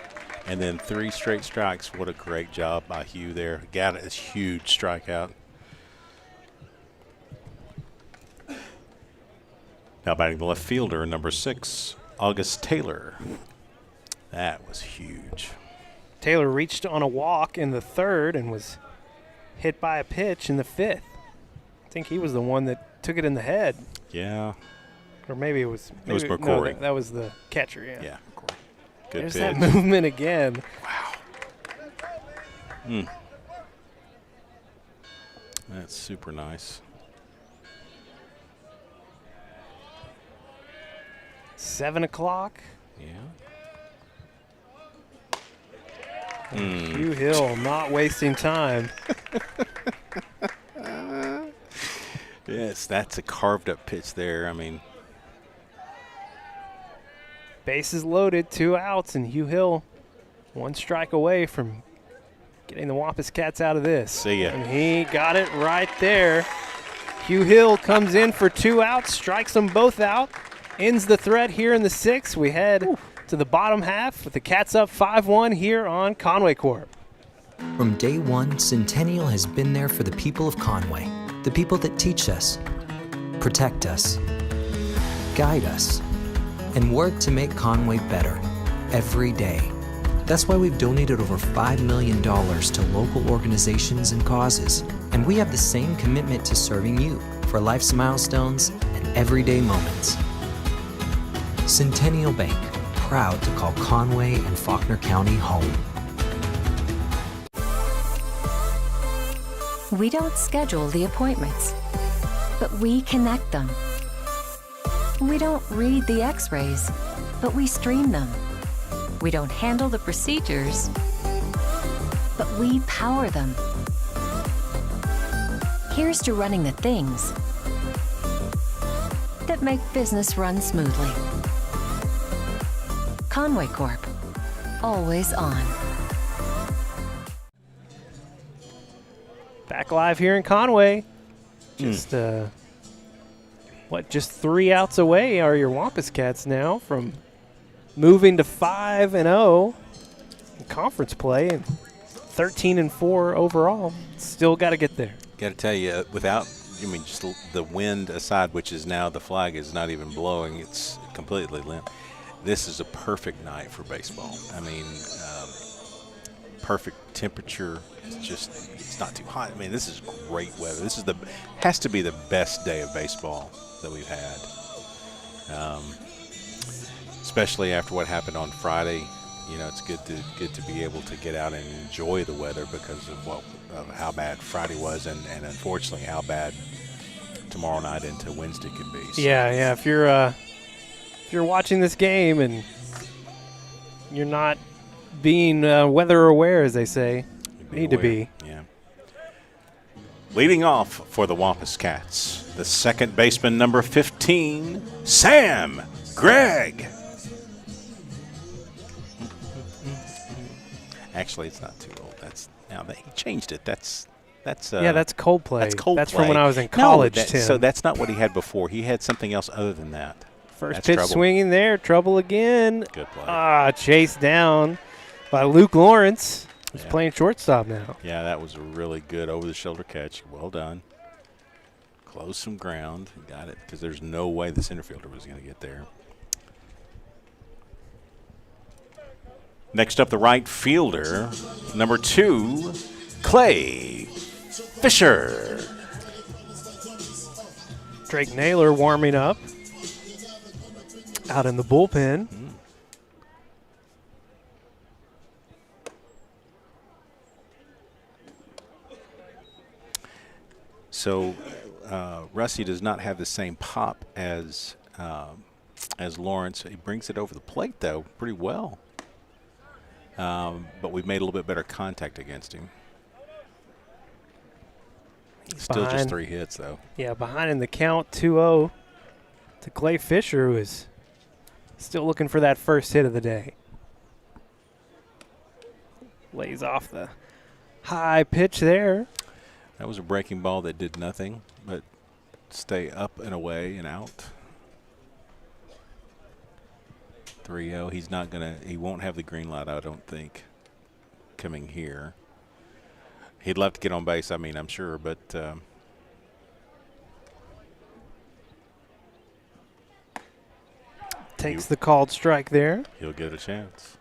and then 3 straight strikes. What a great job by Hugh there. Got it. It's huge strikeout. Now batting the left fielder, number 6, August Taylor. That was huge. Taylor reached on a walk in the 3rd and was hit by a pitch in the 5th. I think he was the one that took it in the head. Yeah. Or maybe it was McCrory. No, that was the catcher, yeah. Yeah, McCrory. Good There's pitch. that movement again. Wow. That's super nice. 7 o'clock. Yeah. Hugh Hill not wasting time. Yes, that's a carved up pitch there. I mean, bases loaded, 2 outs, and Hugh Hill 1 strike away from getting the Wampus Cats out of this. See ya. And he got it right there. Hugh Hill comes in for 2 outs, strikes them both out. ends the threat here in the 6th. We head to the bottom half with the Cats up 5-1 here on Conway Corp. From day one, Centennial has been there for the people of Conway, the people that teach us, protect us, guide us, and work to make Conway better every day. That's why we've donated over $5 million to local organizations and causes. And we have the same commitment to serving you for life's milestones and everyday moments. Centennial Bank, proud to call Conway and Faulkner County home. We don't schedule the appointments, but we connect them. We don't read the x-rays, but we stream them. We don't handle the procedures, but we power them. Here's to running the things that make business run smoothly. Conway Corp, always on. Back live here in Conway. Just, just 3 outs away are your Wampus Cats now from moving to 5-0 in conference play and 13-4 overall. Still got to get there. Got to tell you, just the wind aside, which is now the flag is not even blowing, it's completely limp. This is a perfect night for baseball. I mean, perfect temperature. It's not too hot. I mean, this is great weather. This is has to be the best day of baseball that we've had. Especially after what happened on Friday, it's good to be able to get out and enjoy the weather because of how bad Friday was, and unfortunately how bad tomorrow night into Wednesday could be. So. Yeah. If you're watching this game and you're not being weather aware, as they say, need to be. Yeah. Leading off for the Wampus Cats, the second baseman, number 15, Sam Gregg. Actually, it's not too old. He changed it. That's Coldplay. That's Coldplay. That's from when I was in college, Tim. So that's not what he had before. He had something else other than that. First pitch swinging there. Trouble again. Good play. Chased down by Luke Lawrence, who's playing shortstop now. Yeah, that was a really good over-the-shoulder catch. Well done. Closed some ground. Got it, because there's no way the center fielder was going to get there. Next up, the right fielder, number 2, Clay Fisher. Drake Naylor warming up out in the bullpen. So Rusty does not have the same pop as Lawrence. He brings it over the plate, though, pretty well. But we've made a little bit better contact against him. He's still just 3 hits, though. Yeah, behind in the count, 2-0 to Clay Fisher, who is still looking for that first hit of the day. Lays off the high pitch there. That was a breaking ball that did nothing but stay up and away and out. 3-0. He won't have the green light, I don't think, coming here. He'd love to get on base, I'm sure, but takes the called strike there. He'll get a chance.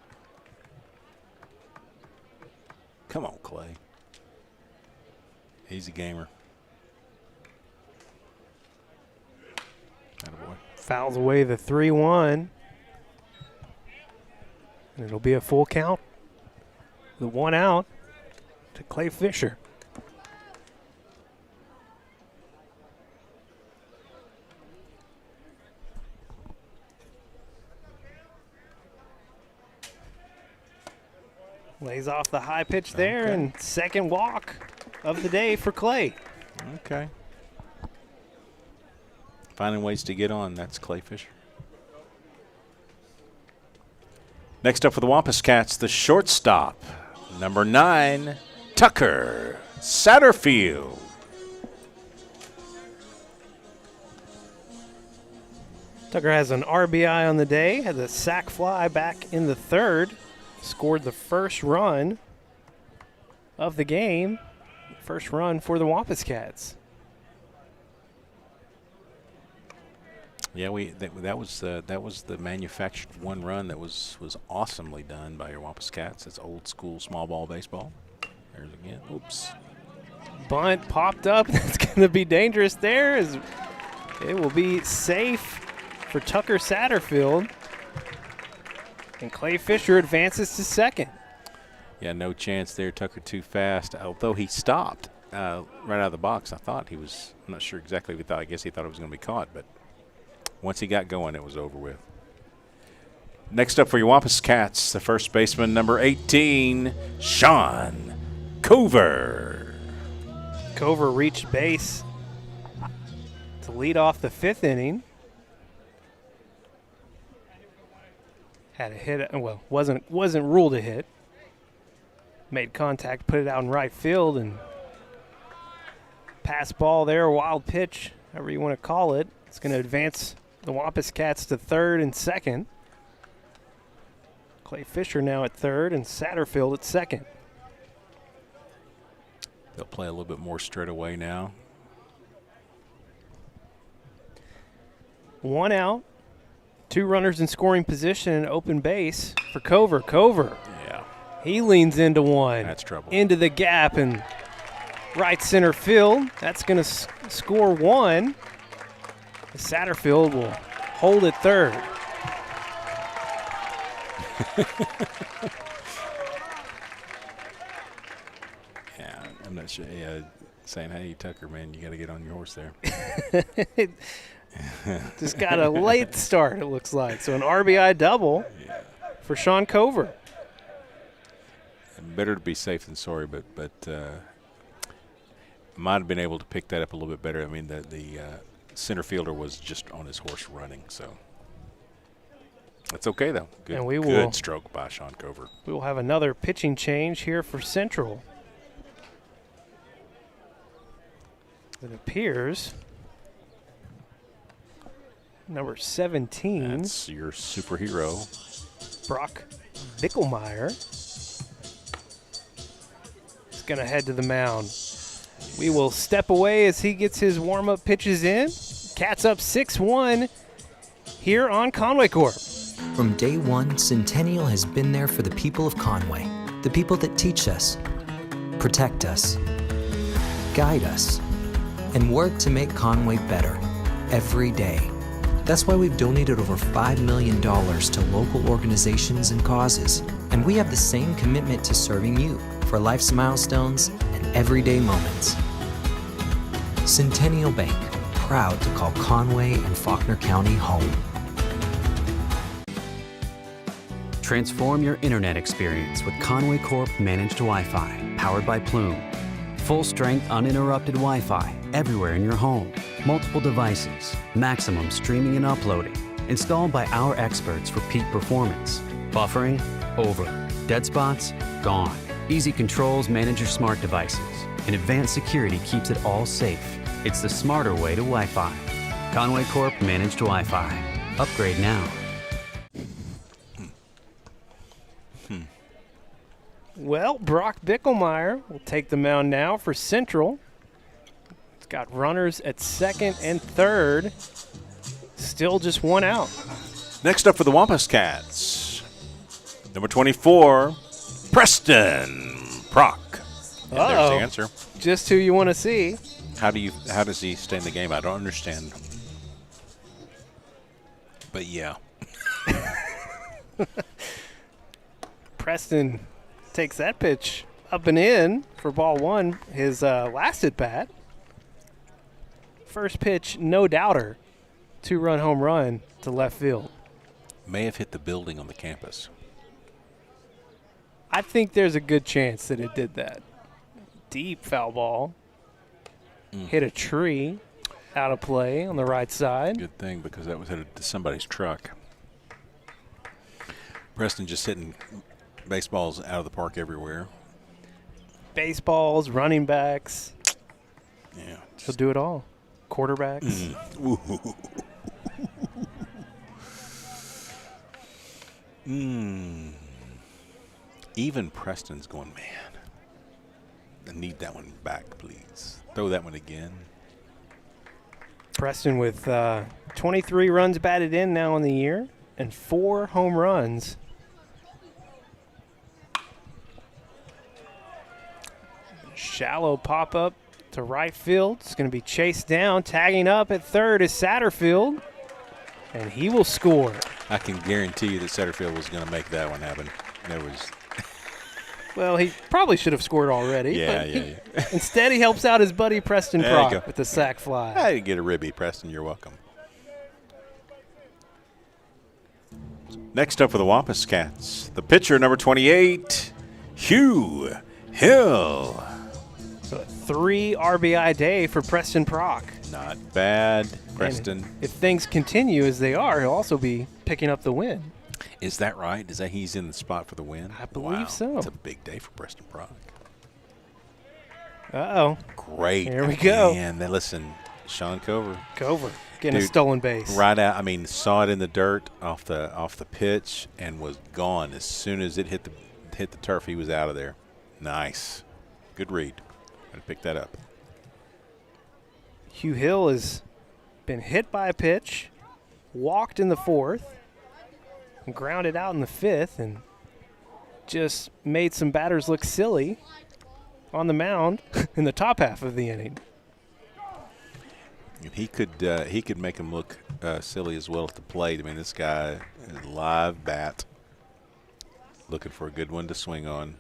Come on, Clay. He's a gamer. Attaboy. Fouls away the 3-1. And it'll be a full count. The 1 out to Clay Fisher. Lays off the high pitch there, and second walk of the day for Clay. Okay. Finding ways to get on, that's Clay Fisher. Next up for the Wampus Cats, the shortstop, number 9, Tucker Satterfield. Tucker has an RBI on the day, had the sac fly back in the third, scored the first run of the game, first run for the Wampus Cats. Yeah, that was the manufactured one run that was awesomely done by your Wampus Cats. It's old school small ball baseball. There's again. Oops. Bunt popped up. That's going to be dangerous there. As it will be safe for Tucker Satterfield. And Clay Fisher advances to second. Yeah, no chance there. Tucker too fast. Although he stopped right out of the box, I'm not sure exactly what he thought. I guess he thought it was going to be caught, but once he got going, it was over with. Next up for your Wampus Cats, the first baseman, number 18, Sean Cover. Cover reached base to lead off the fifth inning. Had a hit, well, wasn't ruled a hit. Made contact, put it out in right field, and pass ball there, wild pitch, however you want to call it. It's going to advance the Wampus Cats to third and second. Clay Fisher now at third and Satterfield at second. They'll play a little bit more straight away now. One out, two runners in scoring position and open base for Cover. Cover. Yeah. He leans into one. That's trouble. Into the gap and right center field. That's going to score one. Satterfield will hold it third. Yeah, I'm not sure. Yeah, saying, hey, Tucker, man, you got to get on your horse there. Just got a late start, it looks like. So an RBI double for Sean Cover. Better to be safe than sorry, but might have been able to pick that up a little bit better. I mean, the center fielder was just on his horse running, so that's okay, though. Good, and good stroke by Sean Cover. We will have another pitching change here for Central. It appears number 17. That's your superhero. Brock Bickelmeyer is going to head to the mound. We will step away as he gets his warm-up pitches in. Cats up 6-1 here on Conway Corp. From day one, Centennial has been there for the people of Conway, the people that teach us, protect us, guide us, and work to make Conway better every day. That's why we've donated over $5 million to local organizations and causes, and we have the same commitment to serving you for life's milestones and everyday moments. Centennial Bank, proud to call Conway and Faulkner County home. Transform your internet experience with Conway Corp Managed Wi-Fi, powered by Plume. Full-strength, uninterrupted Wi-Fi everywhere in your home. Multiple devices, maximum streaming and uploading. Installed by our experts for peak performance. Buffering? Over. Dead spots? Gone. Easy controls manage your smart devices. And advanced security keeps it all safe. It's the smarter way to Wi-Fi. Conway Corp Managed Wi-Fi. Upgrade now. Well, Brock Bickelmeyer will take the mound now for Central. It's got runners at second and third. Still just one out. Next up for the Wampus Cats, number 24, Preston Prock. And there's the answer. Just who you want to see. How does he stay in the game? I don't understand. But yeah. Preston takes that pitch up and in for ball one, his last at bat. First pitch, no doubter. 2-run home run to left field. May have hit the building on the campus. I think there's a good chance that it did that. Deep foul ball. Hit a tree out of play on the right side. Good thing, because that was headed to somebody's truck. Preston just hitting baseballs out of the park everywhere. Baseballs, running backs. Yeah. He'll do it all. Quarterbacks. Even Preston's going, man, I need that one back, please. Throw that one again. Preston with 23 runs batted in now in the year and 4 home runs. Shallow pop-up to right field. It's going to be chased down. Tagging up at third is Satterfield, and he will score. I can guarantee you that Satterfield was going to make that one happen. There was. Well, he probably should have scored already. Yeah. Instead, he helps out his buddy Preston There you go. Prock with the sac fly. I didn't get a ribby, Preston. You're welcome. Next up for the Wampus Cats, the pitcher, number 28, Hugh Hill. So a 3 RBI day for Preston Prock. Not bad, Preston. And if things continue as they are, he'll also be picking up the win. Is that right? Is that he's in the spot for the win? I believe so. It's a big day for Preston Prock. Uh-oh. Great. Here we go. And then listen, Sean Cover. Getting a stolen base. Right out. I mean, saw it in the dirt off the pitch and was gone as soon as it hit the turf. He was out of there. Nice. Good read. Got to pick that up. Hugh Hill has been hit by a pitch, walked in the 4th, and grounded out in the 5th, and just made some batters look silly on the mound in the top half of the inning. He could make him look silly as well at the plate. I mean, this guy is a live bat, looking for a good one to swing on.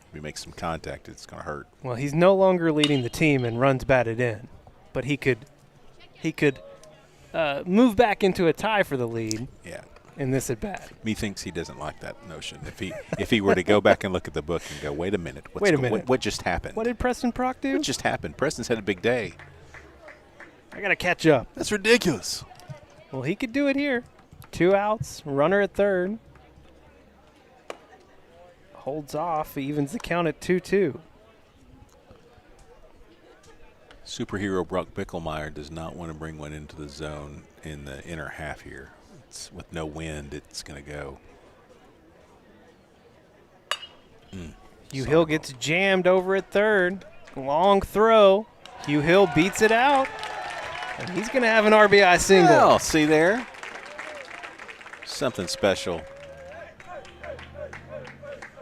If he makes some contact, it's going to hurt. Well, he's no longer leading the team in runs batted in, but he could move back into a tie for the lead. Yeah. In this at bat. Methinks he doesn't like that notion. If he were to go back and look at the book and go, wait a minute, what just happened? What did Preston Prock do? What just happened? Preston's had a big day. I got to catch up. That's ridiculous. Well, he could do it here. 2 outs, runner at third. Holds off, evens the count at 2-2. Superhero Brock Bicklemeyer does not want to bring one into the zone in the inner half here. With no wind, it's going to go. Hugh Hill gets jammed over at third. Long throw. Hugh Hill beats it out. And he's going to have an RBI single. Well, see there? Something special.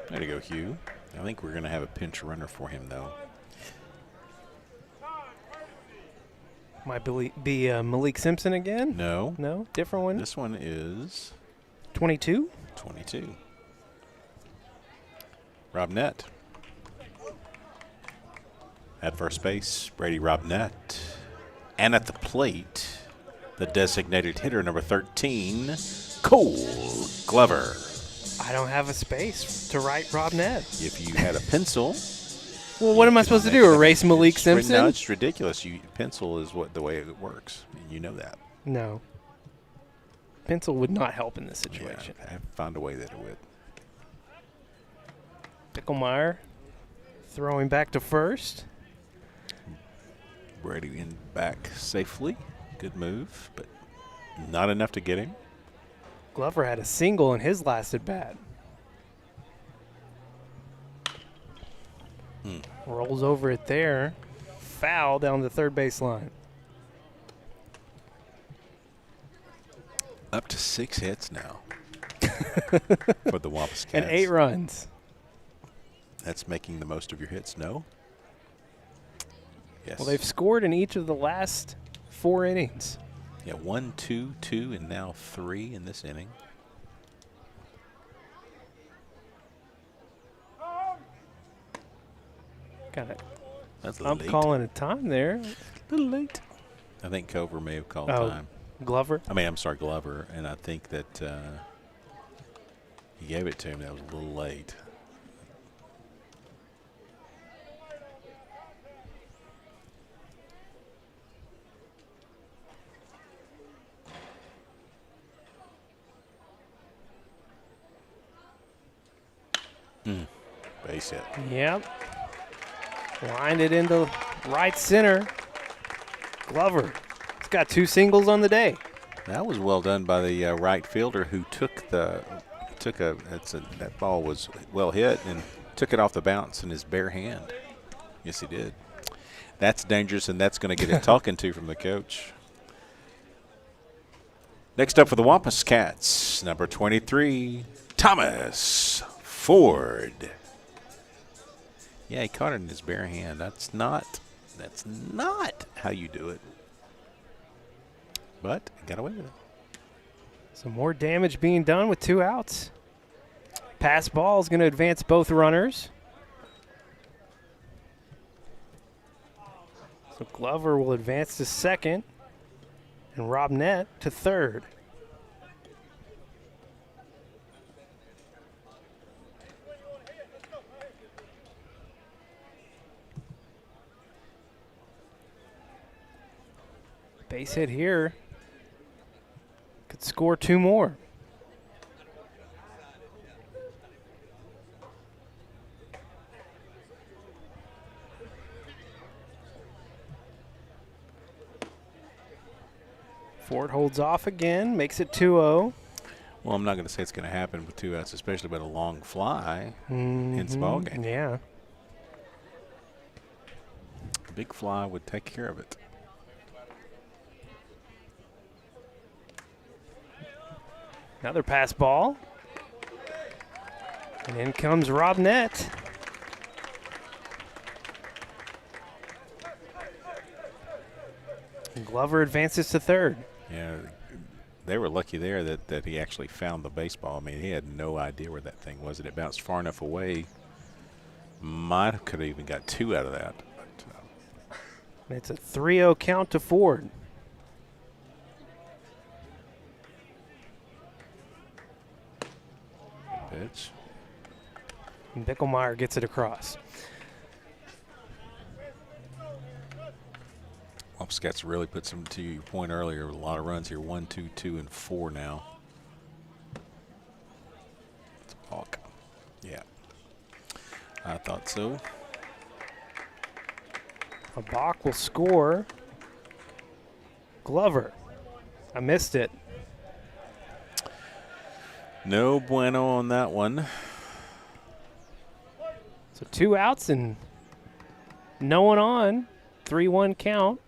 There you go, Hugh. I think we're going to have a pinch runner for him, though. Might be Malik Simpson again? No. No? Different one? This one is 22? 22. Robnett. At first base, Brady Robnett. And at the plate, the designated hitter, number 13, Cole Glover. I don't have a space to write Robnett. If you had a pencil. Well, what am I supposed to do? Erase Malik Simpson? No, it's ridiculous. Pencil is the way it works. You know that. No. Pencil would not help in this situation. Yeah, I found a way that it would. Bicklemeyer throwing back to first. Brady in back safely. Good move, but not enough to get him. Glover had a single in his last at bat. Rolls over it there. Foul down the third base line. Up to 6 hits now for the Wampus Cats. And 8 runs. That's making the most of your hits, no? Yes. Well, they've scored in each of the last 4 innings. Yeah, 1, 2, 2, and now 3 in this inning. Got it. That's I'm late. calling a time there. A little late. I think Cover may have called time. Glover? I'm sorry, Glover. And I think that he gave it to him. That was a little late. Base hit. Yep. Lined it into right center. Glover. He's got 2 singles on the day. That was well done by the right fielder who took that ball was well hit and took it off the bounce in his bare hand. Yes, he did. That's dangerous, and that's going to get a talking to from the coach. Next up for the Wampus Cats, number 23, Thomas Ford. Yeah, he caught it in his bare hand. That's not how you do it. But he got away with it. Some more damage being done with 2 outs. Pass ball is going to advance both runners. So Glover will advance to second and Robnett to third. Base hit here. Could score 2 more. Ford holds off again, makes it 2-0. Well, I'm not going to say it's going to happen with 2 outs, especially with a long fly in the ball game. Yeah. A big fly would take care of it. Another pass ball. And in comes Robnett. And Glover advances to third. Yeah, they were lucky there that he actually found the baseball. I mean, he had no idea where that thing was, and it bounced far enough away. Could have even got 2 out of that. But, it's a 3-0 count to Ford. pitch. And Bickelmeyer gets it across. Wampus Cats really put some, to your point earlier, a lot of runs here. 1, 2, 2, and 4 now. It's a balk. Yeah. I thought so. A balk will score. Glover. I missed it. No bueno on that one. So 2 outs and no one on. 3-1 count.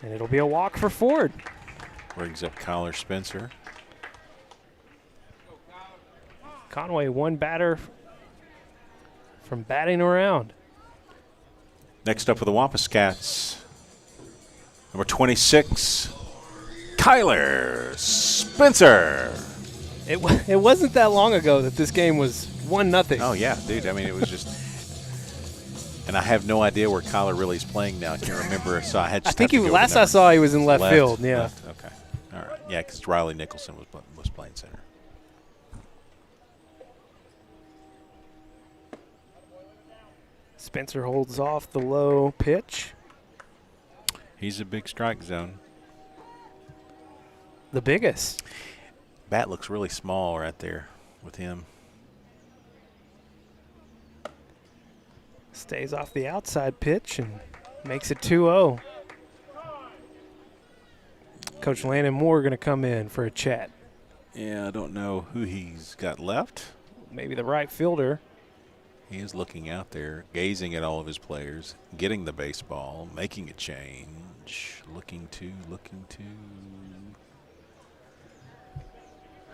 And it'll be a walk for Ford. Brings up Kyler Spencer. Conway, one batter from batting around. Next up for the Wampus Cats, number 26, Kyler Spencer. It wasn't that long ago that this game was 1-0. Oh, yeah, dude. I mean, it was just – and I have no idea where Kyler really is playing now. I can't remember. So I think last I saw he was in left field. Yeah. Left. Okay. All right. Yeah, because Riley Nicholson was playing center. Spencer holds off the low pitch. He's a big strike zone. The biggest. Bat looks really small right there with him. Stays off the outside pitch and makes it 2-0. Coach Landon Moore going to come in for a chat. Yeah, I don't know who he's got left. Maybe the right fielder. He is looking out there, gazing at all of his players, getting the baseball, making a change, looking to.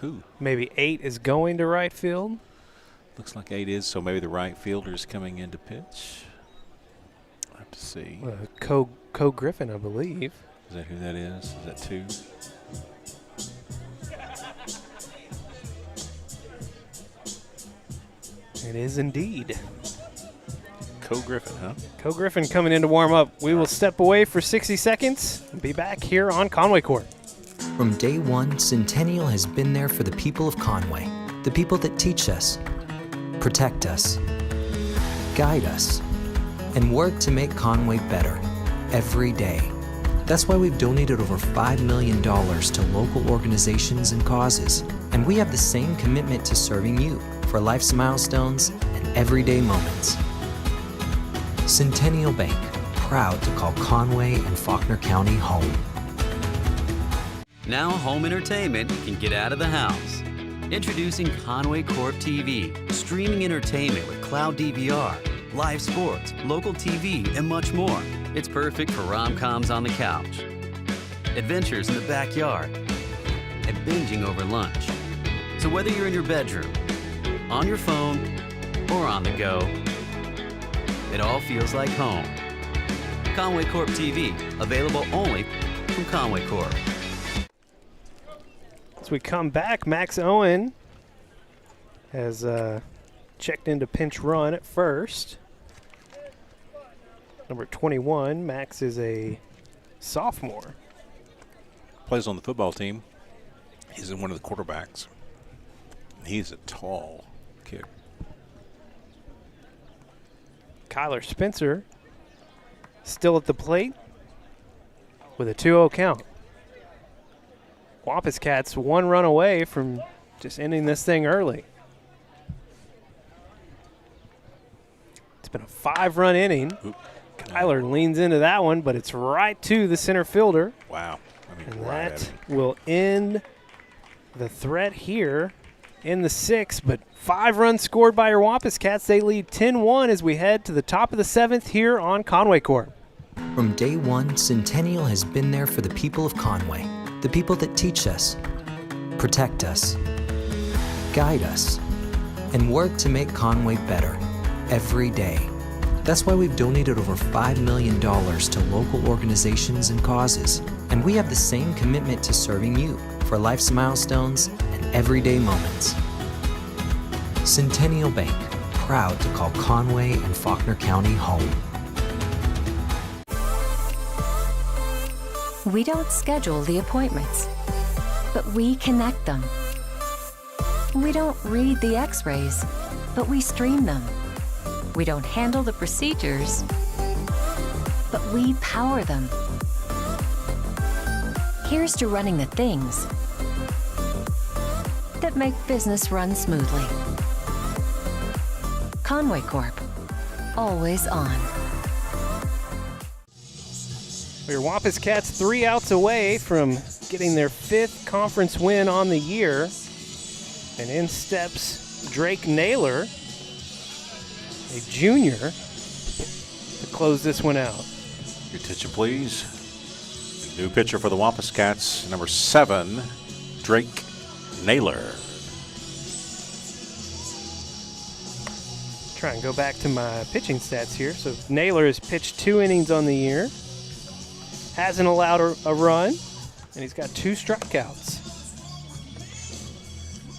Who? Maybe 8 is going to right field. Looks like 8 is, so maybe the right fielder is coming in to pitch. I'll have to see. Co Griffin, I believe. Is that who that is? Is that 2? It is indeed. Co Griffin, huh? Co Griffin coming in to warm up. We will step away for 60 seconds and be back here on Conway Corp. From day one, Centennial has been there for the people of Conway, the people that teach us, protect us, guide us, and work to make Conway better every day. That's why we've donated over $5 million to local organizations and causes, and we have the same commitment to serving you for life's milestones and everyday moments. Centennial Bank, proud to call Conway and Faulkner County home. Now home entertainment can get out of the house. Introducing Conway Corp TV, streaming entertainment with cloud DVR, live sports, local TV, and much more. It's perfect for rom-coms on the couch, adventures in the backyard, and binging over lunch. So whether you're in your bedroom, on your phone, or on the go, it all feels like home. Conway Corp TV, available only from Conway Corp. As we come back, Max Owen has checked into pinch run at first. Number 21, Max is a sophomore. Plays on the football team. He's one of the quarterbacks. He's a tall kid. Kyler Spencer still at the plate with a 2-0 count. Wampus Cats 1 run away from just ending this thing early. It's been a 5-run inning. Oop. Kyler leans into that one, but it's right to the center fielder. Wow. And Right that will end the threat here in the 6th. But 5 runs scored by your Wampus Cats. They lead 10-1 as we head to the top of the 7th here on Conway Corp. From day one, Centennial has been there for the people of Conway, the people that teach us, protect us, guide us, and work to make Conway better every day. That's why we've donated over $5 million to local organizations and causes. And we have the same commitment to serving you for life's milestones and everyday moments. Centennial Bank, proud to call Conway and Faulkner County home. We don't schedule the appointments, but we connect them. We don't read the x-rays, but we stream them. We don't handle the procedures, but we power them. Here's to running the things that make business run smoothly. Conway Corp, always on. Your Wampus Cats 3 outs away from getting their 5th conference win on the year. And in steps Drake Naylor, a junior, to close this one out. Your attention, please. The new pitcher for the Wampus Cats, number 7, Drake Naylor. Try and go back to my pitching stats here. So Naylor has pitched 2 innings on the year, hasn't allowed a run, and he's got 2 strikeouts.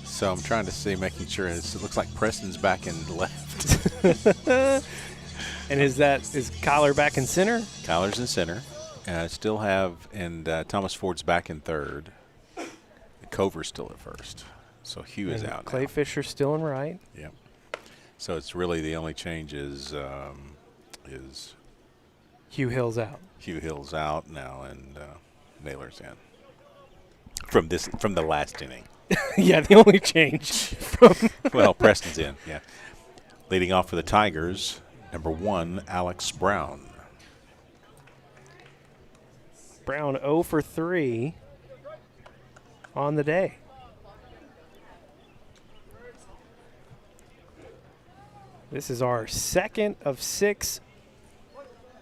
So I'm trying to see, making sure it looks like Preston's back in left. And is Kyler back in center? Kyler's in center. Still have, and Thomas Ford's back in third. Cover's still at first. So Hugh is out Clay now. Fisher's still in right. Yep. So it's really the only change is Hugh Hill's out. Hugh Hill's out now, and Naylor's in. From the last inning. Yeah, the only change from Well, Preston's in, yeah. Leading off for the Tigers, number 1, Alex Brown. Brown 0 for 3 on the day. This is our 2nd of 6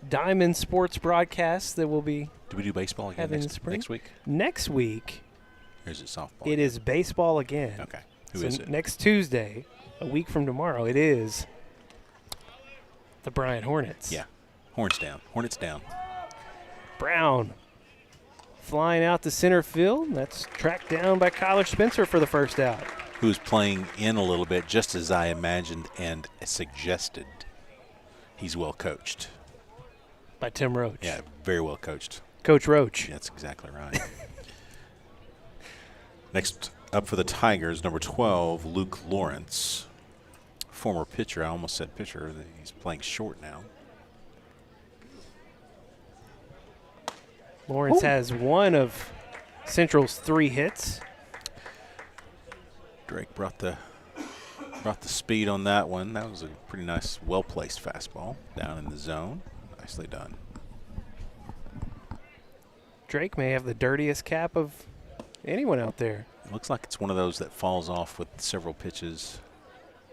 Diamond Sports broadcasts that will be Do we do baseball again having in next spring. week? Next week, Or is it softball? it is baseball again. Okay. Who So is it? next Tuesday, a week from tomorrow, it is the Bryant Hornets. Yeah. Horns down. Hornets down. Brown flying out to center field. That's tracked down by Kyler Spencer for the first out. Who's playing in a little bit, just as I imagined and suggested. He's well coached. By Tim Roach. Yeah, very well coached. Coach Roach. That's exactly right. Next up for the Tigers, number 12, Luke Lawrence. Former pitcher. I almost said pitcher. He's playing short now. Lawrence has one of Central's 3 hits. Drake brought the speed on that one. That was a pretty nice, well-placed fastball down in the zone. Nicely done. Drake may have the dirtiest cap of anyone out there. It looks like it's one of those that falls off with several pitches.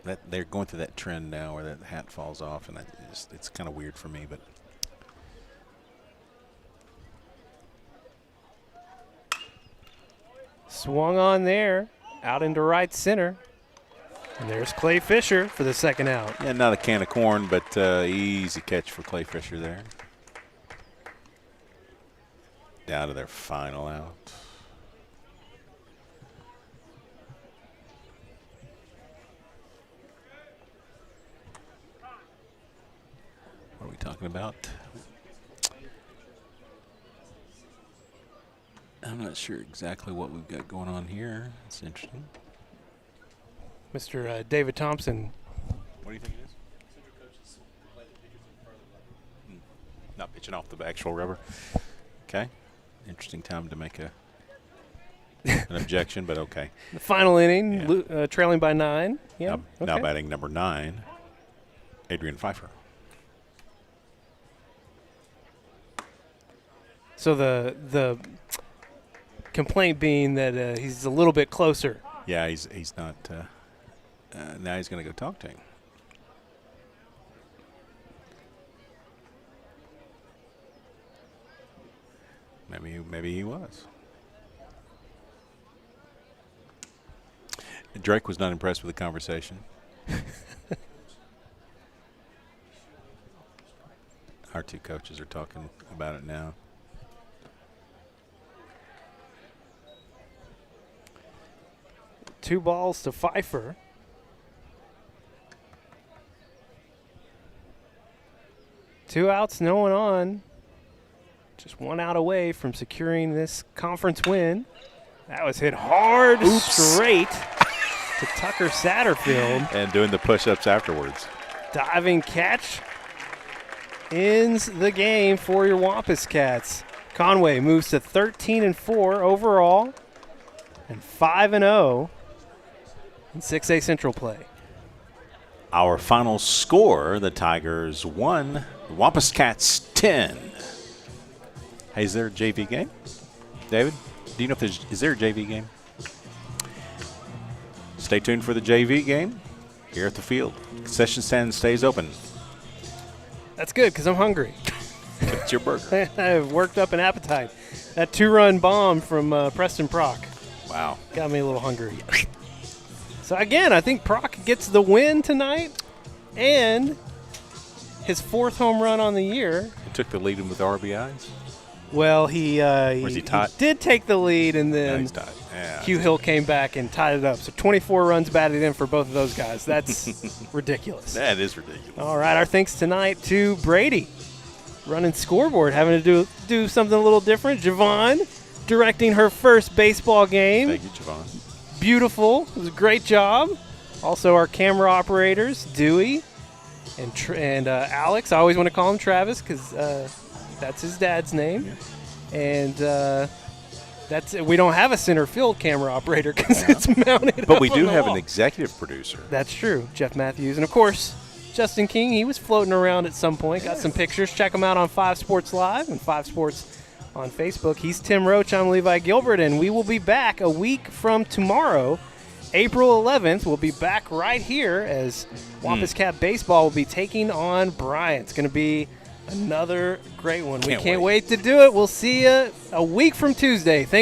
That they're going through that trend now where that hat falls off, and it's kind of weird for me. But Swung on there, out into right center. And there's Clay Fisher for the second out. yeah, not a can of corn, but easy catch for Clay Fisher there. Down to their final out. What are we talking about? I'm not sure exactly what we've got going on here. It's interesting. Mr. David Thompson. What do you think it is? Not pitching off the actual rubber. Okay. Interesting time to make an objection, but okay. The final inning, trailing by 9. Yeah. Now batting number 9, Adrian Pfeiffer. So the complaint being that he's a little bit closer. Yeah, he's not. Now he's going to go talk to him. Maybe he was. Drake was not impressed with the conversation. Our two coaches are talking about it now. Two balls to Pfeiffer. Two outs, no one on. Just one out away from securing this conference win. That was hit hard straight to Tucker Satterfield. And doing the push-ups afterwards. Diving catch ends the game for your Wampus Cats. Conway moves to 13-4 overall and 5-0 in 6A Central play. Our final score, the Tigers 1, the Wampus Cats 10. Hey, is there a JV game? David, do you know if is there a JV game? Stay tuned for the JV game here at the field. Concession stand stays open. That's good because I'm hungry. It's your burger. I've worked up an appetite. That 2-run bomb from Preston Proc. Wow. Got me a little hungry. So, again, I think Proc gets the win tonight and his 4th home run on the year. He took the lead with RBIs. Well, he tied? He did take the lead, and No, then he's tied. Yeah. Hugh Hill came back and tied it up. So 24 runs batted in for both of those guys. That's ridiculous. That is ridiculous. All right, our thanks tonight to Brady, running scoreboard, having to do something a little different. Javon directing her first baseball game. Thank you, Javon. Beautiful. It was a great job. Also, our camera operators, Dewey and Alex. I always want to call him Travis because that's his dad's name. Yeah. And we don't have a center field camera operator because it's mounted But up we on do the have wall. an executive producer. That's true, Jeff Matthews. And, of course, Justin King. He was floating around at some point. Got some pictures. Check him out on 5 Sports Live and 5 Sports on Facebook. He's Tim Roach. I'm Levi Gilbert, and we will be back a week from tomorrow, April 11th. We'll be back right here as Wampus Cat Baseball will be taking on Bryant. It's going to be another great one. We can't wait to do it. We'll see you a week from Tuesday. Thanks